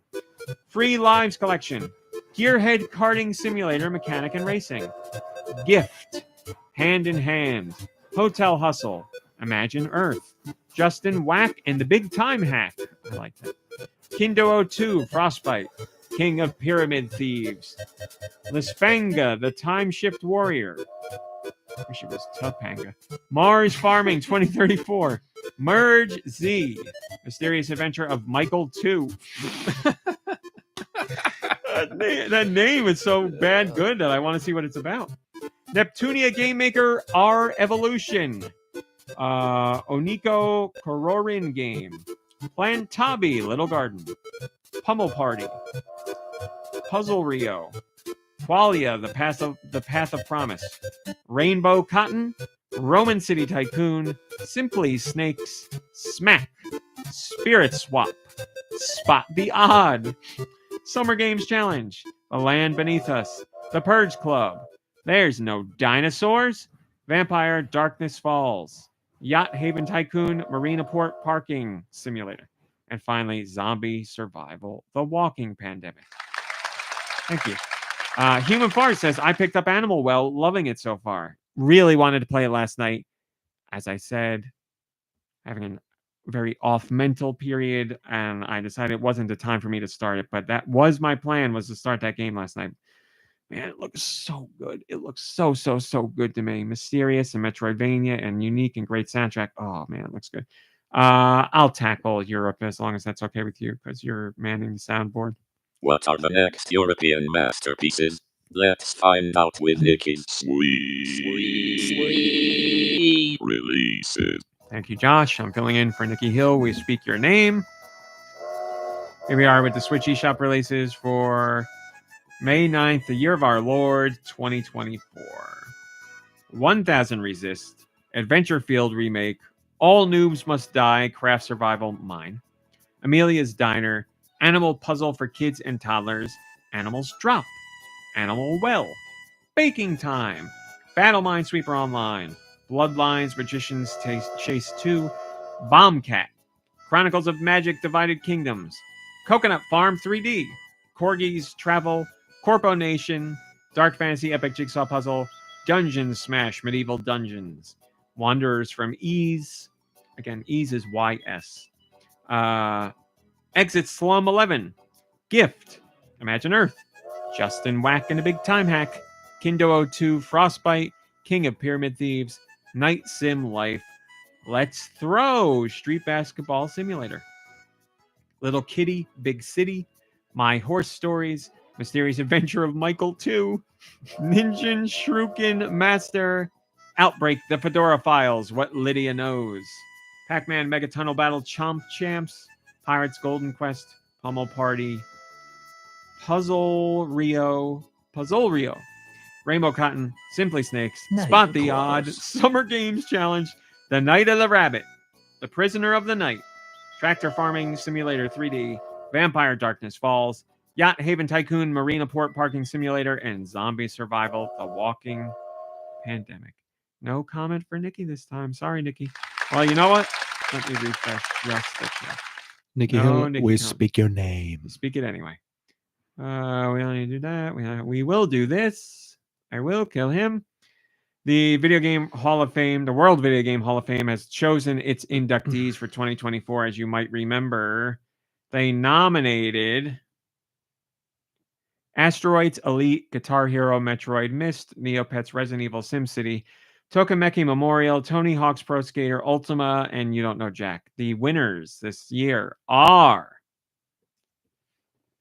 Free Lives Collection, Gearhead Karting Simulator Mechanic and Racing, Gift, Hand in Hand, Hotel Hustle, Imagine Earth, Justin Whack and the Big Time Hack. I like that. Kindo 02, Frostbite, King of Pyramid Thieves. Lisfanga, the Time Shift Warrior. Wish it was Topanga. Mars Farming 2034. Merge Z. Mysterious Adventure of Michael 2. That name is so bad good that I want to see what it's about. Neptunia Game Maker R Evolution. Oniko Kororin Game. Plantabi Little Garden. Pummel Party. Puzzle Rio. Qualia, the Path of Promise. Rainbow Cotton. Roman City Tycoon. Simply Snakes. Smack. Spirit Swap. Spot the Odd. Summer Games Challenge. The Land Beneath Us. The Purge Club. There's No Dinosaurs. Vampire Darkness Falls. Yacht Haven Tycoon Marina Port Parking Simulator. And finally, Zombie Survival, The Walking Pandemic. Thank you. HumanFart says, I picked up Animal Well, loving it so far. Really wanted to play it last night. As I said, having a very off mental period, and I decided it wasn't the time for me to start it, but that was my plan, was to start that game last night. Man, it looks so good. It looks so good to me. Mysterious and Metroidvania and unique and great soundtrack. Oh, man, it looks good. I'll tackle Europe as long as that's okay with you, because you're manning the soundboard. What are the next European masterpieces? Let's find out with Nicky's sweet releases. Thank you, Josh. I'm filling in for Nikki Hill. We speak your name. Here we are with the Switch eShop releases for May 9th, the year of our Lord, 2024. 1000 Resist, Adventure Field Remake, All Noobs Must Die, Craft Survival, mine. Amelia's Diner, Animal Puzzle for Kids and Toddlers, Animals Drop, Animal Well, Baking Time, Battle Minesweeper Online, Bloodlines Magician's Chase 2, Bombcat, Chronicles of Magic Divided Kingdoms, Coconut Farm 3D, Corgi's Travel, Corpo Nation, Dark Fantasy Epic Jigsaw Puzzle, Dungeon Smash Medieval Dungeons, Wanderers from Ease, again, Ease is YS, Exit Slum 11, Gift, Imagine Earth, Justin Whack and a Big Time Hack, Kindo 02, Frostbite, King of Pyramid Thieves, Night Sim Life, Let's Throw, Street Basketball Simulator, Little Kitty, Big City, My Horse Stories, Mysterious Adventure of Michael 2, Ninja Shuriken Master, Outbreak, The Fedora Files, What Lydia Knows, Pac-Man Mega Tunnel Battle Chomp Champs, Pirates Golden Quest, Pummel Party, Puzzle Rio, Rainbow Cotton, Simply Snakes, Spot the Odd, Summer Games Challenge, The Night of the Rabbit, The Prisoner of the Night, Tractor Farming Simulator 3D, Vampire Darkness Falls, Yacht Haven Tycoon Marina Port Parking Simulator, and Zombie Survival, The Walking Pandemic. No comment for Nikki this time. Sorry, Nikki. Well, you know what? Let me refresh just the chat. Nikki Hill, we speak your name. Speak it anyway. We don't need to do that. We will do this. I will kill him. The Video Game Hall of Fame, the World Video Game Hall of Fame, has chosen its inductees for 2024. As you might remember, they nominated Asteroids, Elite, Guitar Hero, Metroid, Myst, Neopets, Resident Evil, SimCity, Tokimeki Memorial, Tony Hawk's Pro Skater, Ultima, and You Don't Know Jack. The winners this year are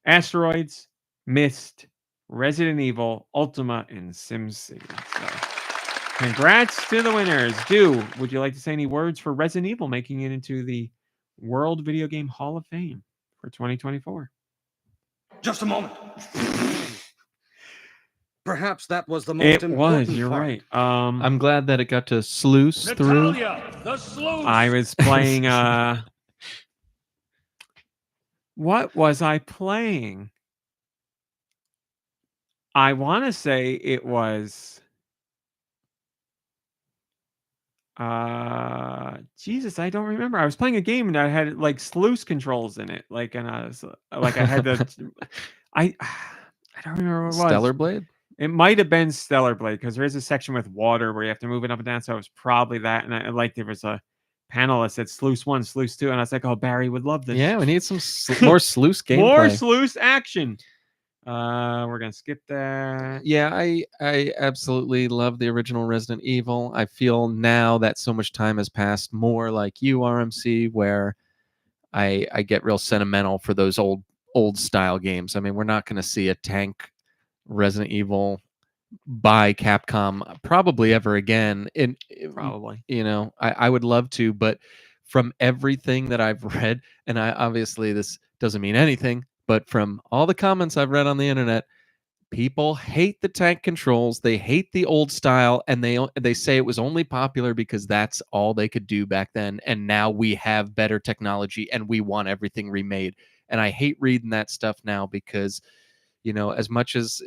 Asteroids, Myst, Resident Evil, Ultima, and SimCity. So, congrats to the winners. Deux, would you like to say any words for Resident Evil making it into the World Video Game Hall of Fame for 2024? Just a moment. Perhaps that was the most important was, you're part. right. I'm glad that it got to sluice through. I was playing what was I playing? I want to say it was Jesus, I don't remember. I was playing a game that had like sluice controls in it. Like, and I was like, I had the I don't remember what it was. Stellar Blade? It might have been Stellar Blade, because there is a section with water where you have to move it up and down. So it was probably that. And I like there was a panelists at Sluice 1, Sluice 2, and I was like, oh, Barry would love this. Yeah, we need some more Sluice gameplay. More Sluice action. We're gonna skip that. Yeah, I absolutely love the original Resident Evil. I feel now that so much time has passed, more like you, RMC, where I get real sentimental for those old style games. I mean, we're not going to see a tank Resident Evil by Capcom probably ever again. Probably. I would love to, but from everything that I've read, and obviously this doesn't mean anything, but from all the comments I've read on the internet, people hate the tank controls. They hate the old style, and they say it was only popular because that's all they could do back then. And now we have better technology, and we want everything remade. And I hate reading that stuff now because, as much as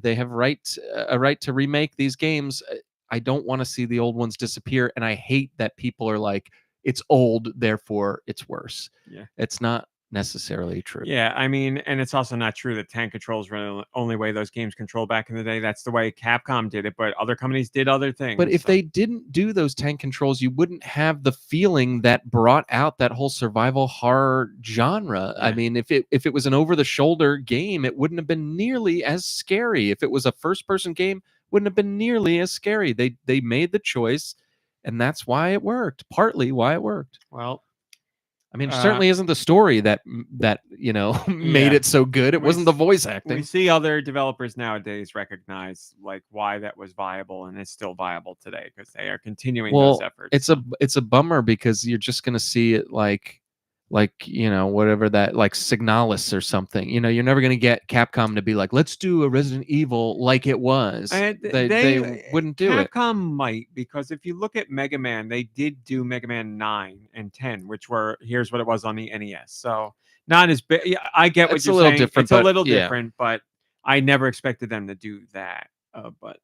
they have a right to remake these games. I don't want to see the old ones disappear, and I hate that people are like, it's old, therefore it's worse. Yeah, it's not necessarily true. Yeah, I mean, and it's also not true that tank controls were the only way those games controlled back in the day. That's the way Capcom did it, but other companies did other things. But if they didn't do those tank controls, you wouldn't have the feeling that brought out that whole survival horror genre. Yeah. I mean, if it was an over-the-shoulder game, it wouldn't have been nearly as scary. If it was a first-person game, wouldn't have been nearly as scary. They made the choice, and that's why it worked. Partly why it worked. Well, I mean, it certainly isn't the story that made it so good. It wasn't the voice acting. We see other developers nowadays recognize like why that was viable, and it's still viable today because they are continuing those efforts. It's a bummer because you're just going to see it like whatever that, like Signalis or something. You're never going to get Capcom to be like, let's do a Resident Evil like it was. They wouldn't do it. Capcom might, because if you look at Mega Man, they did do Mega Man 9 and 10, which were, here's what it was on the NES. So not as big. Yeah, I get what you're saying. It's a little different, but I never expected them to do that. But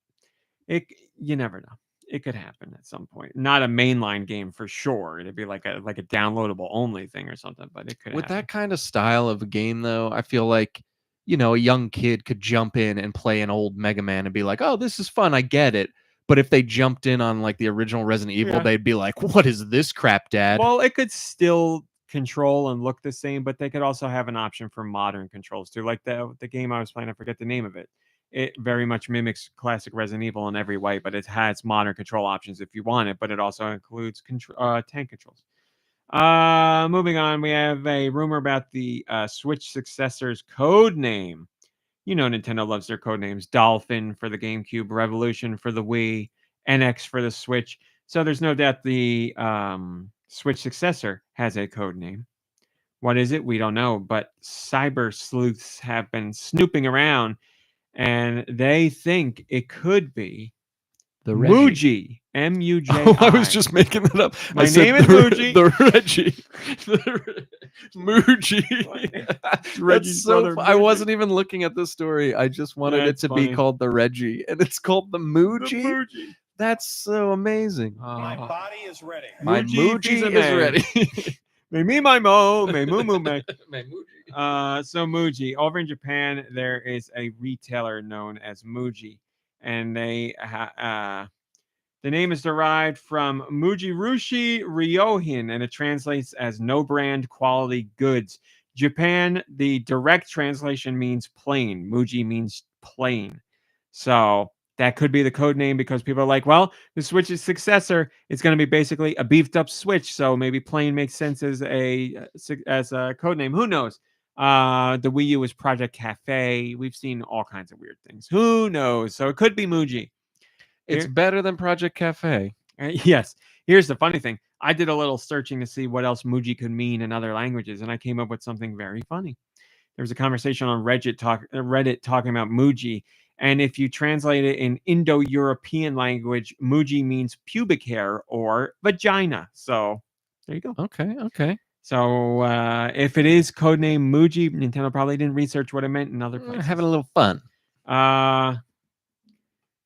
you never know. It could happen at some point. Not a mainline game for sure. It'd be like a downloadable only thing or something, but it could with happen. That kind of style of a game, though. I feel like a young kid could jump in and play an old Mega Man and be like, "Oh, this is fun. I get it." But if they jumped in on like the original Resident Evil, they'd be like, "What is this crap, Dad?" Well, it could still control and look the same, but they could also have an option for modern controls too. Like the game I was playing, I forget the name of it. It very much mimics classic Resident Evil in every way, but it has modern control options if you want it, but it also includes tank controls. Moving on, we have a rumor about the Switch Successor's code name. Nintendo loves their code names. Dolphin for the GameCube, Revolution for the Wii, NX for the Switch. So there's no doubt the Switch Successor has a code name. What is it? We don't know, but cyber sleuths have been snooping around, and they think it could be the Muji. M-U-J. Oh, I was just making that up. My name is Muji. The Reggie. Muji. Reggie's brother. I wasn't even looking at this story. I just wanted it to be called the Reggie, and it's called the Muji. The Muji. That's so amazing. My body is ready. My Muji is ready. May me my mo, may moo moo may. So Muji. Over in Japan, there is a retailer known as Muji, and they the name is derived from Mujirushi Ryohin, and it translates as no brand quality goods. Japan, the direct translation means plain. Muji means plain. So that could be the code name because people are like, well, the Switch's successor is going to be basically a beefed up Switch. So maybe plain makes sense as a code name. Who knows? The Wii U is Project Cafe. We've seen all kinds of weird things. Who knows? So it could be Muji. It's better than Project Cafe. Yes. Here's the funny thing. I did a little searching to see what else Muji could mean in other languages, and I came up with something very funny. There was a conversation on Reddit talking about Muji, and if you translate it in Indo-European language, Muji means pubic hair or vagina. So there you go. Okay. So if it is codename Muji, Nintendo probably didn't research what it meant in other places. Having a little fun.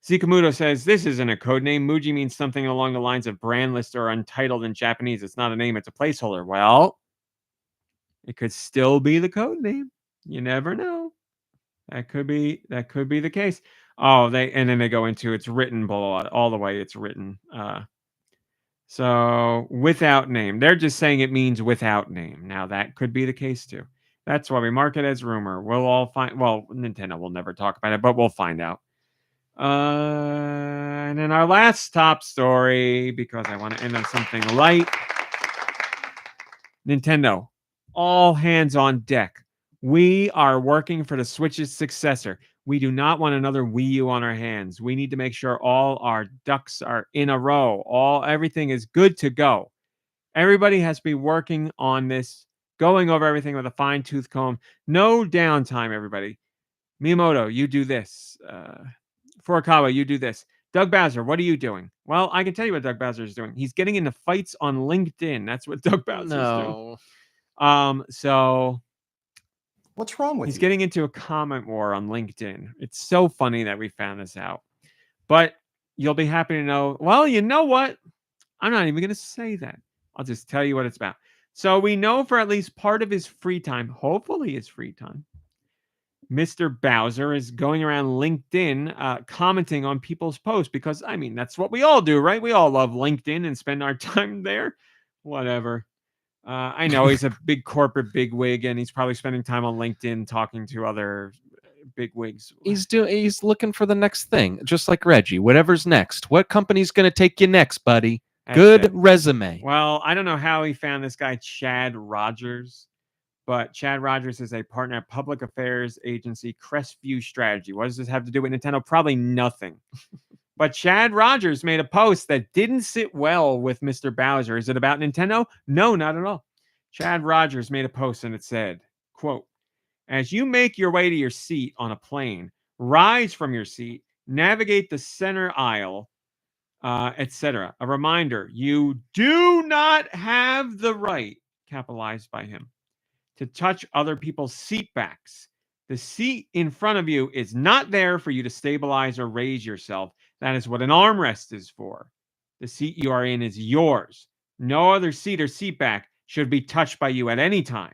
Zikamuto says, this isn't a code name. Muji means something along the lines of brandless or untitled in Japanese. It's not a name, it's a placeholder. Well, it could still be the code name. You never know. That could be the case. Oh, and then they go into it's written, blah, blah, blah, all the way it's written. So without name. They're just saying it means without name. Now that could be the case too. That's why we mark it as rumor. We'll all find. Well, Nintendo will never talk about it, but we'll find out. And then our last top story, because I want to end on something light. Nintendo, all hands on deck. We are working for the Switch's successor. We do not want another Wii U on our hands. We need to make sure all our ducks are in a row. Everything is good to go. Everybody has to be working on this, going over everything with a fine-tooth comb. No downtime, everybody. Miyamoto, you do this. Furukawa, you do this. Doug Bowser, what are you doing? Well, I can tell you what Doug Bowser is doing. He's getting into fights on LinkedIn. That's what Doug Bowser is doing. So What's wrong with he's you? getting into a comment war on LinkedIn. It's so funny that we found this out. But you'll be happy to know, well, you know what? I'm not even going to say that. I'll just tell you what it's about. So we know for at least part of his free time, hopefully his free time, Mr. Bowser is going around LinkedIn commenting on people's posts because, I mean, that's what we all do, right? We all love LinkedIn and spend our time there. Whatever. I know he's a big corporate bigwig and he's probably spending time on LinkedIn talking to other bigwigs. He's looking for the next thing, just like Reggie. Whatever's next. What company's going to take you next, buddy? That's Good it. resume. Well, I don't know how he found this guy, Chad Rogers. But Chad Rogers is a partner at public affairs agency Crestview Strategy. What does this have to do with Nintendo? Probably nothing. But Chad Rogers made a post that didn't sit well with Mr. Bowser. Is it about Nintendo? No, not at all. Chad Rogers made a post and it said, quote, as you make your way to your seat on a plane, rise from your seat, navigate the center aisle, etc. A reminder, you do not have the right, capitalized by him, to touch other people's seat backs. The seat in front of you is not there for you to stabilize or raise yourself. That is what an armrest is for. The seat you are in is yours. No other seat or seat back should be touched by you at any time.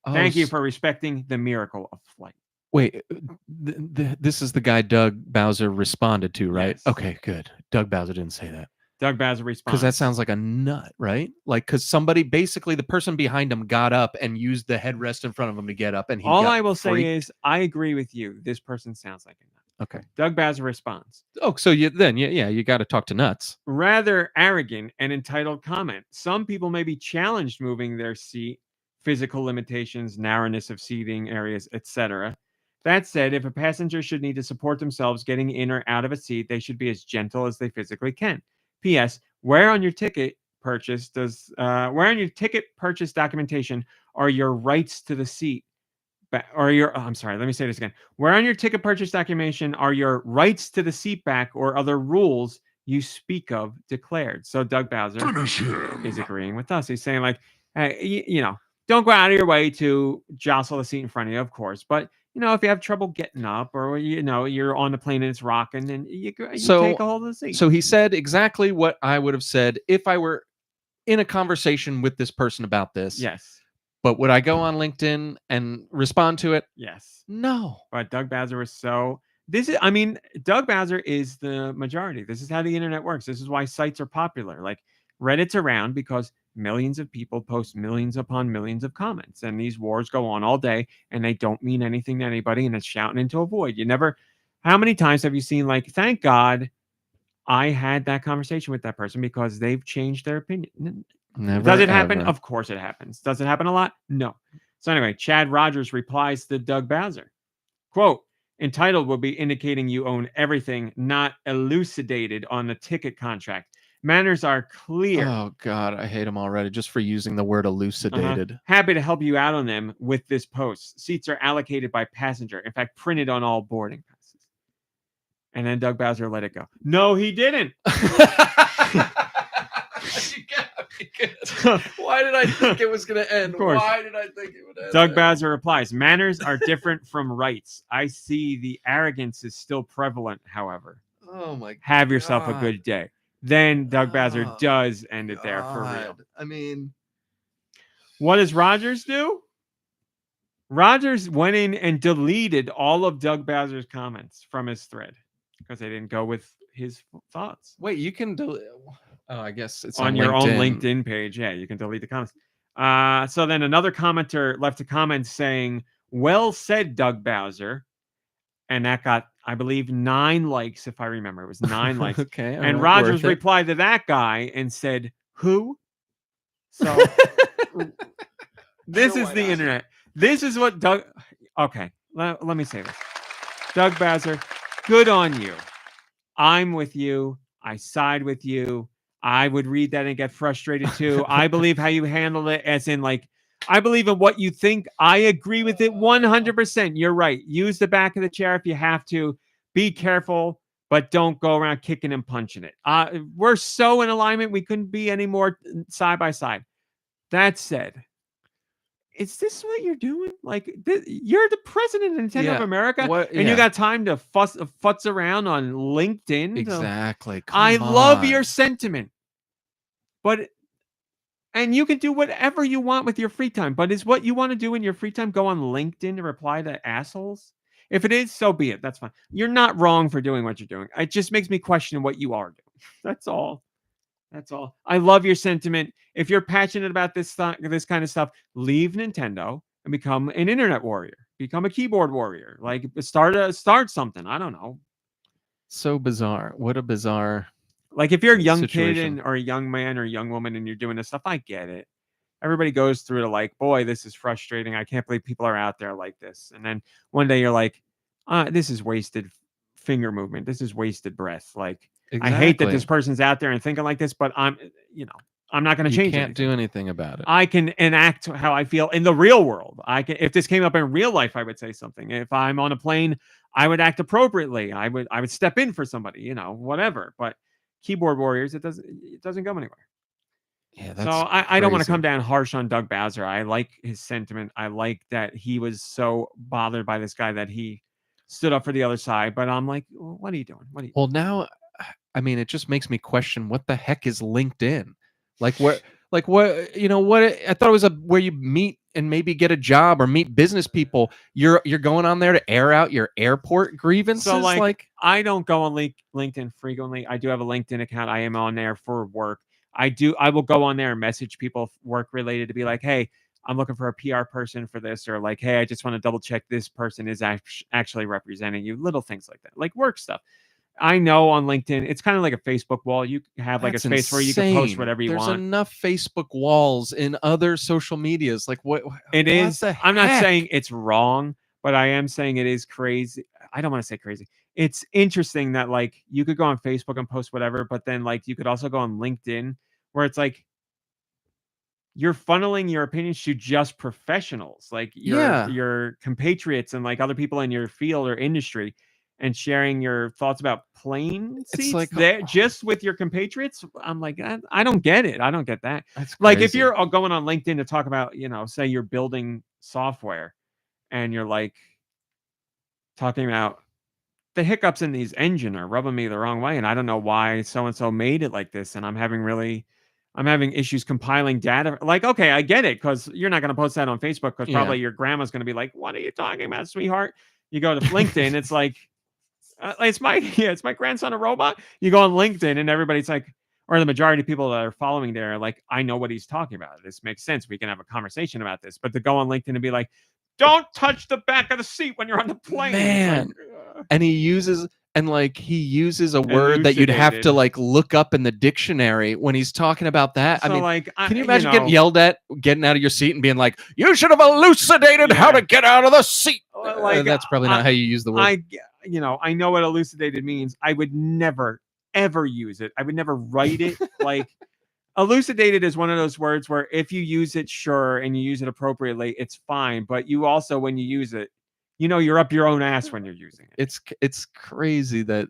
Thank you for respecting the miracle of flight. Wait, this is the guy Doug Bowser responded to, right? Yes. Okay, good. Doug Bowser didn't say that. Doug Bowser responds. Because that sounds like a nut, right? Like, because somebody, basically the person behind him got up and used the headrest in front of him to get up. And all I will say is, I agree with you. This person sounds like a nut. Okay. Doug Bowser responds. Oh, so you got to talk to nuts. Rather arrogant and entitled comment. Some people may be challenged moving their seat, physical limitations, narrowness of seating areas, etc. That said, if a passenger should need to support themselves getting in or out of a seat, they should be as gentle as they physically can. P.S. Where on your ticket purchase documentation are your rights to the seat? Let me say this again. Where on your ticket purchase documentation are your rights to the seat back or other rules you speak of declared? So Doug Bowser is agreeing with us. He's saying, like, hey, don't go out of your way to jostle the seat in front of you, of course. But, if you have trouble getting up or, you're on the plane and it's rocking, and you take a hold of the seat. So he said exactly what I would have said if I were in a conversation with this person about this. Yes. But would I go on LinkedIn and respond to it? Yes. No. But Doug Bowser was Doug Bowser is the majority. This is how the internet works. This is why sites are popular. Like, Reddit's around because millions of people post millions upon millions of comments, and these wars go on all day, and they don't mean anything to anybody, and it's shouting into a void. How many times have you seen, like, thank God I had that conversation with that person because they've changed their opinion? Never, Does it happen? ever. Of course it happens. Does it happen a lot? No. So anyway, Chad Rogers replies to Doug Bowser. Quote, entitled will be indicating you own everything not elucidated on the ticket contract. Manners are clear. Oh, God, I hate him already just for using the word elucidated. Happy to help you out on them with this post. Seats are allocated by passenger. In fact, printed on all boarding passes. And then Doug Bowser let it go. No, he didn't. Why did I think it was going to end? Of course. Why did I think it would end? Doug Bowser replies, manners are different from rights. I see the arrogance is still prevalent, however. Oh, my God. Have yourself a good day. Then Doug Bowser does end it there for real. I mean, what does Rogers do? Rogers went in and deleted all of Doug Bowser's comments from his thread because they didn't go with his thoughts. Wait, you can delete. Oh, I guess it's on your own LinkedIn page. Yeah, you can delete the comments. So then another commenter left a comment saying, "Well said, Doug Bowser," and that got, I believe, 9 likes, if I remember. It was 9 likes. Okay, And right, Rogers worth it. replied to that guy and said, "Who?" So this Sure, is why the not? internet. This is what Doug. Okay, let me say this. Doug Bowser, good on you. I'm with you. I side with you. I would read that and get frustrated too. I believe how you handled it, as in, like, I believe in what you think. I agree with it 100%. You're right. Use the back of the chair if you have to. Be careful, but don't go around kicking and punching it. We're so in alignment. We couldn't be any more side by side. That said, is this what you're doing? Like, you're the president of Nintendo of America, and you got time to futz around on LinkedIn. Exactly. I love your sentiment, but and you can do whatever you want with your free time. But is what you want to do in your free time go on LinkedIn to reply to assholes? If it is, so be it. That's fine. You're not wrong for doing what you're doing. It just makes me question what you are doing. That's all. That's all. I love your sentiment. If you're passionate about this kind of stuff, leave Nintendo and become an internet warrior. Become a keyboard warrior. Like, start something. I don't know. So bizarre. What a bizarre. Like, if you're a young situation. kid or a young man or a young woman and you're doing this stuff, I get it. Everybody goes through to, like, boy, this is frustrating. I can't believe people are out there like this. And then one day you're like, this is wasted finger movement. This is wasted breath. Like, I hate that this person's out there and thinking like this, but I'm not going to change it. You can't do anything about it. I can enact how I feel in the real world. I can, if this came up in real life, I would say something. If I'm on a plane, I would act appropriately. I would step in for somebody, whatever. But keyboard warriors, it doesn't go anywhere. Yeah, so I don't want to come down harsh on Doug Bowser. I like his sentiment. I like that he was so bothered by this guy that he stood up for the other side. But I'm like, what are you doing? Well, now, I mean, it just makes me question what the heck is LinkedIn? Like, what? I thought it was where you meet and maybe get a job or meet business people. You're going on there to air out your airport grievances. So, like I don't go on LinkedIn frequently. I do have a LinkedIn account. I am on there for work. I will go on there and message people work related to be like, hey, I'm looking for a PR person for this, or like, hey, I just want to double check this person is actually representing you. Little things like that, like work stuff. I know on LinkedIn, it's kind of like a Facebook wall. You have like a space where you can post whatever you want. There's enough Facebook walls in other social medias. Like, what it is. I'm not heck? saying it's wrong, but I am saying it is crazy. I don't want to say crazy. It's interesting that, like, you could go on Facebook and post whatever, but then, like, you could also go on LinkedIn where it's like you're funneling your opinions to just professionals, like your compatriots and like other people in your field or industry, and sharing your thoughts about plane seats like, there just with your compatriots. I'm like, I don't get it. I don't get that. That's like, if crazy. you're going on LinkedIn to talk about, say you're building software and you're like talking about the hiccups in these engine are rubbing me the wrong way, and I don't know why so-and-so made it like this, and I'm having issues compiling data. Like, okay, I get it, because you're not going to post that on Facebook because probably your grandma's going to be like, what are you talking about, sweetheart? You go to LinkedIn, it's like, it's my grandson a robot? You go on LinkedIn and everybody's like, or the majority of people that are following there are like, I know what he's talking about. This makes sense. We can have a conversation about this. But to go on LinkedIn and be like, don't touch the back of the seat when you're on the plane. Man. And he uses a word that you'd have to like look up in the dictionary when he's talking about that. So, I mean, like, can you imagine getting yelled at, getting out of your seat and being like, you should have elucidated how to get out of the seat. Like, that's probably not how you use the word. I know what elucidated means. I would never, ever use it. I would never write it. Like, elucidated is one of those words where if you use it, sure, and you use it appropriately, it's fine. But you also, when you use it, you're up your own ass when you're using it. It's crazy that,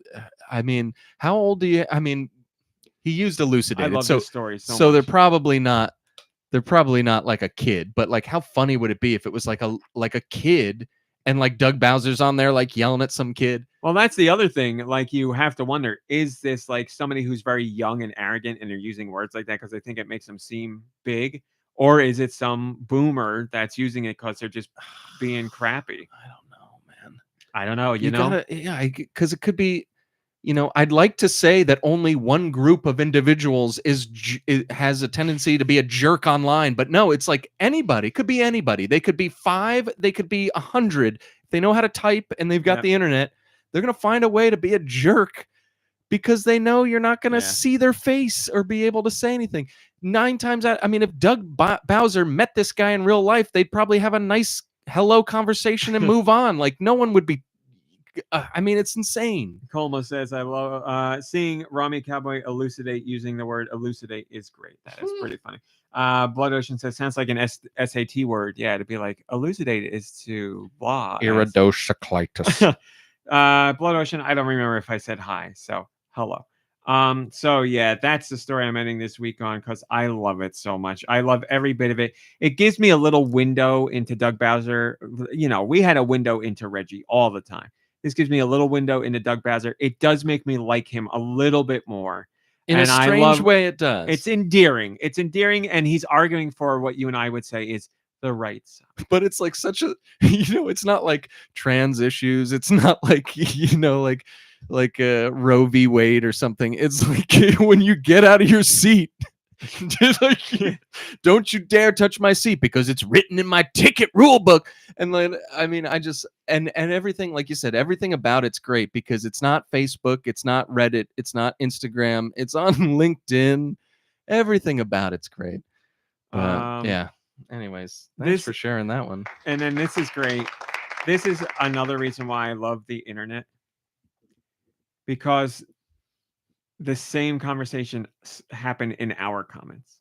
I mean, how old do you? I mean, he used elucidated. I love this story so much. they're probably not like a kid. But like, how funny would it be if it was like a kid and like Doug Bowser's on there like yelling at some kid? Well, that's the other thing. Like, you have to wonder, is this like somebody who's very young and arrogant and they're using words like that because they think it makes them seem big? Or is it some boomer that's using it because they're just being crappy? I don't know, man. I don't know. Because it could be, I'd like to say that only one group of individuals has a tendency to be a jerk online, but no, it's like anybody. It could be anybody. They could be 5, they could be 100. If they know how to type and they've got the internet, they're going to find a way to be a jerk because they know you're not going to see their face or be able to say anything. 9 times out, if Doug Bowser met this guy in real life, they'd probably have a nice hello conversation and move on. Like no one would be. It's insane. Colmo says, I love seeing Rami Cowboy elucidate using the word elucidate is great. That is pretty funny. Blood Ocean says, sounds like an SAT word. Yeah, to be like, elucidate is to blah. Iridocyclitis. Blood Ocean, I don't remember if I said hi. So, hello. So yeah, that's the story I'm ending this week on because I love it so much. I love every bit of it. It gives me a little window into Doug Bowser. We had a window into Reggie all the time. This gives me a little window into Doug Bowser. It does make me like him a little bit more. In a strange way, it does. It's endearing. It's endearing, and he's arguing for what you and I would say is the right side. But it's like such a, it's not like trans issues. It's not like, like Roe v. Wade or something. It's like when you get out of your seat, don't you dare touch my seat because it's written in my ticket rule book. And then, and everything, like you said, everything about it's great because it's not Facebook, it's not Reddit, it's not Instagram, it's on LinkedIn. Everything about it's great. Yeah. Anyways, thanks for sharing that one. And then this is great. This is another reason why I love the internet. Because the same conversation happened in our comments.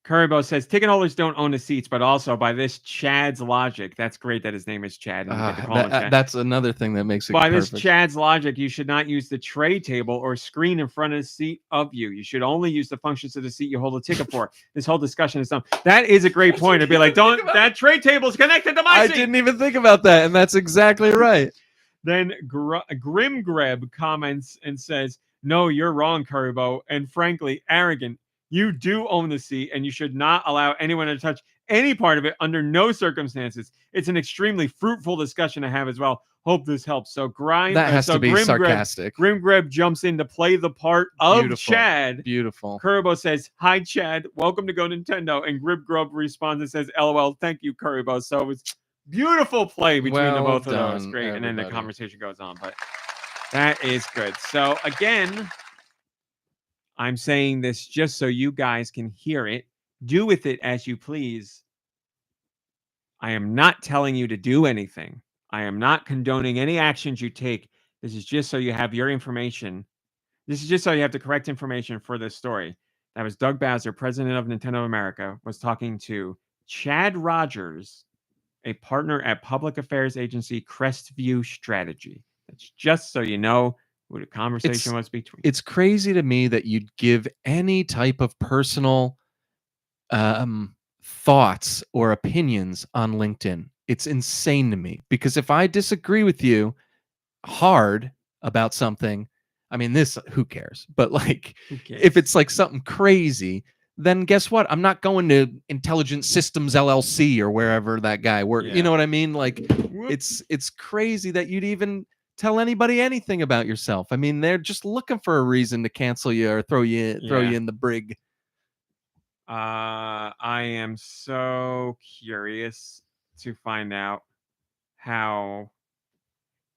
Currybo says, ticket holders don't own the seats, but also by this Chad's logic, that's great that his name is Chad. And you get to call him Chad. That's another thing that makes it By perfect. this Chad's logic, you should not use the tray table or screen in front of the seat of you. You should only use the functions of the seat you hold a ticket for. This whole discussion is dumb. That is a great point. To be like, that tray table is connected to my seat. I didn't even think about that, and that's exactly right. Then Grim Greb comments and says, no, you're wrong, Currybo, and frankly, arrogant. You do own the seat, and you should not allow anyone to touch any part of it under no circumstances. It's an extremely fruitful discussion to have as well. Hope this helps. So that has to be sarcastic. Grim Greb jumps in to play the part of Chad. Beautiful. Currybo says, hi, Chad. Welcome to GoNintendo. And Grim Greb responds and says, LOL, thank you, Currybo. So it's beautiful play between the both of those. Great. Everybody. And then the conversation goes on. But that is good. So again, I'm saying this just so you guys can hear it. Do with it as you please. I am not telling you to do anything. I am not condoning any actions you take. This is just so you have your information. This is just so you have the correct information for this story. That was Doug Bowser, president of Nintendo America, was talking to Chad Rogers, a partner at public affairs agency Crestview Strategy. That's just so you know who the conversation was between. It's crazy to me that you'd give any type of personal thoughts or opinions on LinkedIn. It's insane to me because if I disagree with you hard about something, who cares? But like, if it's like something crazy, then guess what? I'm not going to Intelligent Systems LLC or wherever that guy works. Yeah. You know what I mean? Like, it's crazy that you'd even tell anybody anything about yourself. They're just looking for a reason to cancel you or throw you in the brig. I am so curious to find out how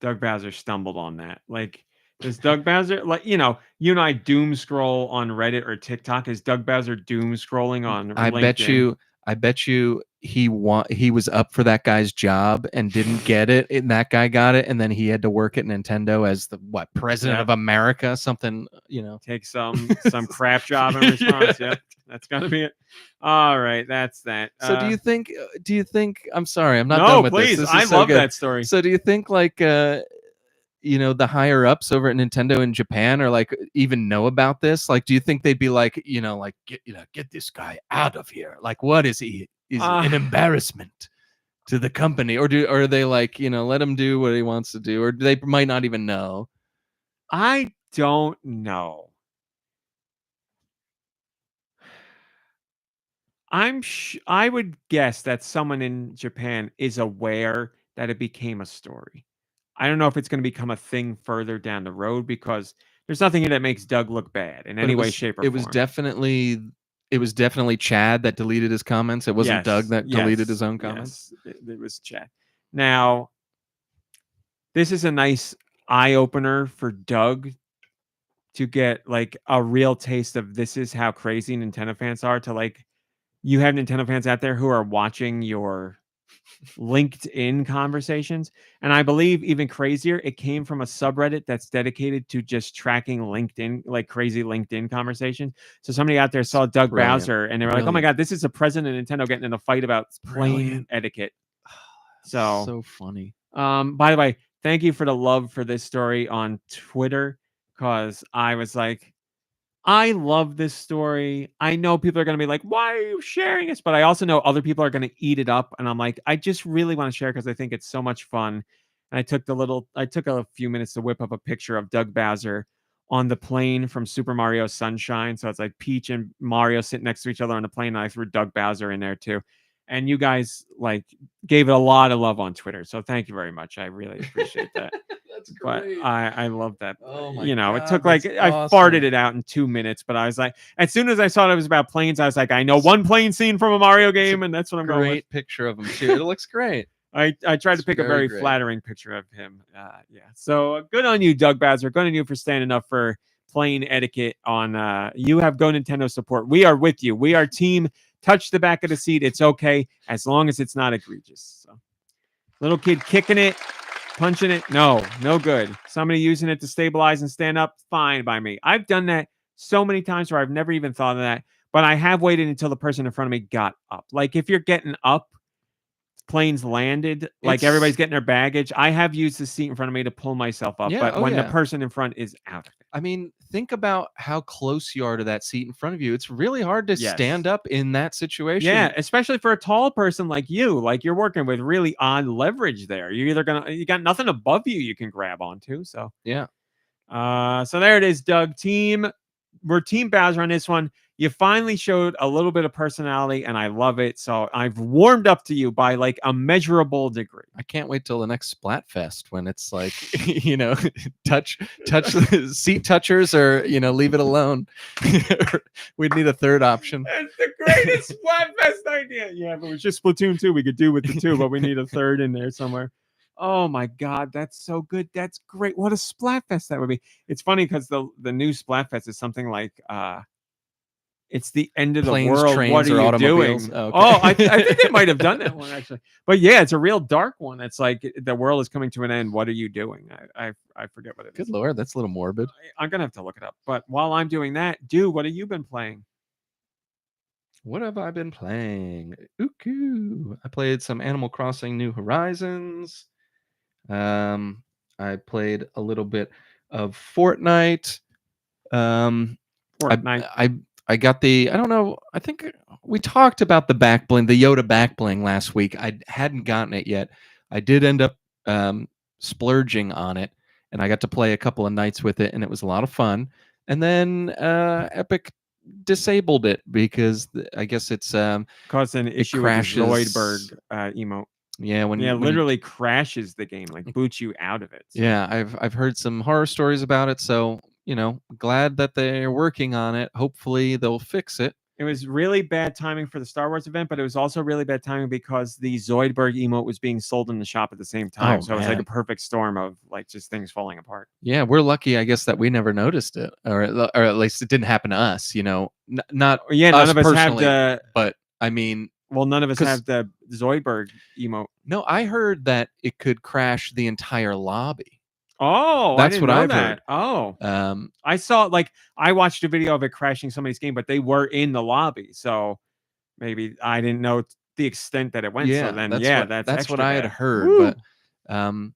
Doug Bowser stumbled on that. Like, does Doug Bowser, like, you and I doom scroll on Reddit or TikTok? Is Doug Bowser doom scrolling on LinkedIn? I bet you he was up for that guy's job and didn't get it, and that guy got it, and then he had to work at Nintendo as the president of America, something, take some crap job in response. Yep, that's gonna be it. All right, that's that. So do you think? I'm sorry, I'm not done with this. No, please, I love that story. So do you think like the higher ups over at Nintendo in Japan are like even know about this? Like, do you think they'd be like, get this guy out of here? Like, what is he? Is an embarrassment to the company, or are they like, let him do what he wants to do, or they might not even know? I don't know. I would guess that someone in Japan is aware that it became a story. I don't know if it's going to become a thing further down the road because There's nothing here that makes Doug look bad in But any it way, was- shape, or it form. was definitely Chad that deleted his comments. It wasn't Doug that deleted his own comments. Yes, it was Chad. Now, this is a nice eye opener for Doug to get like a real taste of this is how crazy Nintendo fans are. To like, you have Nintendo fans out there who are watching your LinkedIn conversations, and I believe even crazier, it came from a subreddit that's dedicated to just tracking LinkedIn, like crazy LinkedIn conversations. So somebody out there saw Doug Brilliant. Bowser, and they were like, "Oh my god, this is the president of Nintendo getting in a fight about playing Brilliant. etiquette." So So funny. by the way, thank you for the love for this story on Twitter, because I was like, I love this story. I know people are going to be like, why are you sharing this? But I also know other people are going to eat it up. And I'm like, I just really want to share because I think it's so much fun. And I took a few minutes to whip up a picture of Doug Bowser on the plane from Super Mario Sunshine. So it's like Peach and Mario sitting next to each other on the plane. And I threw Doug Bowser in there too. And you guys like gave it a lot of love on Twitter. So thank you very much. I really appreciate that. That's But I love that. Oh my it God, took like that's I awesome. farted it out in 2 minutes, but I was like, as soon as I saw it was about planes, I was like, I know one plane scene from a Mario game, and that's what I'm going with. Great picture of him too. It looks great. I tried to It's pick a very very great. flattering picture of him. Yeah. So good on you, Doug Bowser. Good on you for standing up for playing etiquette on you have GoNintendo support. We are with you. We are team touch the back of the seat. It's okay as long as it's not egregious. So little kid kicking it, punching it. No good. Somebody using it to stabilize and stand up. Fine by me. I've done that so many times where I've never even thought of that, but I have waited until the person in front of me got up. Like if you're getting up, planes landed, like everybody's getting their baggage, I have used the seat in front of me to pull myself up. Yeah, But oh when the yeah. person in front is out of it. I mean, think about how close you are to that seat in front of you. It's really hard to Yes. stand up in that situation. Yeah, especially for a tall person like you. Like you're working with really odd leverage there. You got nothing above you can grab onto. So Yeah. So there it is, Doug. We're Team Bowser on this one. You finally showed a little bit of personality, and I love it. So I've warmed up to you by like a measurable degree. I can't wait till the next Splatfest when it's like, touch seat touchers or, leave it alone. We'd need a third option. That's the greatest Splatfest idea. Yeah, but it was just Splatoon 2 we could do with the two, but we need a third in there somewhere. Oh my God, that's so good. That's great. What a Splatfest that would be. It's funny because the new Splatfest is something like it's the end of Planes, the world. trains, What are or you automobiles? doing? Oh, okay. Oh, I think they might have done that one actually. But yeah, it's a real dark one. It's like the world is coming to an end. What are you doing? I forget what it is. Good Lord, that's a little morbid. I'm gonna have to look it up. But while I'm doing that, Dew, what have you been playing? What have I been playing? Ooh, I played some Animal Crossing New Horizons. I played a little bit of Fortnite. Fortnite. I got the, I don't know, I think we talked about the back bling, the Yoda back bling last week. I hadn't gotten it yet. I did end up splurging on it, and I got to play a couple of nights with it, and it was a lot of fun. And then Epic disabled it because I guess it's caused an issue crashes. with the Zoidberg emote. Yeah, when literally crashes the game, like boots you out of it. So. Yeah, I've heard some horror stories about it, so glad that they're working on it. Hopefully they'll fix it. It was really bad timing for the Star Wars event, but it was also really bad timing because the Zoidberg emote was being sold in the shop at the same time. So it was like a perfect storm of like just things falling apart. Yeah, we're lucky, I guess, that we never noticed it, or at least it didn't happen to us. Not none us of us personally, have the. But I mean, well, none of us have the Zoidberg emote. No, I heard that it could crash the entire lobby. Oh, that's what I've heard. Oh, I saw I watched a video of it crashing somebody's game, but they were in the lobby, so maybe I didn't know the extent that it went. Yeah, so then that's what I had heard. Woo! But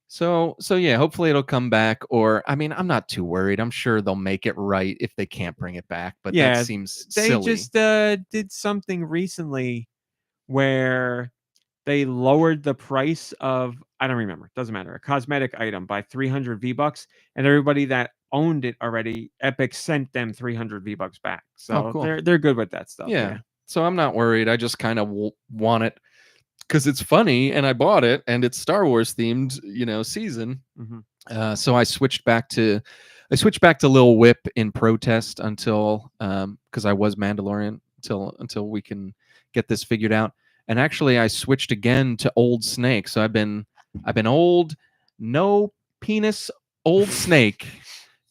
so yeah, hopefully it'll come back. Or I mean, I'm not too worried. I'm sure they'll make it right if they can't bring it back. But yeah, that seems they silly. Just did something recently where they lowered the price of, I don't remember, doesn't matter, a cosmetic item by 300 V-Bucks, and everybody that owned it already, Epic sent them 300 V-Bucks back. So cool. they're good with that stuff. Yeah. So I'm not worried. I just kind of want it because it's funny, and I bought it, and it's Star Wars themed, season. Mm-hmm. So I switched back to I switched back to Lil Whip in protest until because I was Mandalorian until we can get this figured out. And actually, I switched again to Old Snake. So I've been old, no penis, old Snake.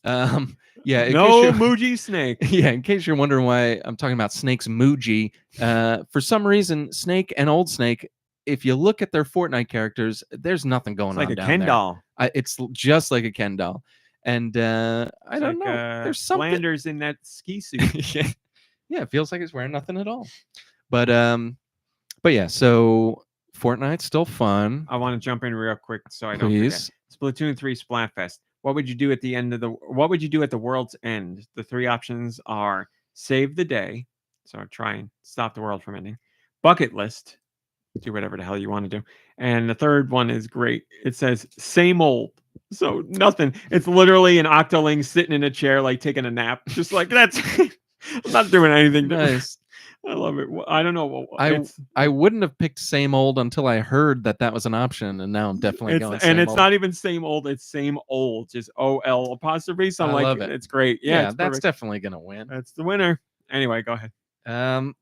Yeah, no Muji Snake. Yeah, in case you're wondering why I'm talking about Snake's Muji, for some reason, Snake and Old Snake, if you look at their Fortnite characters, there's nothing going It's like on a down Ken there. doll. It's just like a Ken doll. And I don't know. There's something. Flanders in that ski suit. Yeah, it feels like it's wearing nothing at all. But yeah, so Fortnite's still fun. I want to jump in real quick so I don't Please. forget. Splatoon 3 Splatfest. What would you do at the end of what would you do at the world's end? The 3 options are save the day, so try and stop the world from ending. Bucket list, do whatever the hell you want to do. And the third one is great. It says same old. So nothing. It's literally an Octoling sitting in a chair, like taking a nap. Just like that's I'm not doing anything. Nice. I love it. I don't know. I wouldn't have picked same old until I heard that was an option, and now I'm definitely going. And it's not even same old. It's same old. Just OL apostrophe. So I'm like, love it. It's great. Yeah, that's perfect. Definitely gonna win. That's the winner. Anyway, go ahead.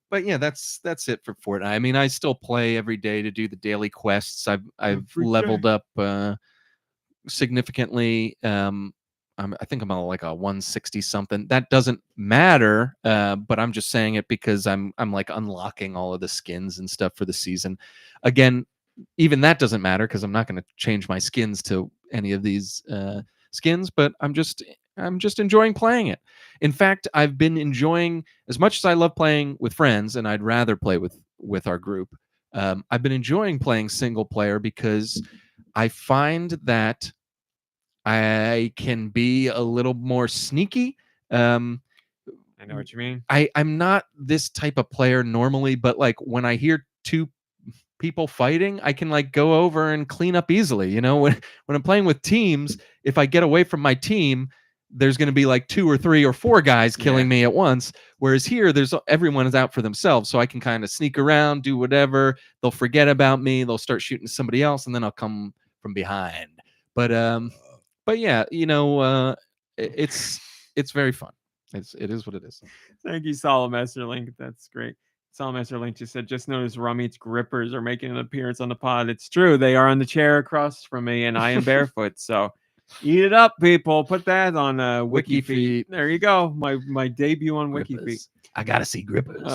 But yeah, that's it for Fortnite. I mean, I still play every day to do the daily quests. I've leveled up significantly. I think I'm on like a 160 something. That doesn't matter, but I'm just saying it because I'm like unlocking all of the skins and stuff for the season. Again, even that doesn't matter because I'm not going to change my skins to any of these skins. But I'm just enjoying playing it. In fact, I've been enjoying, as much as I love playing with friends, and I'd rather play with our group. I've been enjoying playing single player because I find that I can be a little more sneaky. I know what you mean. I'm not this type of player normally, but like when I hear 2 people fighting, I can like go over and clean up easily. You know, when I'm playing with teams, if I get away from my team, there's going to be like 2 or 3 or 4 guys killing me at once. Whereas here, everyone is out for themselves, so I can kind of sneak around, do whatever. They'll forget about me. They'll start shooting somebody else, and then I'll come from behind. But yeah, you know, it's very fun. It is what it is. Thank you, Solomester Link. That's great. Solomester Link just said, just noticed Rummeat's grippers are making an appearance on the pod. It's true. They are on the chair across from me, and I am barefoot. So eat it up, people. Put that on WikiFeet. There you go. My debut on WikiFeet. I gotta see grippers.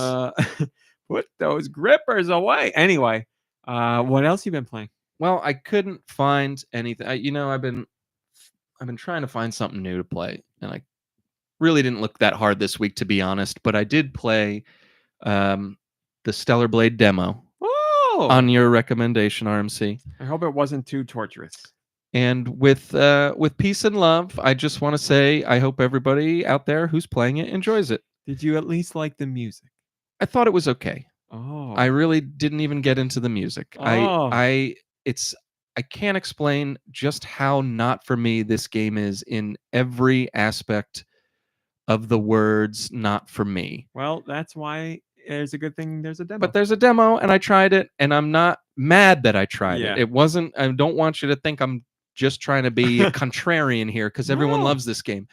Put those grippers away. Anyway, what else you been playing? Well, I couldn't find anything. I've been trying to find something new to play, and I really didn't look that hard this week, to be honest. But I did play the Stellar Blade demo on your recommendation, RMC. I hope it wasn't too torturous. And with peace and love, I just want to say I hope everybody out there who's playing it enjoys it. Did you at least like the music? I thought it was okay. Oh, I really didn't even get into the music. Oh. I can't explain just how not for me this game is in every aspect of the words. Not for me. Well, that's why there's a good thing there's a demo. But there's a demo, and I tried it, and I'm not mad that I tried Yeah. it. It wasn't. I don't want you to think I'm just trying to be a contrarian here because everyone loves this game.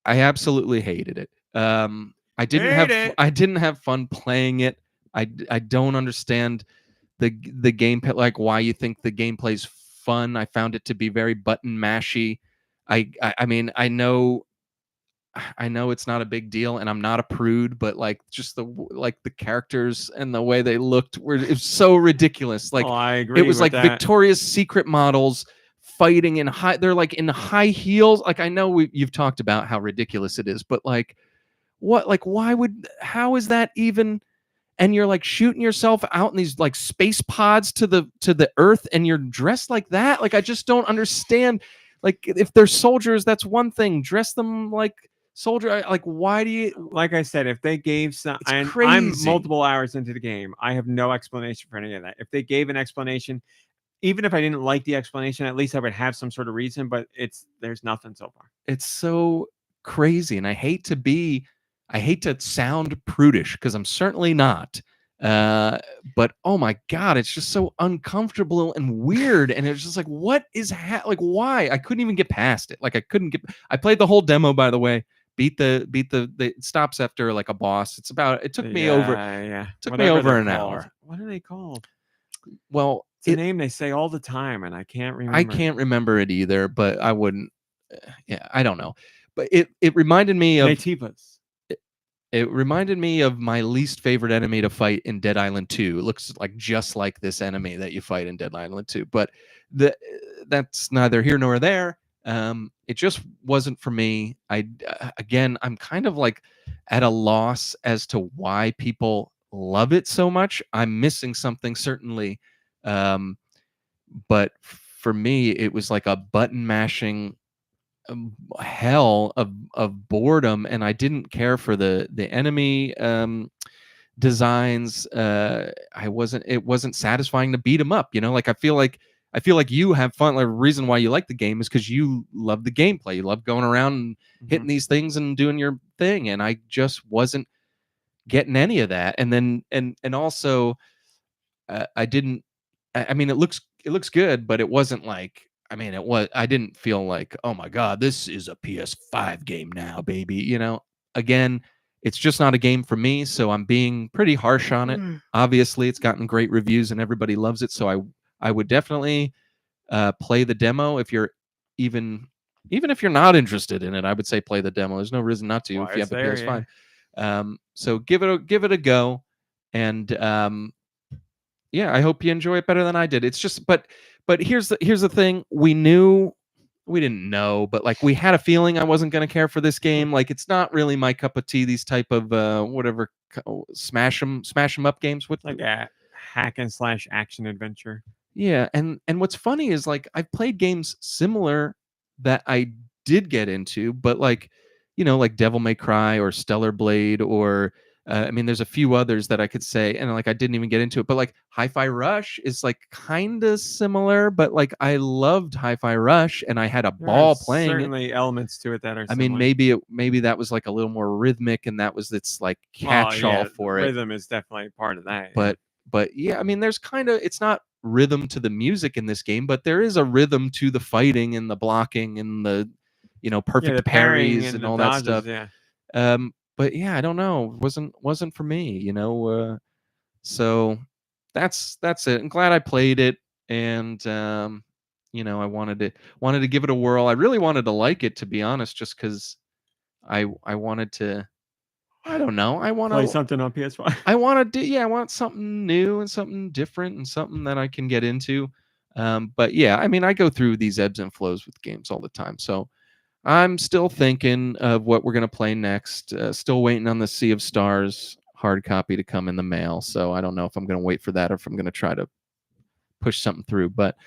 I absolutely hated it. I didn't have fun playing it. I don't understand the gameplay, like why you think the gameplay's fun. I found it to be very button mashy. I mean, I know it's not a big deal, and I'm not a prude, but like just the characters and the way they looked it was so ridiculous. Like I agree. It was like that. Victoria's Secret models fighting in they're like in high heels. Like I know you've talked about how ridiculous it is, but like what? Like how is that even? And you're like shooting yourself out in these like space pods to the earth, and you're dressed like that. Like I just don't understand. Like if they're soldiers, that's one thing. Dress them like soldier. Like why do you? Like I said, if they gave some, It's I'm crazy. multiple hours into the game. I have no explanation for any of that. If they gave an explanation, even if I didn't like the explanation, at least I would have some sort of reason. But there's nothing so far. It's so crazy, and I hate to sound prudish because I'm certainly not. But oh my god, it's just so uncomfortable and weird, and it's just like, what is like, why? I couldn't even get past it. Like, I played the whole demo, by the way. Beat the it stops after like a boss. It took me over an hour. What are they called? Well, it's a name they say all the time, and I can't remember. I can't remember it either, but I wouldn't. Yeah, I don't know. But it reminded me of Nativas. It reminded me of my least favorite enemy to fight in Dead Island 2. It looks like just like this enemy that you fight in Dead Island 2, but that's neither here nor there. It just wasn't for me. Again, I'm kind of like at a loss as to why people love it so much. I'm missing something certainly, but for me, it was like a button mashing hell of boredom, and I didn't care for the enemy designs. It wasn't satisfying to beat them up. Like I feel like you have fun. Like, the reason why you like the game is because you love the gameplay. You love going around and hitting these things and doing your thing. And I just wasn't getting any of that. And then and also I didn't. I mean, it looks good, but it wasn't like. I mean, I didn't feel like, oh my God, this is a PS5 game now, baby. Again, it's just not a game for me. So I'm being pretty harsh on it. Obviously, it's gotten great reviews and everybody loves it. So I would definitely play the demo if you're even if you're not interested in it. I would say play the demo. There's no reason not to if you have a PS5. Yeah. So give it a go, and yeah, I hope you enjoy it better than I did. It's just, but here's the thing: we didn't know, but like we had a feeling I wasn't going to care for this game. Like, it's not really my cup of tea. These type of whatever smash 'em up games with like a hack and slash action adventure. Yeah, and what's funny is like I've played games similar that I did get into, but like like Devil May Cry or Stellar Blade or I mean, there's a few others that I could say, and like I didn't even get into it. But like Hi-Fi Rush is like kind of similar, but like I loved Hi-Fi Rush, and I had a ball playing. Certainly elements to it that are. I mean, maybe that was like a little more rhythmic, and that was its like catch-all for it. Rhythm is definitely part of that. But yeah, I mean, there's kind of, it's not rhythm to the music in this game, but there is a rhythm to the fighting and the blocking and the perfect the parries and all dodges, that stuff. Yeah. But yeah, I don't know. It wasn't for me, so that's it. I'm glad I played it, and I wanted to give it a whirl. I really wanted to like it, to be honest, just because I wanted to. I don't know. I want to play something on PS5. I want something new and something different and something that I can get into. But yeah, I mean, I go through these ebbs and flows with games all the time, so. I'm still thinking of what we're going to play next. Still waiting on the Sea of Stars hard copy to come in the mail. So I don't know if I'm going to wait for that or if I'm going to try to push something through. But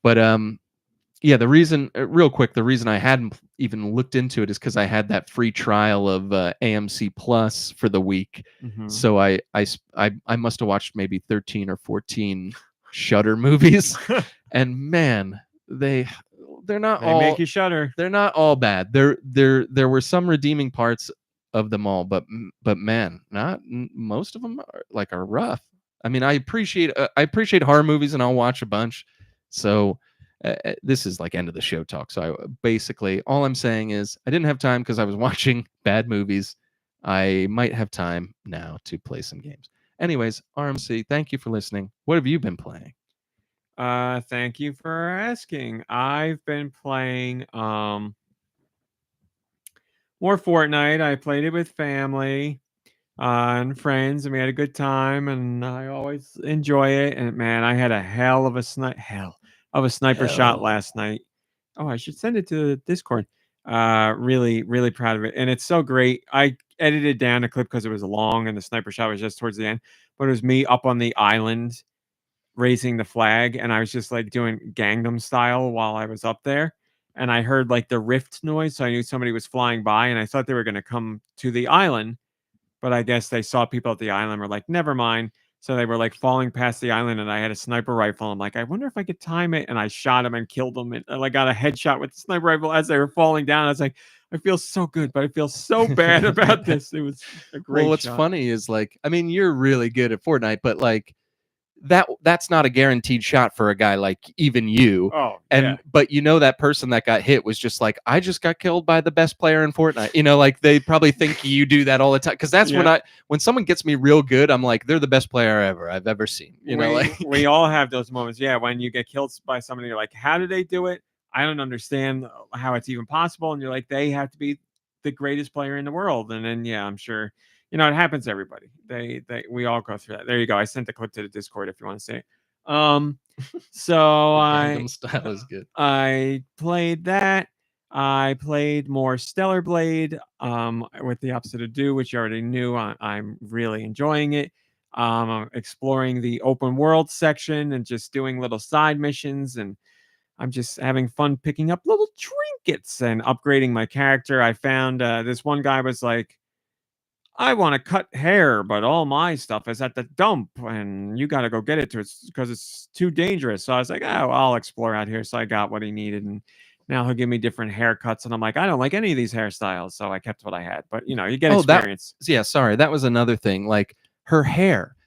yeah, the reason I hadn't even looked into it is because I had that free trial of AMC Plus for the week. Mm-hmm. So I must have watched maybe 13 or 14 Shudder movies, and man, they're not all make you shudder. They're not all bad. There were some redeeming parts of them all, but man, not most of them are rough. I mean, I appreciate horror movies, and I'll watch a bunch. So this is like end of the show talk. So basically all I'm saying is I didn't have time because I was watching bad movies. I might have time now to play some games. Anyways, RMC, thank you for listening. What have you been playing? Thank you for asking. I've been playing more Fortnite. I played it with family and friends, and we had a good time, and I always enjoy it. And man, I had a hell of a sniper shot last night. Oh, I should send it to the Discord. Really, really proud of it. And it's so great. I edited down a clip because it was long and the sniper shot was just towards the end, but it was me up on the island raising the flag, and I was just like doing Gangnam Style while I was up there, and I heard like the rift noise, so I knew somebody was flying by, and I thought they were going to come to the island, but I guess they saw people at the island, were like, never mind. So they were like falling past the island, and I had a sniper rifle. I'm like, I wonder if I could time it, and I shot him and killed him, and I got a headshot with the sniper rifle as they were falling down. I was like, I feel so good, but I feel so bad about this. It was a great. Well, what's shot. funny is like, I mean, you're really good at Fortnite, but like that's not a guaranteed shot for a guy like even you. Oh, and yeah. But you know that person that got hit was just like, I just got killed by the best player in Fortnite. You know, like they probably think you do that all the time, because that's when someone gets me real good, I'm like, they're the best player I've ever seen. You know, like we all have those moments. Yeah, when you get killed by somebody, you're like, how did they do it? I don't understand how it's even possible. And you're like, they have to be the greatest player in the world. And then I'm sure. It happens to everybody. We all go through that. There you go. I sent the clip to the Discord if you want to see it. So that was good. I played that. I played more Stellar Blade with the opposite of Deux, which you already knew. I'm really enjoying it. I'm exploring the open world section and just doing little side missions, and I'm just having fun picking up little trinkets and upgrading my character. I found this one guy was like, I want to cut hair, but all my stuff is at the dump, and you got to go get it because it's too dangerous. So I was like, oh, I'll explore out here. So I got what he needed, and now he'll give me different haircuts. And I'm like, I don't like any of these hairstyles, so I kept what I had. But you get experience. Sorry, that was another thing. Like her hair,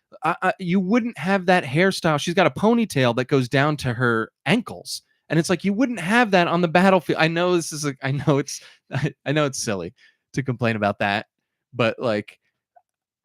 you wouldn't have that hairstyle. She's got a ponytail that goes down to her ankles, and it's like you wouldn't have that on the battlefield. I know I know it's silly to complain about that. But like,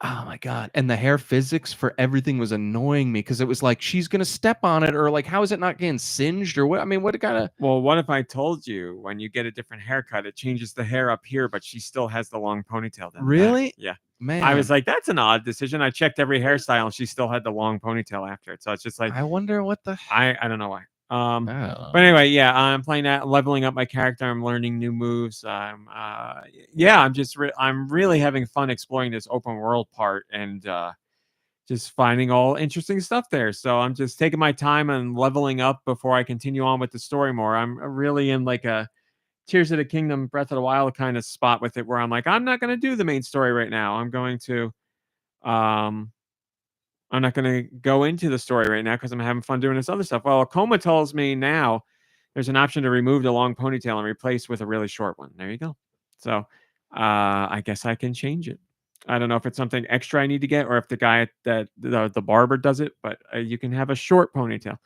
oh my God. And the hair physics for everything was annoying me, because it was like, she's going to step on it, or like, how is it not getting singed, or what? I mean, what kind of. Well, what if I told you when you get a different haircut, it changes the hair up here, but she still has the long ponytail down Really? back. Yeah. Man. I was like, that's an odd decision. I checked every hairstyle, and she still had the long ponytail after it. So it's just like, I wonder what the. I don't know why. But anyway, I'm playing that, leveling up my character. I'm learning new moves. I'm really having fun exploring this open world part, and just finding all interesting stuff there. So I'm just taking my time and leveling up before I continue on with the story more. I'm really in like a Tears of the Kingdom, Breath of the Wild kind of spot with it, where I'm like, I'm not going to do the main story right now. I'm not going to go into the story right now because I'm having fun doing this other stuff. Well, Coma tells me now there's an option to remove the long ponytail and replace with a really short one. There you go. So I guess I can change it. I don't know if it's something extra I need to get, or if the guy that the barber does it, but you can have a short ponytail.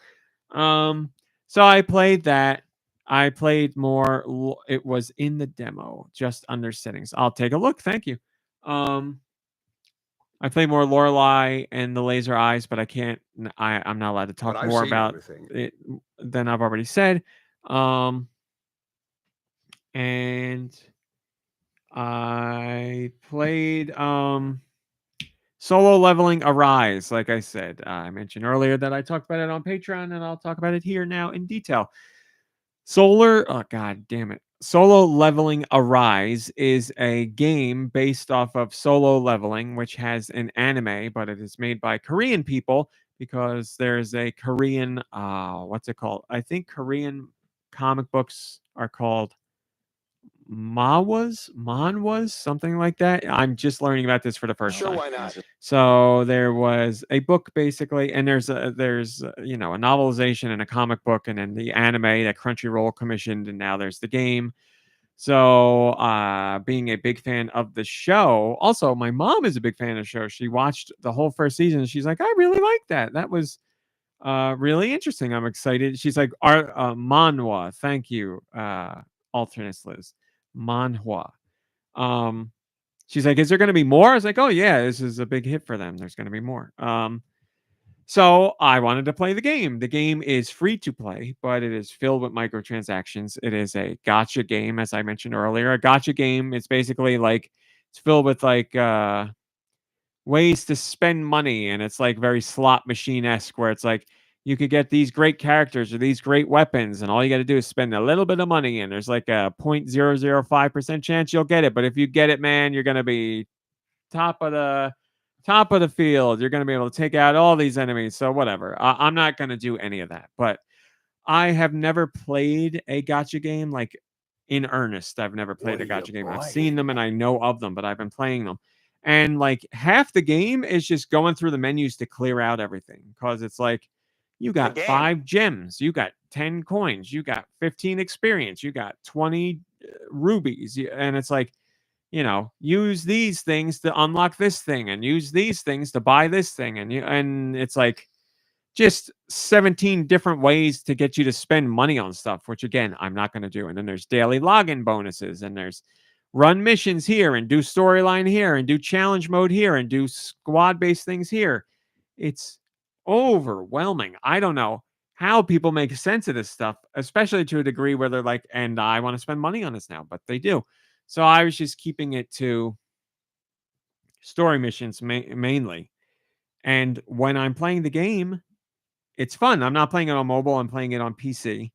So I played that. I played more. It was in the demo, just under settings. I'll take a look. Thank you. I played more Lorelei and the Laser Eyes, but I can't. I'm not allowed to talk more about it than I've already said. And I played Solo Leveling Arise. Like I said, I mentioned earlier that I talked about it on Patreon, and I'll talk about it here now in detail. Solo Leveling Arise is a game based off of Solo Leveling, which has an anime, but it is made by Korean people, because there's a Korean, what's it called? I think Korean comic books are called manhwas, something like that. I'm just learning about this for the first time. Why not? So there was a book basically, and there's a novelization and a comic book, and then the anime that Crunchyroll commissioned, and now there's the game. So being a big fan of the show, also my mom is a big fan of the show. She watched the whole first season, and she's like, I really like that. That was really interesting. I'm excited. She's like, manhwa. Thank you, alternates Liz. Manhwa. She's like, is there going to be more? I was like, oh yeah, this is a big hit for them. There's going to be more. So I wanted to play the game. The game is free to play, but it is filled with microtransactions. It is a gacha game, as I mentioned earlier. A gacha game is basically like, it's filled with like ways to spend money, and it's like very slot machine-esque, where it's like, you could get these great characters or these great weapons, and all you got to do is spend a little bit of money, and there's like a 0.005% chance you'll get it. But if you get it, man, you're going to be top of the field. You're going to be able to take out all these enemies. So whatever. I'm not going to do any of that. But I have never played a gacha game like in earnest. I've never played a gacha game. I've seen them and I know of them, but I've been playing them. And like half the game is just going through the menus to clear out everything, because it's like you got 5 gems, you got 10 coins, you got 15 experience, you got 20 rubies, and it's like, use these things to unlock this thing, and use these things to buy this thing, and it's like just 17 different ways to get you to spend money on stuff, which again, I'm not going to do. And then there's daily login bonuses, and there's run missions here, and do storyline here, and do challenge mode here, and do squad based things here. It's overwhelming. I don't know how people make sense of this stuff, especially to a degree where they're like, and I want to spend money on this now, but they do. So I was just keeping it to story missions mainly. And when I'm playing the game, it's fun. I'm not playing it on mobile. I'm playing it on PC.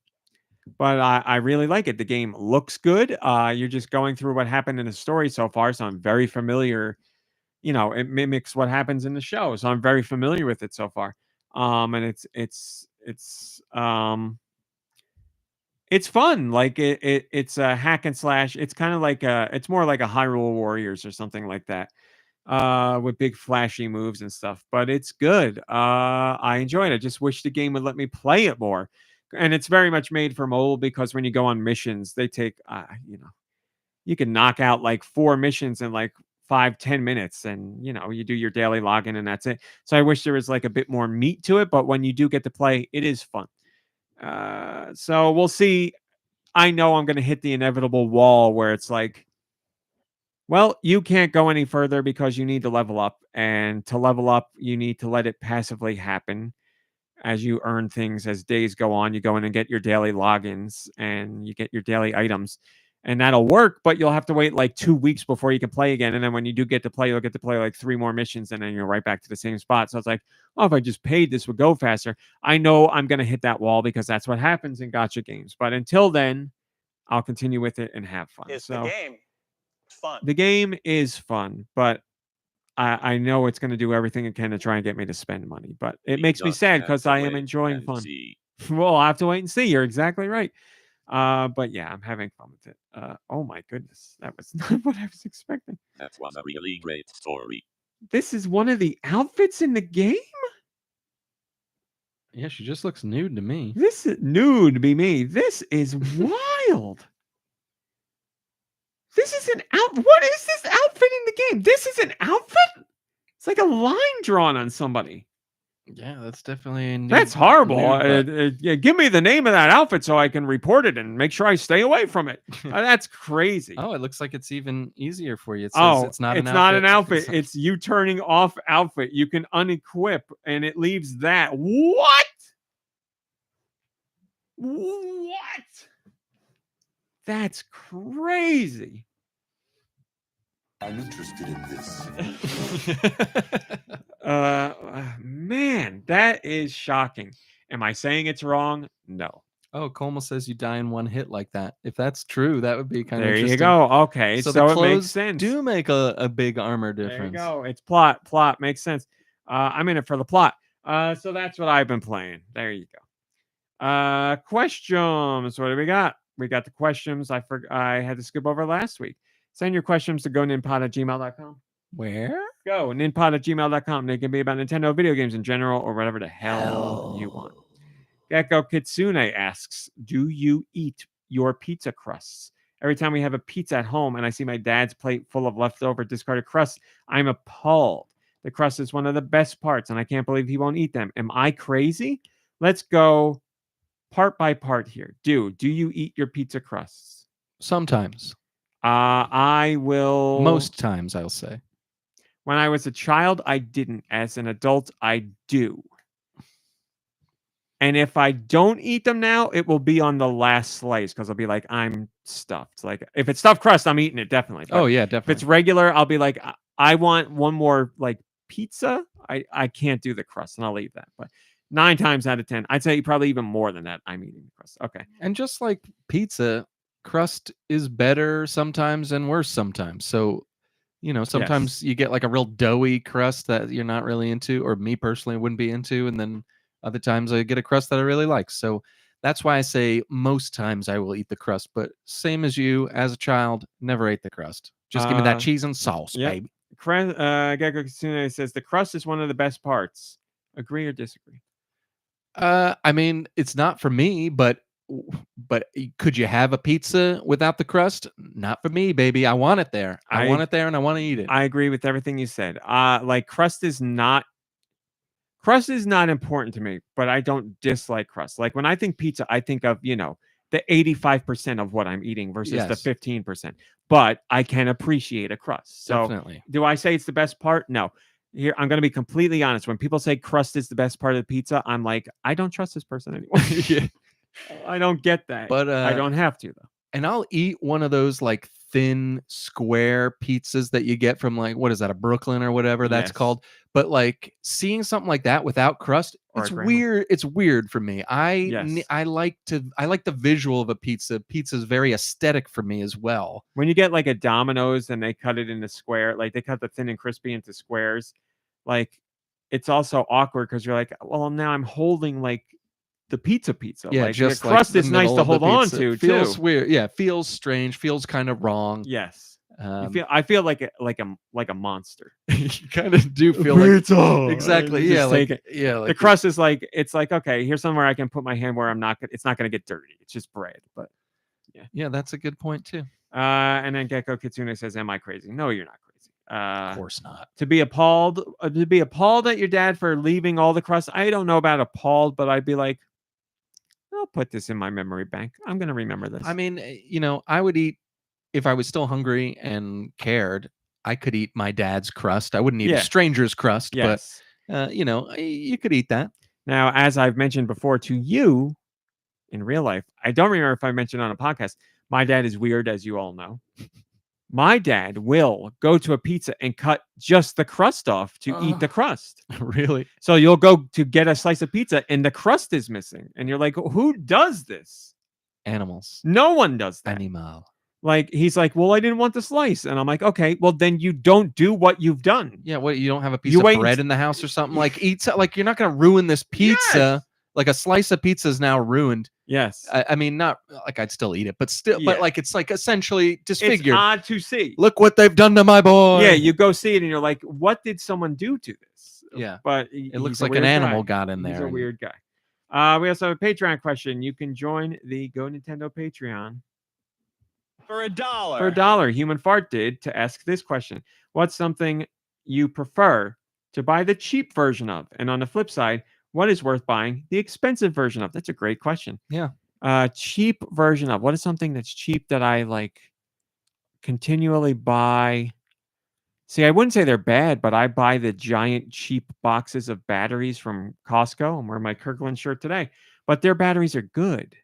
But I really like it. The game looks good. You're just going through what happened in the story so far. So I'm very familiar. It mimics what happens in the show. So I'm very familiar with it so far. And it's fun. Like it's a hack and slash. It's kind of like it's more like a Hyrule Warriors or something like that. With big flashy moves and stuff, but it's good. I enjoyed it. I just wish the game would let me play it more. And it's very much made for mobile, because when you go on missions, they take, you can knock out like 4 missions in like 5-10 minutes, and you do your daily login and that's it. So I wish there was like a bit more meat to it, but when you do get to play, it is fun. So we'll see. I know I'm going to hit the inevitable wall where it's like, well, you can't go any further because you need to level up. And to level up, you need to let it passively happen as you earn things as days go on. You go in and get your daily logins, and you get your daily items. And that'll work, but you'll have to wait like 2 weeks before you can play again. And then when you do get to play, you'll get to play like 3 more missions, and then you're right back to the same spot. So it's like, oh, if I just paid, this would go faster. I know I'm going to hit that wall, because that's what happens in gacha games. But until then, I'll continue with it and have fun. The game fun. The game is fun, but I know it's going to do everything it can to try and get me to spend money. But it makes me sad, because I am enjoying fun. Well, I'll have to wait and see. You're exactly right. But yeah, I'm having fun with it. Oh my goodness, that was not what I was expecting. That was a really great story. This is one of the outfits in the game? Yeah, she just looks nude to me. This is nude to be me. This is wild. This is an What is this outfit in the game? This is an outfit? It's like a line drawn on somebody. Yeah, that's definitely a nude, That's horrible. nude, Give me the name of that outfit so I can report it and make sure I stay away from it. That's crazy. Oh, it looks like it's even easier for you. It says it's not an outfit. It's you turning off outfit. You can unequip, and it leaves that. What? That's crazy. I'm interested in this. Man, that is shocking. Am I saying it's wrong? No. Oh, Colma says you die in one hit like that. If that's true, that would be kind of interesting. There you go. Okay, so the it clothes makes sense. do make a big armor difference. There you go. It's plot. Plot makes sense. I'm in it for the plot. So that's what I've been playing. There you go. Questions. What do we got? We got the questions. I had to skip over last week. Send your questions to GoNintendo@gmail.com. Where? Go Nintendo@gmail.com. They can be about Nintendo video games in general, or whatever the hell you want. GekkouKitsune asks, do you eat your pizza crusts? Every time we have a pizza at home and I see my dad's plate full of leftover discarded crusts, I'm appalled. The crust is one of the best parts, and I can't believe he won't eat them. Am I crazy? Let's go part by part here. Do you eat your pizza crusts? Sometimes. I will. Most times, I'll say. When I was a child, I didn't. As an adult, I do. And if I don't eat them now, it will be on the last slice, because I'll be like, I'm stuffed. Like, if it's stuffed crust, I'm eating it, definitely. But oh, yeah, definitely. If it's regular, I'll be like, I want one more, like, pizza. I can't do the crust, and I'll leave that. But 9 times out of 10, I'd say probably even more than that, I'm eating the crust. Okay. And just like pizza, crust is better sometimes and worse sometimes. So, sometimes you get like a real doughy crust that you're not really into, or me personally wouldn't be into, and then other times I get a crust that I really like. So that's why I say most times I will eat the crust. But same as you, as a child, never ate the crust. Just give me that cheese and sauce, baby. GekkouKitsune says the crust is one of the best parts. Agree or disagree? I mean, it's not for me, but could you have a pizza without the crust? Not for me, baby. I want it there. I want it there, and I want to eat it. I agree with everything you said. Like crust is not important to me, but I don't dislike crust. Like when I think pizza, I think of, the 85% of what I'm eating versus the 15%. But I can appreciate a crust. So Definitely. do I say it's the best part? No. Here, I'm going to be completely honest. When people say crust is the best part of the pizza, I'm like, I don't trust this person anymore. Yeah. I don't get that. But I don't have to, though. And I'll eat one of those like thin square pizzas that you get from like, what is that, a Brooklyn or whatever that's called. But like seeing something like that without crust, it's weird. It's weird for me. I like the visual of a pizza. Pizza is very aesthetic for me as well. When you get like a Domino's and they cut it into square, like they cut the thin and crispy into squares, like it's also awkward because you're like, well, now I'm holding like the pizza. Yeah, like just the crust like is nice to hold on to. Feels weird. Yeah, feels strange. Feels kind of wrong. Yes, I feel like a monster. You kind of do feel pizza. Like exactly. Yeah, like the crust is like it's like okay, here's somewhere I can put my hand where it's not going to get dirty. It's just bread. But yeah, that's a good point too. And then GekkouKitsune says, "Am I crazy? No, you're not crazy. Of course not. To be appalled at your dad for leaving all the crust. I don't know about appalled, but I'd be like, I'll put this in my memory bank. I'm going to remember this. I mean, I would eat if I was still hungry and cared. I could eat my dad's crust. I wouldn't eat a stranger's crust, but you could eat that. Now, as I've mentioned before to you in real life, I don't remember if I mentioned on a podcast, my dad is weird, as you all know. My dad will go to a pizza and cut just the crust off to eat the crust. Really? So you'll go to get a slice of pizza and the crust is missing. And you're like, who does this? Animals. No one does that. Animal. Like, he's like, well, I didn't want the slice. And I'm like, okay, well, then you don't do what you've done. Yeah, what, you don't have a piece of bread in the house or something? Like, you're not going to ruin this pizza. Yes! Like, a slice of pizza is now ruined. Yes. I mean, not like I'd still eat it, but still, but like it's like essentially disfigured. It's odd to see. Look what they've done to my boy. Yeah, you go see it and you're like, what did someone do to this? Yeah. But it looks like an animal got in there. He's a weird guy. We also have a Patreon question. You can join the GoNintendo Patreon for $1. For $1. HumanFart did to ask this question. What's something you prefer to buy the cheap version of? And on the flip side, what is worth buying the expensive version of? That's a great question. Yeah. Cheap version of. What is something that's cheap that I like continually buy? See, I wouldn't say they're bad, but I buy the giant cheap boxes of batteries from Costco. I'm wearing my Kirkland shirt today, but their batteries are good.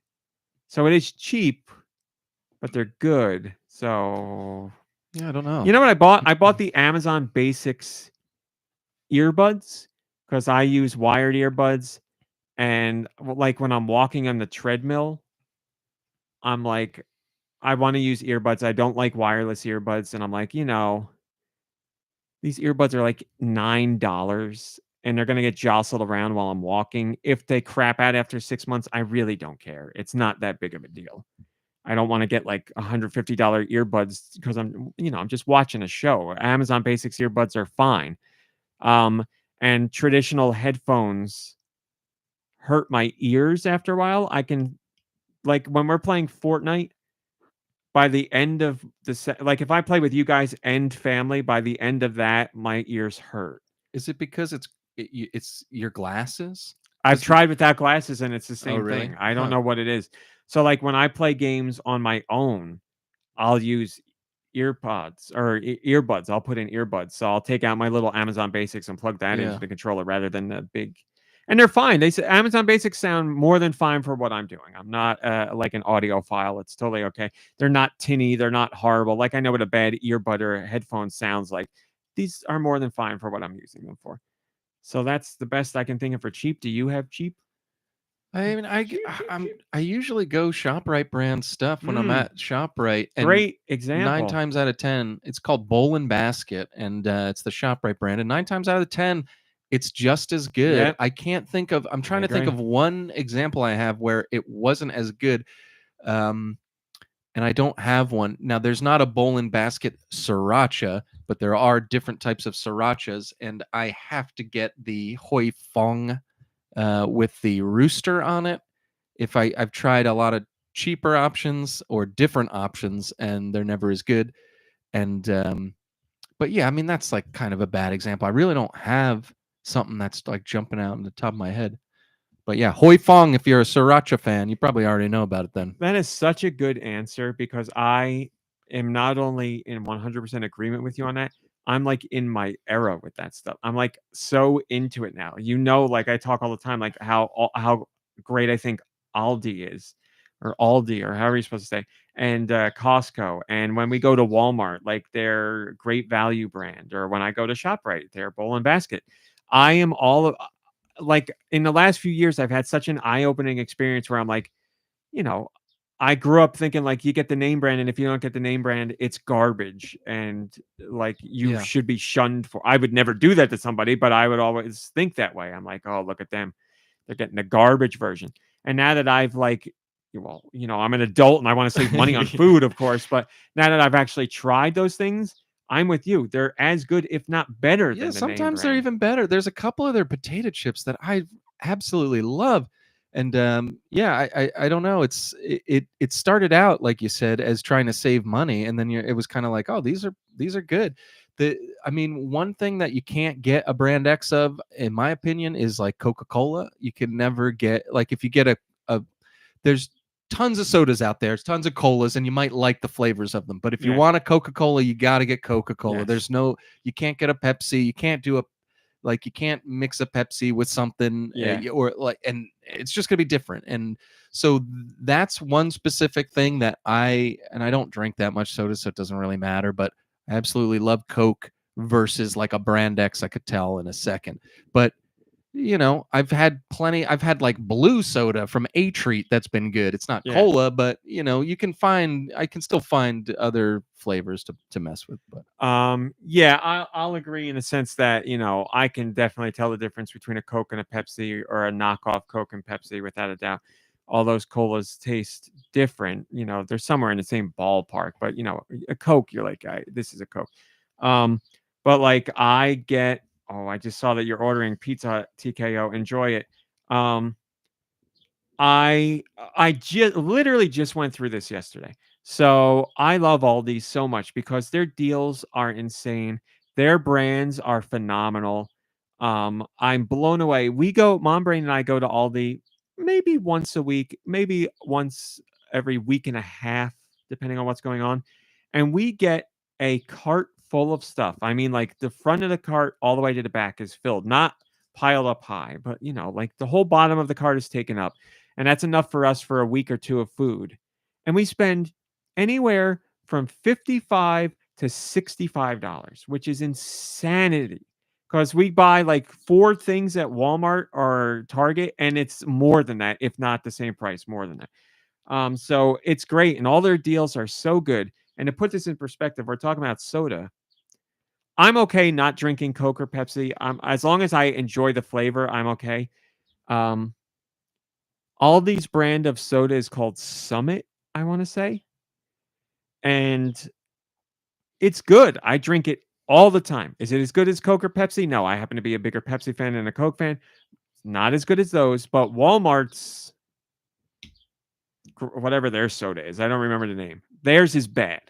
So it is cheap, but they're good. So yeah, I don't know. You know what I bought? I bought the Amazon Basics earbuds because I use wired earbuds. And like when I'm walking on the treadmill, I'm like, I want to use earbuds. I don't like wireless earbuds. And I'm like, these earbuds are like $9 and they're going to get jostled around while I'm walking. If they crap out after 6 months, I really don't care. It's not that big of a deal. I don't want to get like $150 earbuds because I'm just watching a show. Amazon Basics earbuds are fine. And traditional headphones hurt my ears after a while. I can, like when we're playing Fortnite, by the end of the like if I play with you guys and family, by the end of that, my ears hurt. Is it because it's your glasses? I've tried without glasses and it's the same thing. I don't know what it is. So like when I play games on my own, I'll use earpods or earbuds. I'll put in earbuds. So I'll take out my little Amazon Basics and plug that into the controller rather than the big. And they're fine. They say Amazon Basics sound more than fine for what I'm doing. I'm not like an audiophile. It's totally okay. They're not tinny. They're not horrible. Like I know what a bad earbud or headphone sounds like. These are more than fine for what I'm using them for. So that's the best I can think of for cheap. Do you have cheap? I mean, I usually go ShopRite brand stuff when I'm at ShopRite. And great example. 9 times out of 10, it's called Bowl and Basket, and it's the ShopRite brand. And 9 times out of 10, it's just as good. Yep. I can't think of. I'm trying to think of one example I have where it wasn't as good. and I don't have one. Now, there's not a bowl and basket sriracha, but there are different types of srirachas, and I have to get the hoi fong with the rooster on it. I've tried a lot of cheaper options or different options, and they're never as good. And but yeah, I mean, that's like kind of a bad example. I really don't have something that's like jumping out in the top of my head. But yeah, hoi fong, if you're a sriracha fan, you probably already know about it then. That is such a good answer because I am not only in 100% agreement with you on that, I'm like in my era with that stuff. I'm like so into it now. Like I talk all the time, like how great I think Aldi is, or Aldi, or however you're supposed to say, and Costco. And when we go to Walmart, like their Great Value brand, or when I go to ShopRite, their Bowl and Basket. I am all of like in the last few years, I've had such an eye-opening experience where I'm like, I grew up thinking like you get the name brand, and if you don't get the name brand, it's garbage, and like you should be shunned for. I would never do that to somebody, but I would always think that way. I'm like, oh, look at them, they're getting the garbage version. And now that I've I'm an adult and I want to save money on food, of course, but now that I've actually tried those things, I'm with you. They're as good, if not better. Yeah, than sometimes they're even better. There's a couple of their potato chips that I absolutely love. And I don't know. It started out, like you said, as trying to save money, and then it was kind of like, oh, these are good. One thing that you can't get a brand X of, in my opinion, is like Coca-Cola. You can never get, like, if you get a there's tons of sodas out there, there's tons of colas, and you might like the flavors of them. But if you want a Coca-Cola, you got to get Coca-Cola. Yes. You can't get a Pepsi. You can't do you can't mix a Pepsi with something, and it's just gonna be different. And so that's one specific thing that I don't drink that much soda, so it doesn't really matter. But I absolutely love Coke versus like a brand X. I could tell in a second, but. I've had like blue soda from A Treat that's been good. It's not cola, but I can still find other flavors to mess with. But I'll agree in the sense that I can definitely tell the difference between a Coke and a Pepsi, or a knockoff Coke and Pepsi, without a doubt. All those colas taste different. They're somewhere in the same ballpark, but a Coke, you're like, this is a Coke. But like I get. Oh, I just saw that you're ordering pizza, TKO. Enjoy it. I literally just went through this yesterday. So I love Aldi so much because their deals are insane. Their brands are phenomenal. I'm blown away. Mom Brain and I go to Aldi maybe once a week, maybe once every week and a half, depending on what's going on. And we get a cart full of stuff. I mean, like the front of the cart all the way to the back is filled, not piled up high, but like the whole bottom of the cart is taken up. And that's enough for us for a week or two of food. And we spend anywhere from $55 to $65, which is insanity. Because we buy like 4 things at Walmart or Target, and it's more than that, if not the same price, more than that. So it's great. And all their deals are so good. And to put this in perspective, we're talking about soda. I'm okay not drinking Coke or Pepsi. As long as I enjoy the flavor, I'm okay. Aldi's brand of soda is called Summit, I want to say. And it's good. I drink it all the time. Is it as good as Coke or Pepsi? No, I happen to be a bigger Pepsi fan than a Coke fan. It's not as good as those, but Walmart's, whatever their soda is, I don't remember the name. Theirs is bad.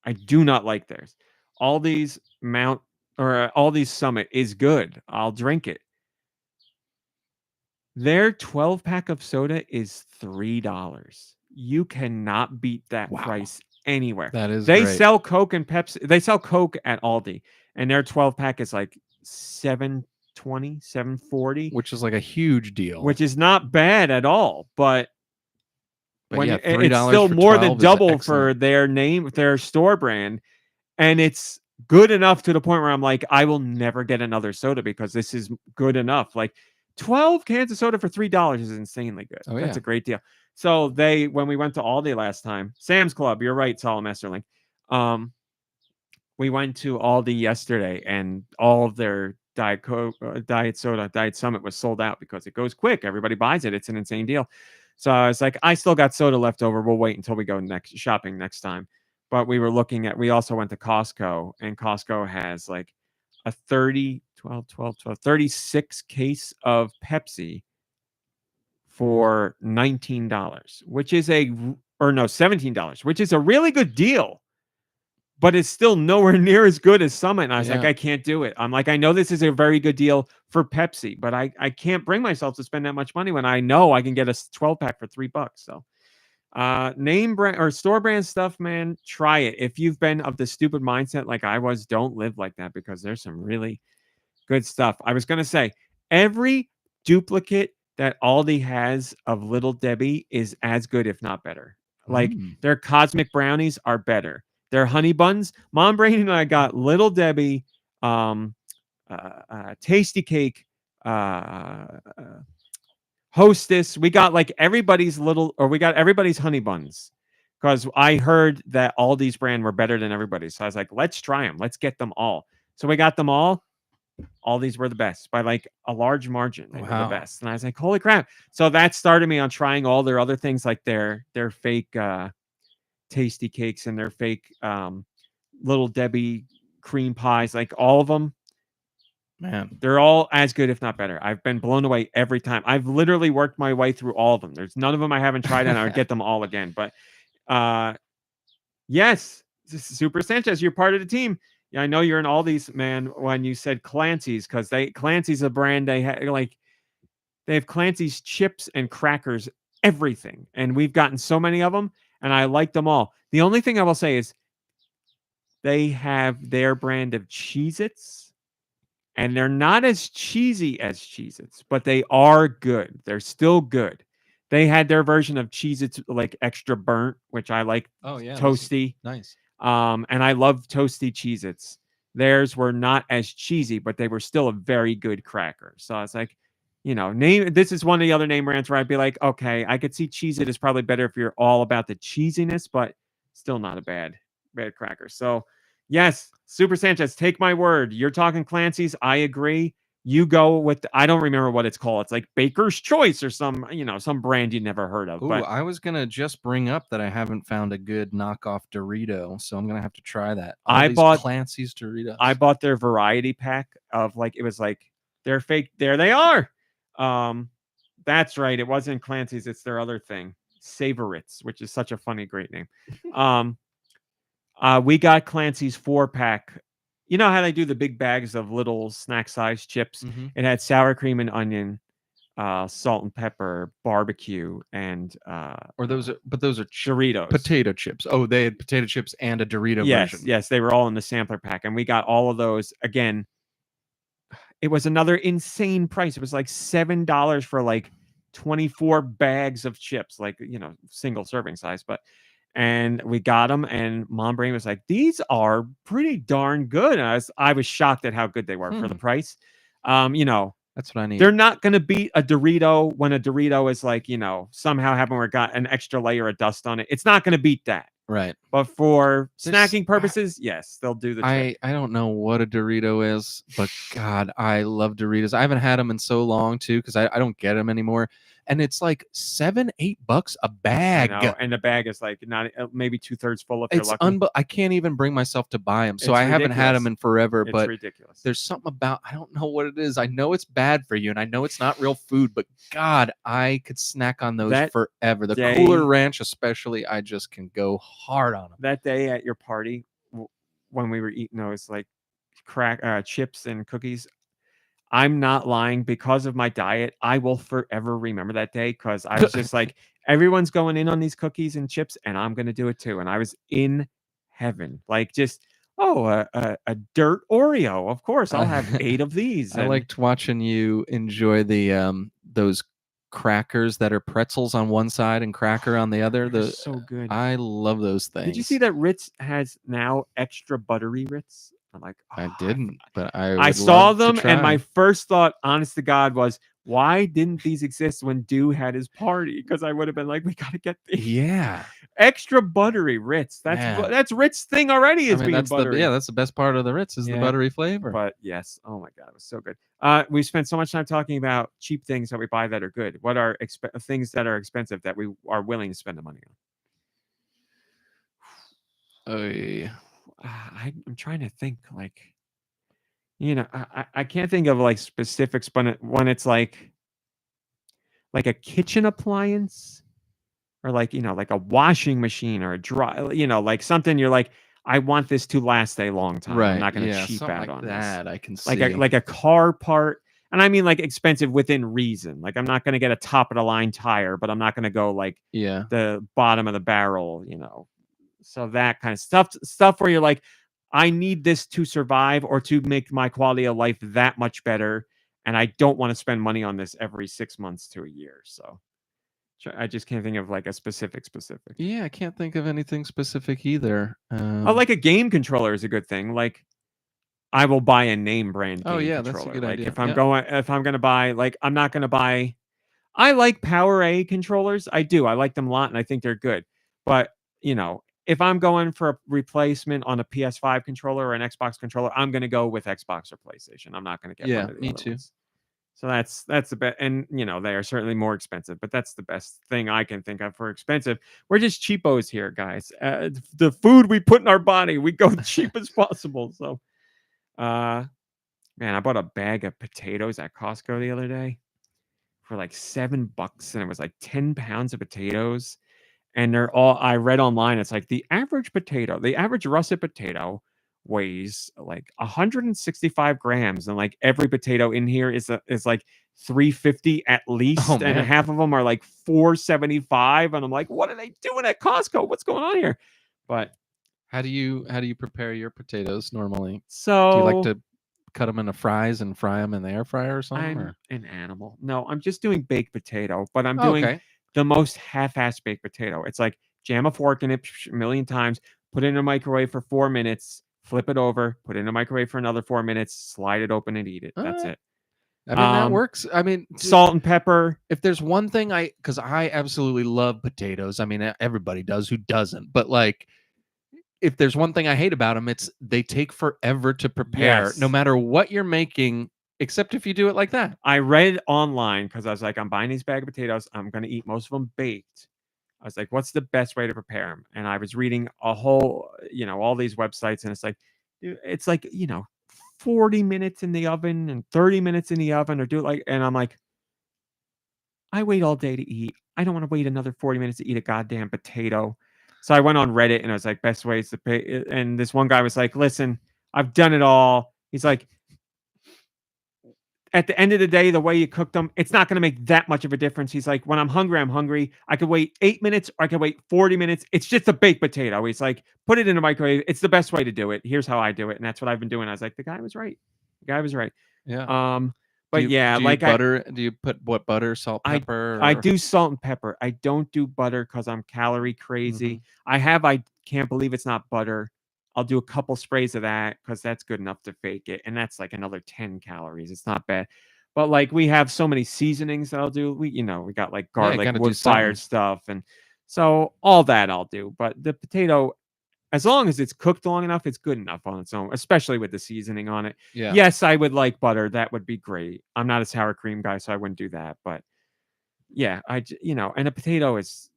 I do not like theirs. Aldi's Summit is good. I'll drink it. Their 12-pack of soda is $3. You cannot beat that price anywhere. That is They great. sell Coke and Pepsi. They sell Coke at Aldi, and their 12-pack is like $7.20, $7.40, which is like a huge deal. which is not bad at all. But when yeah, it's $3 still for more than 12 is double excellent. for their store brand, and it's good enough to the point where I'm like, I will never get another soda because this is good enough. Like 12 cans of soda for $3 is insanely good. Oh, That's yeah. a great deal. So when we went to Aldi last time, Sam's Club, you're right, Solomon Esterling. We went to Aldi yesterday, and all of their Diet Coke, Diet Soda, Diet Summit was sold out because it goes quick. Everybody buys it. It's an insane deal. So I was like, I still got soda left over. We'll wait until we go shopping next time. But we also went to Costco, and Costco has like a 36 case of Pepsi for $19, which is $17, which is a really good deal, but it's still nowhere near as good as Summit. And I was like, I can't do it. I'm like, I know this is a very good deal for Pepsi, but I can't bring myself to spend that much money when I know I can get a 12-pack for $3. So name brand or store brand stuff, man, try it. If you've been of the stupid mindset like I was, don't live like that, because there's some really good stuff. I was going to say, every duplicate that Aldi has of Little Debbie is as good, if not better. Like their cosmic brownies are better. Their honey buns, Mom Brain and I got Little Debbie, Tasty Cake, Hostess. We got like everybody's honey buns, because I heard that Aldi's brand were better than everybody's. So I was like, let's try them. Let's get them all. So we got them all. All these were the best by like a large margin. They were the best. And I was like, holy crap. So that started me on trying all their other things, like their fake Tasty Cakes and their fake Little Debbie cream pies, like all of them. Man, they're all as good, if not better. I've been blown away every time. I've literally worked my way through all of them. There's none of them I haven't tried, and I would get them all again. But yes, Super Sanchez, you're part of the team. Yeah, I know you're in all these, man. When you said Clancy's, because Clancy's a brand, they have Clancy's chips and crackers, everything, and we've gotten so many of them, and I like them all. The only thing I will say is they have their brand of Cheez-Its, and they're not as cheesy as Cheez-Its, but they are good. They're still good. They had their version of Cheez-Its like extra burnt, which I like. Oh yeah, toasty. Nice. And I love toasty Cheez-Its. Theirs were not as cheesy, but they were still a very good cracker. So I was like, this is one of the other name brands where I'd be like, okay, I could see Cheez-It is probably better if you're all about the cheesiness, but still not a bad cracker. So yes, Super Sanchez, take my word. You're talking Clancy's. I agree. You go with, I don't remember what it's called. It's like Baker's Choice or some brand you never heard of. Ooh, but I was going to just bring up that I haven't found a good knockoff Dorito, so I'm going to have to try that. I bought Clancy's Doritos. I bought their variety pack of it was like their fake. There they are. That's right. It wasn't Clancy's. It's their other thing, Savoritz, which is such a funny, great name. We got Clancy's 4-pack. You know how they do the big bags of little snack-sized chips? Mm-hmm. It had sour cream and onion, salt and pepper, barbecue, and those are Doritos, potato chips. Oh, they had potato chips and a Dorito version. Yes, they were all in the sampler pack, and we got all of those. Again, it was another insane price. It was like $7 for like 24 bags of chips, like single serving size, and we got them, and Mom Brain was like, these are pretty darn good. And I was shocked at how good they were for the price. That's what I need. They're not going to beat a Dorito when a Dorito is like, somehow happened where it got an extra layer of dust on it. It's not going to beat that. Right. But for snacking purposes, yes, they'll do the trick. I don't know what a Dorito is, but God, I love Doritos. I haven't had them in so long too, because I don't get them anymore. And it's like $7-8 a bag. I know, and the bag is like not maybe 2/3 full if you're lucky. I can't even bring myself to buy them, so I haven't had them in forever. But ridiculous. There's something about, I don't know what it is. I know it's bad for you, and I know it's not real food, but God, I could snack on those forever. The Cooler Ranch, especially, I just can go hard on them. That day at your party, when we were eating those like chips and cookies, I'm not lying. Because of my diet, I will forever remember that day, because I was just like, everyone's going in on these cookies and chips, and I'm going to do it too. And I was in heaven. Like, just, a dirt Oreo. Of course, I'll have 8 of these. I liked watching you enjoy the those crackers that are pretzels on one side and cracker on the other. They're so good. I love those things. Did you see that Ritz has now extra buttery Ritz? I'm like, I didn't, but I saw them, and my first thought, honest to God, was, why didn't these exist when Deux had his party? Because I would have been like, we got to get these. Yeah. extra buttery Ritz. Man. That's Ritz thing already is being that's buttery. that's the best part of the Ritz is the buttery flavor. But yes, oh my god, it was so good. We spent so much time talking about cheap things that we buy that are good. What are things that are expensive that we are willing to spend the money on? I'm trying to think, like, I can't think of like specifics, but when it's like a kitchen appliance or like like a washing machine or a dry, like something you're like, I want this to last a long time. Right. I'm not going to cheap something out like on that. this. I can see. Like a car part. And I mean like expensive within reason. Like I'm not going to get a top of the line tire, but I'm not going to go like the bottom of the barrel, So that kind of stuff where you're like, I need this to survive or to make my quality of life that much better. And I don't want to spend money on this every 6 months to a year. So I just can't think of like a specific. Yeah, I can't think of anything specific either. Like a game controller is a good thing. Like I will buy a name brand game controller. That's a good like idea. If I'm going to buy, like I'm not going to buy. I like Power A controllers. I do. I like them a lot, and I think they're good. But if I'm going for a replacement on a PS5 controller or an Xbox controller, I'm going to go with Xbox or PlayStation. I'm not going to get one of the me other too. ones. So that's the best, and they are certainly more expensive, but that's the best thing I can think of for expensive. We're just cheapos here, guys. The food we put in our body, we go cheap as possible. So, man, I bought a bag of potatoes at Costco the other day for like $7, and it was like 10 pounds of potatoes. And they're all, I read online, it's like the average russet potato weighs like 165 grams. And like every potato in here is like 350 at least. And half of them are like 475. And I'm like, what are they doing at Costco? What's going on here? But how do you prepare your potatoes normally? So do you like to cut them into fries and fry them in the air fryer or something? I'm an animal. No, I'm just doing baked potato, but I'm doing the most half-assed baked potato. It's like jam a fork in it a million times, put it in a microwave for 4 minutes, flip it over, put it in a microwave for another 4 minutes, slide it open and eat it. That's it. I mean, that works. I mean, salt and pepper. If there's one thing because I absolutely love potatoes. I mean, everybody does. Who doesn't? But like, if there's one thing I hate about them, it's they take forever to prepare, no matter what you're making. Except if you do it like that. I read online because I was like, I'm buying these bag of potatoes. I'm going to eat most of them baked. I was like, what's the best way to prepare them? And I was reading a whole, all these websites. And it's like, 40 minutes in the oven and 30 minutes in the oven or do it like, and I'm like, I wait all day to eat. I don't want to wait another 40 minutes to eat a goddamn potato. So I went on Reddit and I was like, best ways to pay. And this one guy was like, listen, I've done it all. He's like, at the end of the day, the way you cook them, it's not going to make that much of a difference. He's like, when I'm hungry, I'm hungry. I could wait 8 minutes or I could wait 40 minutes. It's just a baked potato. He's like, put it in a microwave. It's the best way to do it. Here's how I do it. And that's what I've been doing. I was like, the guy was right. Yeah. But do you put what butter, salt, pepper? I do salt and pepper. I don't do butter because I'm calorie crazy. I can't believe it's not butter. I'll do a couple sprays of that because that's good enough to fake it. And that's like another 10 calories. It's not bad. But like we have so many seasonings that I'll do. We got like garlic, wood-fired stuff. And so all that I'll do. But the potato, as long as it's cooked long enough, it's good enough on its own, especially with the seasoning on it. Yeah. Yes, I would like butter. That would be great. I'm not a sour cream guy, so I wouldn't do that. But yeah, and a potato is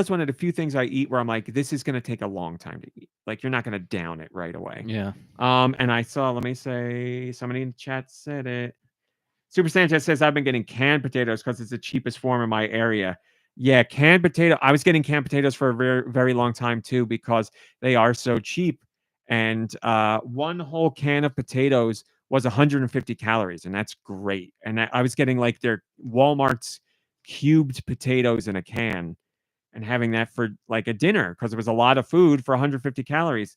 one of the few things I eat where I'm like, this is going to take a long time to eat. Like, you're not going to down it right away. Yeah. And I saw, let me say, somebody in the chat said it. Super Sanchez says, I've been getting canned potatoes because it's the cheapest form in my area. Yeah, canned potato. I was getting canned potatoes for a very, very long time, too, because they are so cheap. And one whole can of potatoes was 150 calories, and that's great. And I was getting, like, their Walmart's cubed potatoes in a can. And having that for like a dinner because it was a lot of food for 150 calories.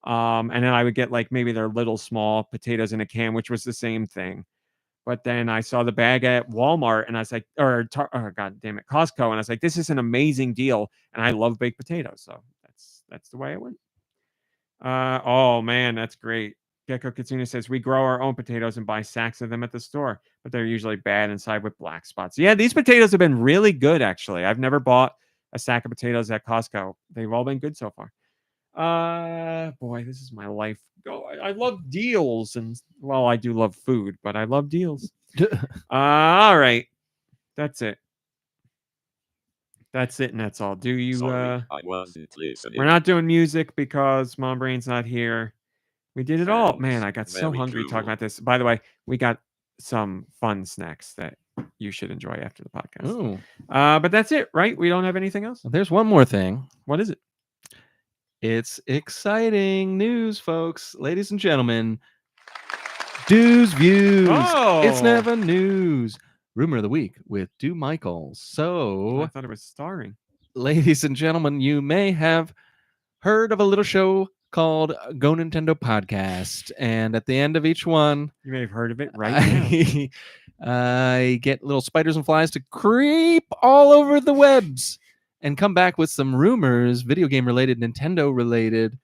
And then I would get like maybe their little small potatoes in a can, which was the same thing. But then I saw the bag at Walmart and I was like, God damn it, Costco. And I was like, this is an amazing deal. And I love baked potatoes. So that's the way it went. Oh man, that's great. GekkouKitsune says, we grow our own potatoes and buy sacks of them at the store, but they're usually bad inside with black spots. Yeah, these potatoes have been really good, actually. I've never bought a sack of potatoes at Costco. They've all been good so far. Boy, this is my life. I love deals, and well, I do love food, but I love deals. All right, that's it. That's it, and that's all. Do you? Sorry, I wasn't listening. We're not doing music because Mom Brain's not here. We did it all. Thanks. Man, I got so Very hungry true. talking about this. By the way, we got some fun snacks that you should enjoy after the podcast. Ooh. But that's it, right? We don't have anything else? There's one more thing. What is it? It's exciting news, folks. Ladies and gentlemen, Deux Views. Oh! It's never news. Rumor of the week with Deux Michaels. So, I thought it was starring. ladies and gentlemen, you may have heard of a little show called GoNintendo Podcast. And at the end of each one, You may have heard of it right now. I get little spiders and flies to creep all over the webs and come back with some rumors, video game related, Nintendo related,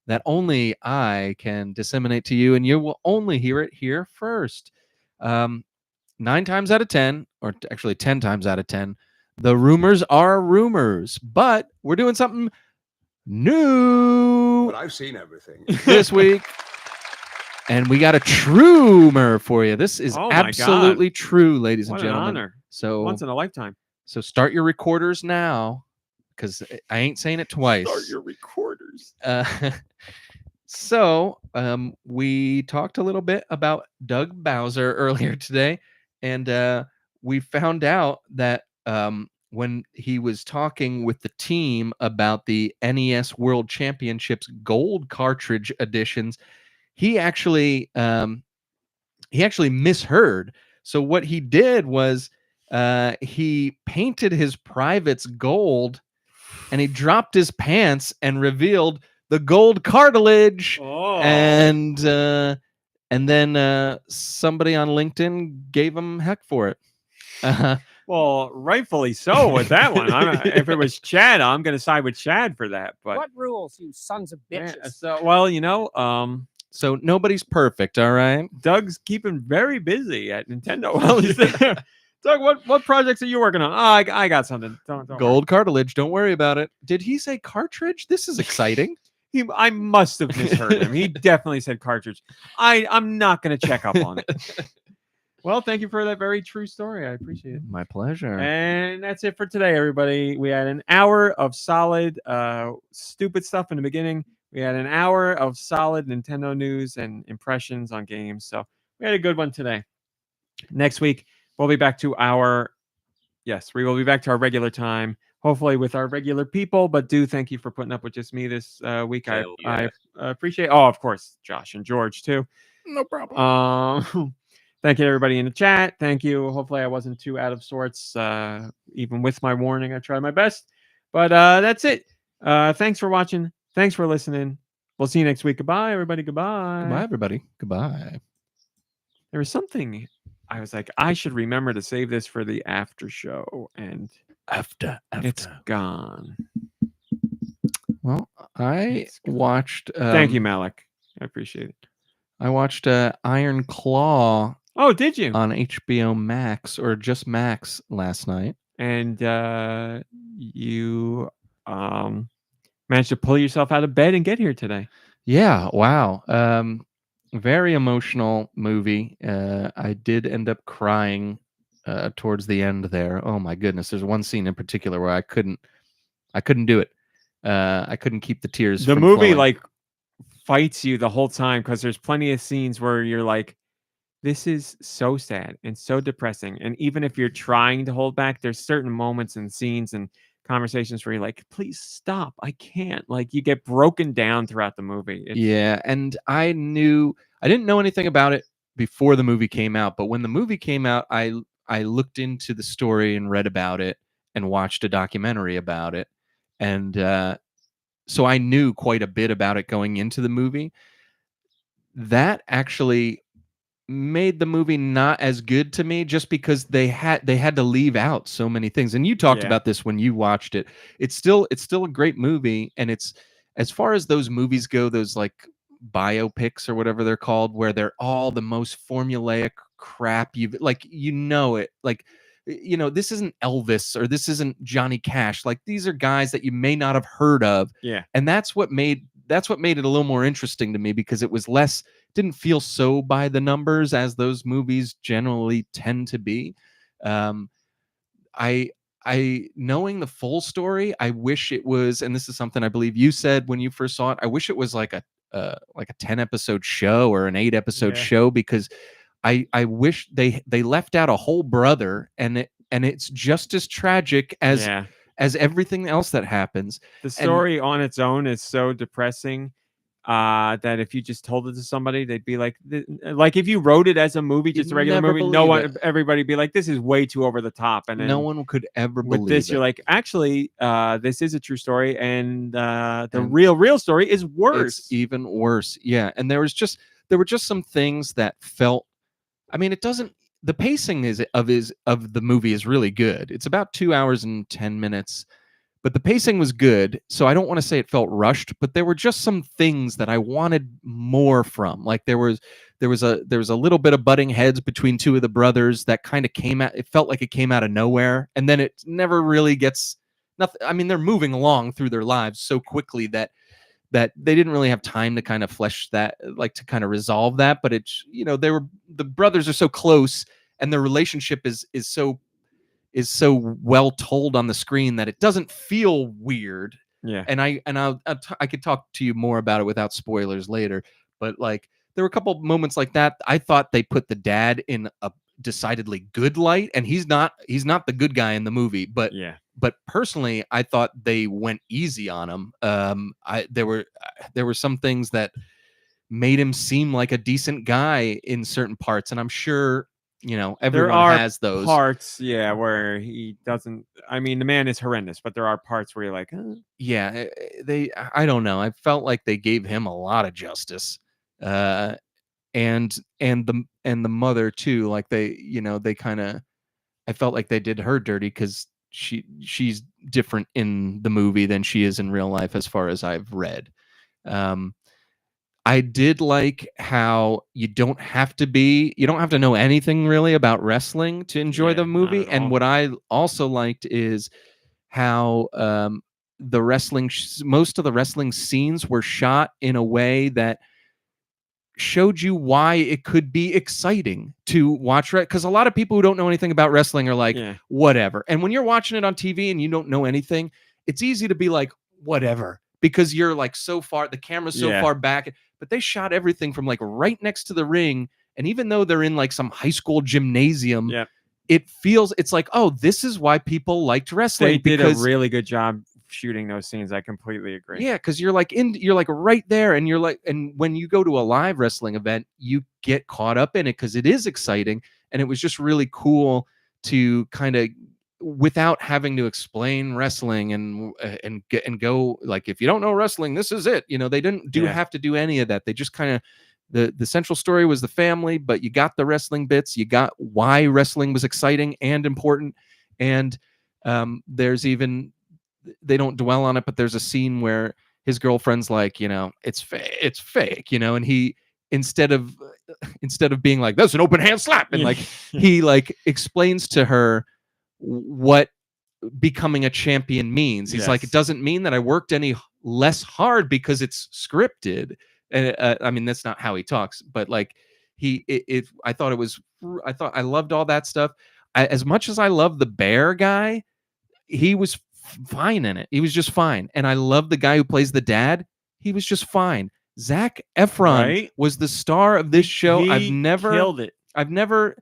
that only I can disseminate to you, and you will only hear it here first. 9 times out of 10, or actually 10 times out of 10, the rumors are rumors, but we're doing something new But I've seen everything. this week. And we got a trumer for you. This is Oh my absolutely true, ladies What and an gentlemen. honor. So, Once in a lifetime. so start your recorders now, because I ain't saying it twice. Start your recorders. So we talked a little bit about Doug Bowser earlier today, and we found out that when he was talking with the team about the NES World Championships Gold cartridge editions, he actually misheard. So what he did was he painted his privates gold, and he dropped his pants and revealed the gold cartilage. Oh. And then somebody on LinkedIn gave him heck for it. Well, rightfully so with that one. If it was Chad, I'm going to side with Chad for that. But What rules, you sons of bitches? yeah, so, well, you know, So nobody's perfect, all right? Doug's keeping very busy at Nintendo. Well, he's there. Doug, what projects are you working on? Oh, I got something. Don't Gold cartilage, don't worry about it. Did he say cartridge? This is exciting. I must have misheard him. He definitely said cartridge. I'm not going to check up on it. Well, thank you for that very true story. I appreciate it. My pleasure. And that's it for today, everybody. We had an hour of solid, stupid stuff in the beginning. We had an hour of solid Nintendo news and impressions on games. So we had a good one today. Next week, we'll be back to our regular time, hopefully with our regular people. But thank you for putting up with just me this week. Hell I yeah. appreciate. Oh, of course, Josh and George too. No problem. Thank you to everybody in the chat. Thank you. Hopefully I wasn't too out of sorts, even with my warning. I tried my best. But that's it. Thanks for watching. Thanks for listening. We'll see you next week. Goodbye, everybody. Goodbye. Goodbye, everybody. Goodbye. There was something I was like, I should remember to save this for the after show, and After. it's gone. Well, I It's gone. watched. Thank you, Malik. I appreciate it. I watched Iron Claw Oh, did you? on HBO Max, or just Max, last night. And you managed to pull yourself out of bed and get here today. Yeah, wow. Very emotional movie. I did end up crying towards the end there. Oh my goodness. There's one scene in particular where I couldn't do it. I couldn't keep the tears. The from movie flowing. like fights you the whole time because there's plenty of scenes where you're like, this is so sad and so depressing. And even if you're trying to hold back, there's certain moments and scenes and conversations where you're like, please stop. I can't. Like, you get broken down throughout the movie. Yeah, and I didn't know anything about it before the movie came out, but when the movie came out, I looked into the story and read about it and watched a documentary about it. And so I knew quite a bit about it going into the movie. That actually made the movie not as good to me, just because they had to leave out so many things. And you talked about this when you watched it. It's still a great movie, and it's, as far as those movies go, those like biopics or whatever they're called, where they're all the most formulaic crap you've, like, you know, it, like this isn't Elvis or this isn't Johnny Cash. Like, these are guys that you may not have heard of. Yeah. And that's what made it a little more interesting to me, because it was didn't feel so by the numbers as those movies generally tend to be. I knowing the full story, I wish it was, and this is something I believe you said when you first saw it, I wish it was like a 10 episode show or an 8 episode show, because I wish they left out a whole brother, and it's just as tragic as everything else that happens. The story on its own is so depressing that if you just told it to somebody, they'd be like if you wrote it as a movie, just a regular movie, everybody'd be like, this is way too over the top, and no one could ever believe with this it. You're like, actually, this is a true story, and the real story is worse. It's even worse. Yeah. And there were just some things that felt, I mean, the pacing of the movie is really good. It's about 2 hours and 10 minutes. But the pacing was good, so I don't want to say it felt rushed, but there were just some things that I wanted more from. Like there was a little bit of butting heads between two of the brothers that kind of it felt like it came out of nowhere, and then it never really gets nothing. I mean, they're moving along through their lives so quickly that they didn't really have time to kind of flesh that, like to kind of resolve that. But it's, the brothers are so close, and their relationship is so well told on the screen that it doesn't feel weird. Yeah. And I could talk to you more about it without spoilers later, but like there were a couple moments like that. I thought they put the dad in a decidedly good light, and he's not the good guy in the movie, but personally I thought they went easy on him. There were some things that made him seem like a decent guy in certain parts, and I'm sure everyone has those parts, where he doesn't. I mean, the man is horrendous, but there are parts where you're like, yeah, I don't know. I felt like they gave him a lot of justice, and the mother too. Like they kind of, I felt like they did her dirty, because she's different in the movie than she is in real life, as far as I've read. I did like how you don't have to know anything really about wrestling to enjoy the movie. And what I also liked is how most of the wrestling scenes were shot in a way that showed you why it could be exciting to watch, because a lot of people who don't know anything about wrestling are like, whatever. And when you're watching it on TV and you don't know anything, it's easy to be like, whatever, because you're like so far, the camera's so far back. But they shot everything from like right next to the ring, and even though they're in like some high school gymnasium, it's like, oh, this is why people liked wrestling. They did a really good job shooting those scenes. I completely agree. Yeah, because you're like right there, and you're like, and when you go to a live wrestling event, you get caught up in it because it is exciting, and it was just really cool to kind of, without having to explain wrestling and go like, if you don't know wrestling, this is it. They didn't have to do any of that. They just kind of, the central story was the family, but you got the wrestling bits. You got why wrestling was exciting and important. And there's even, they don't dwell on it, but there's a scene where his girlfriend's like, it's fake, and he, instead of being like, that's an open hand slap, and like he like explains to her what becoming a champion means. He's like, it doesn't mean that I worked any less hard because it's scripted. And I mean, that's not how he talks, but like I thought I loved all that stuff. As much as I love the bear guy, he was fine in it. He was just fine. And I love the guy who plays the dad. He was just fine. Zac Efron was the star of this show. I've never killed it. I've never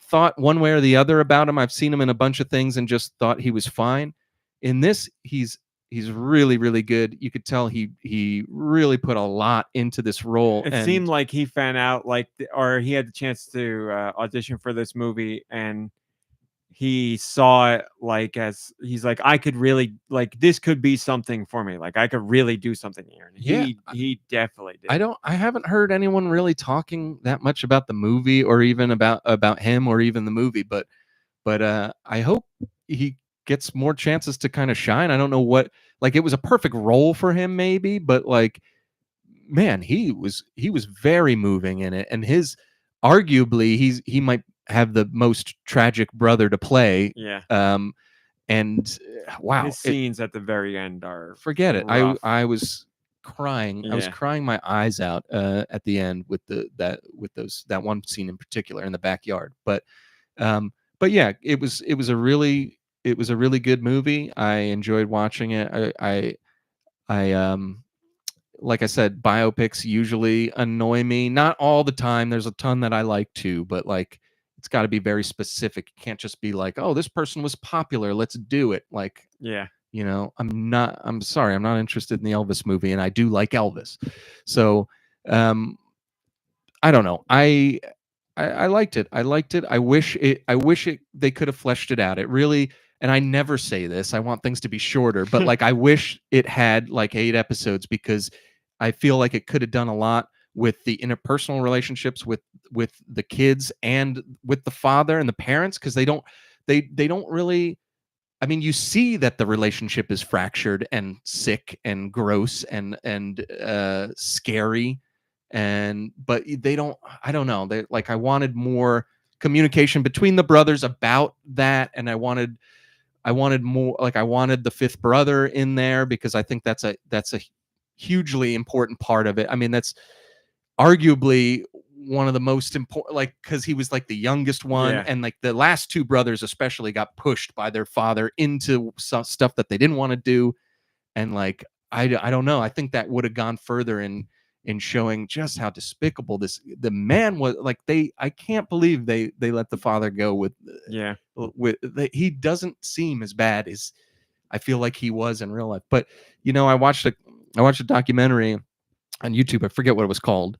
thought one way or the other about him. I've seen him in a bunch of things and just thought he was fine. In this, he's really, really good. You could tell he really put a lot into this role. It seemed like he found out, or he had the chance to audition for this movie, and he saw it as he's like, I could really, this could be something for me. Like, I could really do something here. And he definitely did. I haven't heard anyone really talking that much about the movie, or even about him, or even the movie, but I hope he gets more chances to kind of shine. I don't know what, it was a perfect role for him maybe, but man, he was very moving in it. And arguably he might have the most tragic brother to play. Yeah. And wow, His scenes at the very end are forget it. rough. I was crying. I was Yeah. crying my eyes out at the end with that one scene in particular in the backyard. But yeah, it was a really good movie. I enjoyed watching it. I like I said, biopics usually annoy me. Not all the time. There's a ton that I like too, but like it's got to be very specific. It can't just be like, oh, this person was popular, let's do it. Like, Yeah. you know, I'm sorry, I'm not interested in the Elvis movie, and I do like Elvis. So I don't know. I liked it. I liked it. I wish they could have fleshed it out. It really, and I never say this, I want things to be shorter, but like I wish it had like 8 episodes, because I feel like it could have done a lot with the interpersonal relationships with the kids and with the father and the parents, because they don't really, I mean, you see that the relationship is fractured and sick and gross and scary, but they don't, I don't know, they like, I wanted more communication between the brothers about that, and I wanted more, like I wanted the 5th brother in there, because I think that's a hugely important part of it. I mean, that's arguably one of the most important, like, because he was like the youngest one, Yeah. and like the last 2 brothers especially got pushed by their father into some stuff that they didn't want to do, and like I don't know, I think that would have gone further in showing just how despicable the man was. Like I can't believe they let the father go with he doesn't seem as bad as I feel like he was in real life. But you know, I watched a documentary on YouTube, I forget what it was called,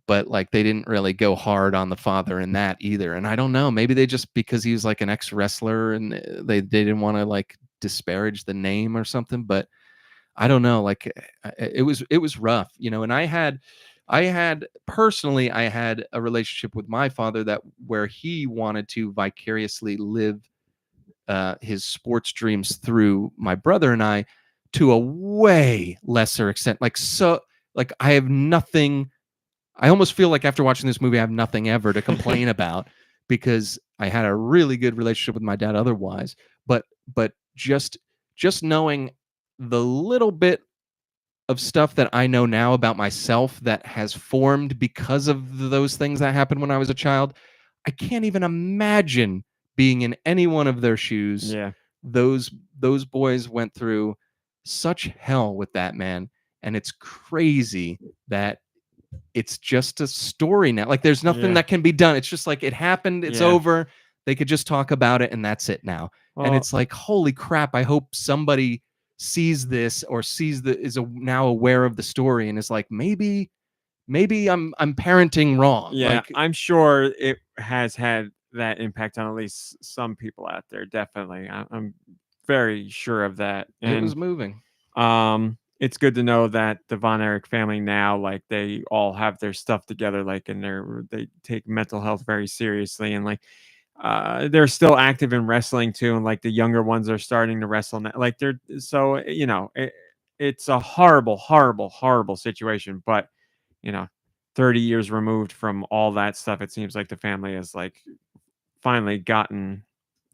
but like they didn't really go hard on the father in that either. And I don't know, maybe they just, because he was like an ex-wrestler, and they didn't want to like disparage the name or something. But I don't know, like it was rough, you know. And I had personally, I had a relationship with my father where he wanted to vicariously live his sports dreams through my brother and I, to a way lesser extent. Like, so like I have nothing, I almost feel like after watching this movie I have nothing ever to complain about, because I had a really good relationship with my dad otherwise. But just knowing the little bit of stuff that I know now about myself that has formed because of those things that happened when I was a child, I can't even imagine being in any one of their shoes. Yeah. Those boys went through such hell with that man, and it's crazy that it's just a story now. Like there's nothing that can be done. It's just like it happened, it's over. They could just talk about it, and that's it now. Well, and it's like, holy crap, I hope somebody sees this, or is now aware of the story, and is like, maybe I'm parenting wrong. Yeah, like, I'm sure it has had that impact on at least some people out there. Definitely, I'm very sure of that. And it was moving. It's good to know that the Von Erich family now, like they all have their stuff together, like, and they take mental health very seriously, and like they're still active in wrestling too, and like the younger ones are starting to wrestle now. Like they're, so you know, it's a horrible situation, but you know, 30 years removed from all that stuff, it seems like the family has like finally gotten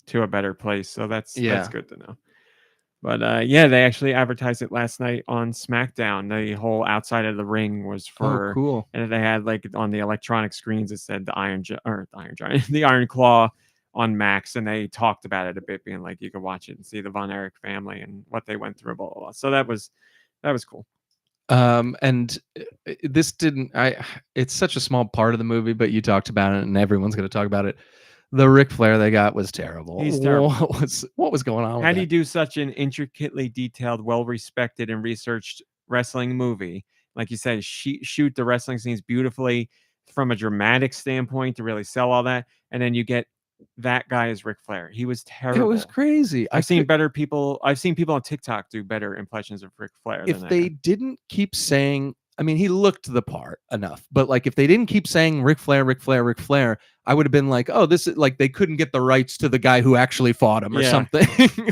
to a better place. So that's good to know. But yeah, they actually advertised it last night on SmackDown. The whole outside of the ring was for, cool. And they had like on the electronic screens, it said the Iron Giant, the Iron Claw on Max, and they talked about it a bit, being like you could watch it and see the Von Erich family and what they went through, blah blah blah. So that was cool. And this didn't, it's such a small part of the movie, but you talked about it, and everyone's going to talk about it. The Ric Flair they got was terrible. He's terrible. What was going on? How do you do such an intricately detailed, well-respected and researched wrestling movie? Like you said, shoot the wrestling scenes beautifully from a dramatic standpoint to really sell all that, and then you get that guy as Ric Flair. He was terrible. It was crazy. I've seen people on TikTok do better impressions of Ric Flair. If they didn't keep saying, I mean, he looked the part enough, but like if they didn't keep saying Ric Flair, I would have been like, oh, this is like they couldn't get the rights to the guy who actually fought him or something.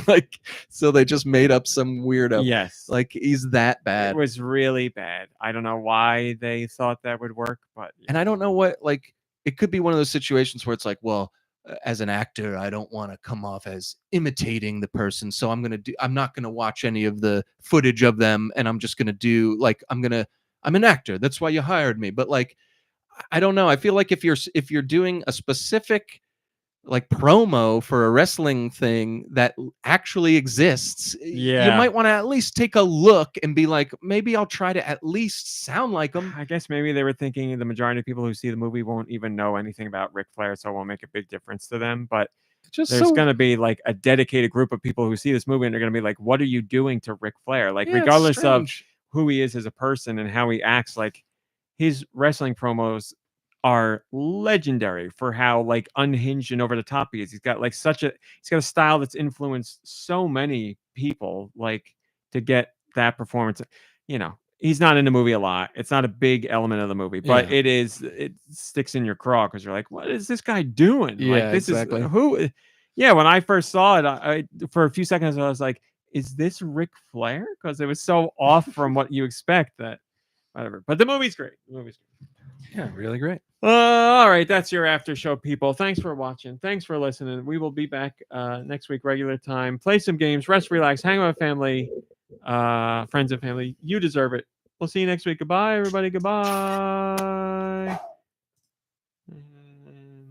Like, so they just made up some weirdo. Yes, like he's that bad. It was really bad. I don't know why they thought that would work, but and I don't know what, like, it could be one of those situations where it's like, well, as an actor, I don't want to come off as imitating the person, so I'm not gonna watch any of the footage of them, and I'm just gonna do like I'm an actor. That's why you hired me. But like, I don't know. I feel like if you're doing a specific like promo for a wrestling thing that actually exists, you might want to at least take a look and be like, maybe I'll try to at least sound like them. I guess maybe they were thinking the majority of people who see the movie won't even know anything about Ric Flair, so it won't make a big difference to them. But there's going to be like a dedicated group of people who see this movie and they're going to be like, what are you doing to Ric Flair? Like, regardless of who he is as a person and how he acts, like his wrestling promos are legendary for how like unhinged and over the top he is. He's got like he's got a style that's influenced so many people, like to get that performance. You know, he's not in the movie a lot. It's not a big element of the movie, but it sticks in your craw because you're like, what is this guy doing? Yeah, like this exactly. is who. Yeah, when I first saw it, I for a few seconds I was like, is this Ric Flair? Because it was so off from what you expect that whatever. But the movie's great. Yeah, really great. All right, that's your after show, people. Thanks for watching. Thanks for listening. We will be back next week, regular time. Play some games, rest, relax, hang out with family, friends and family. You deserve it. We'll see you next week. Goodbye, everybody. Goodbye.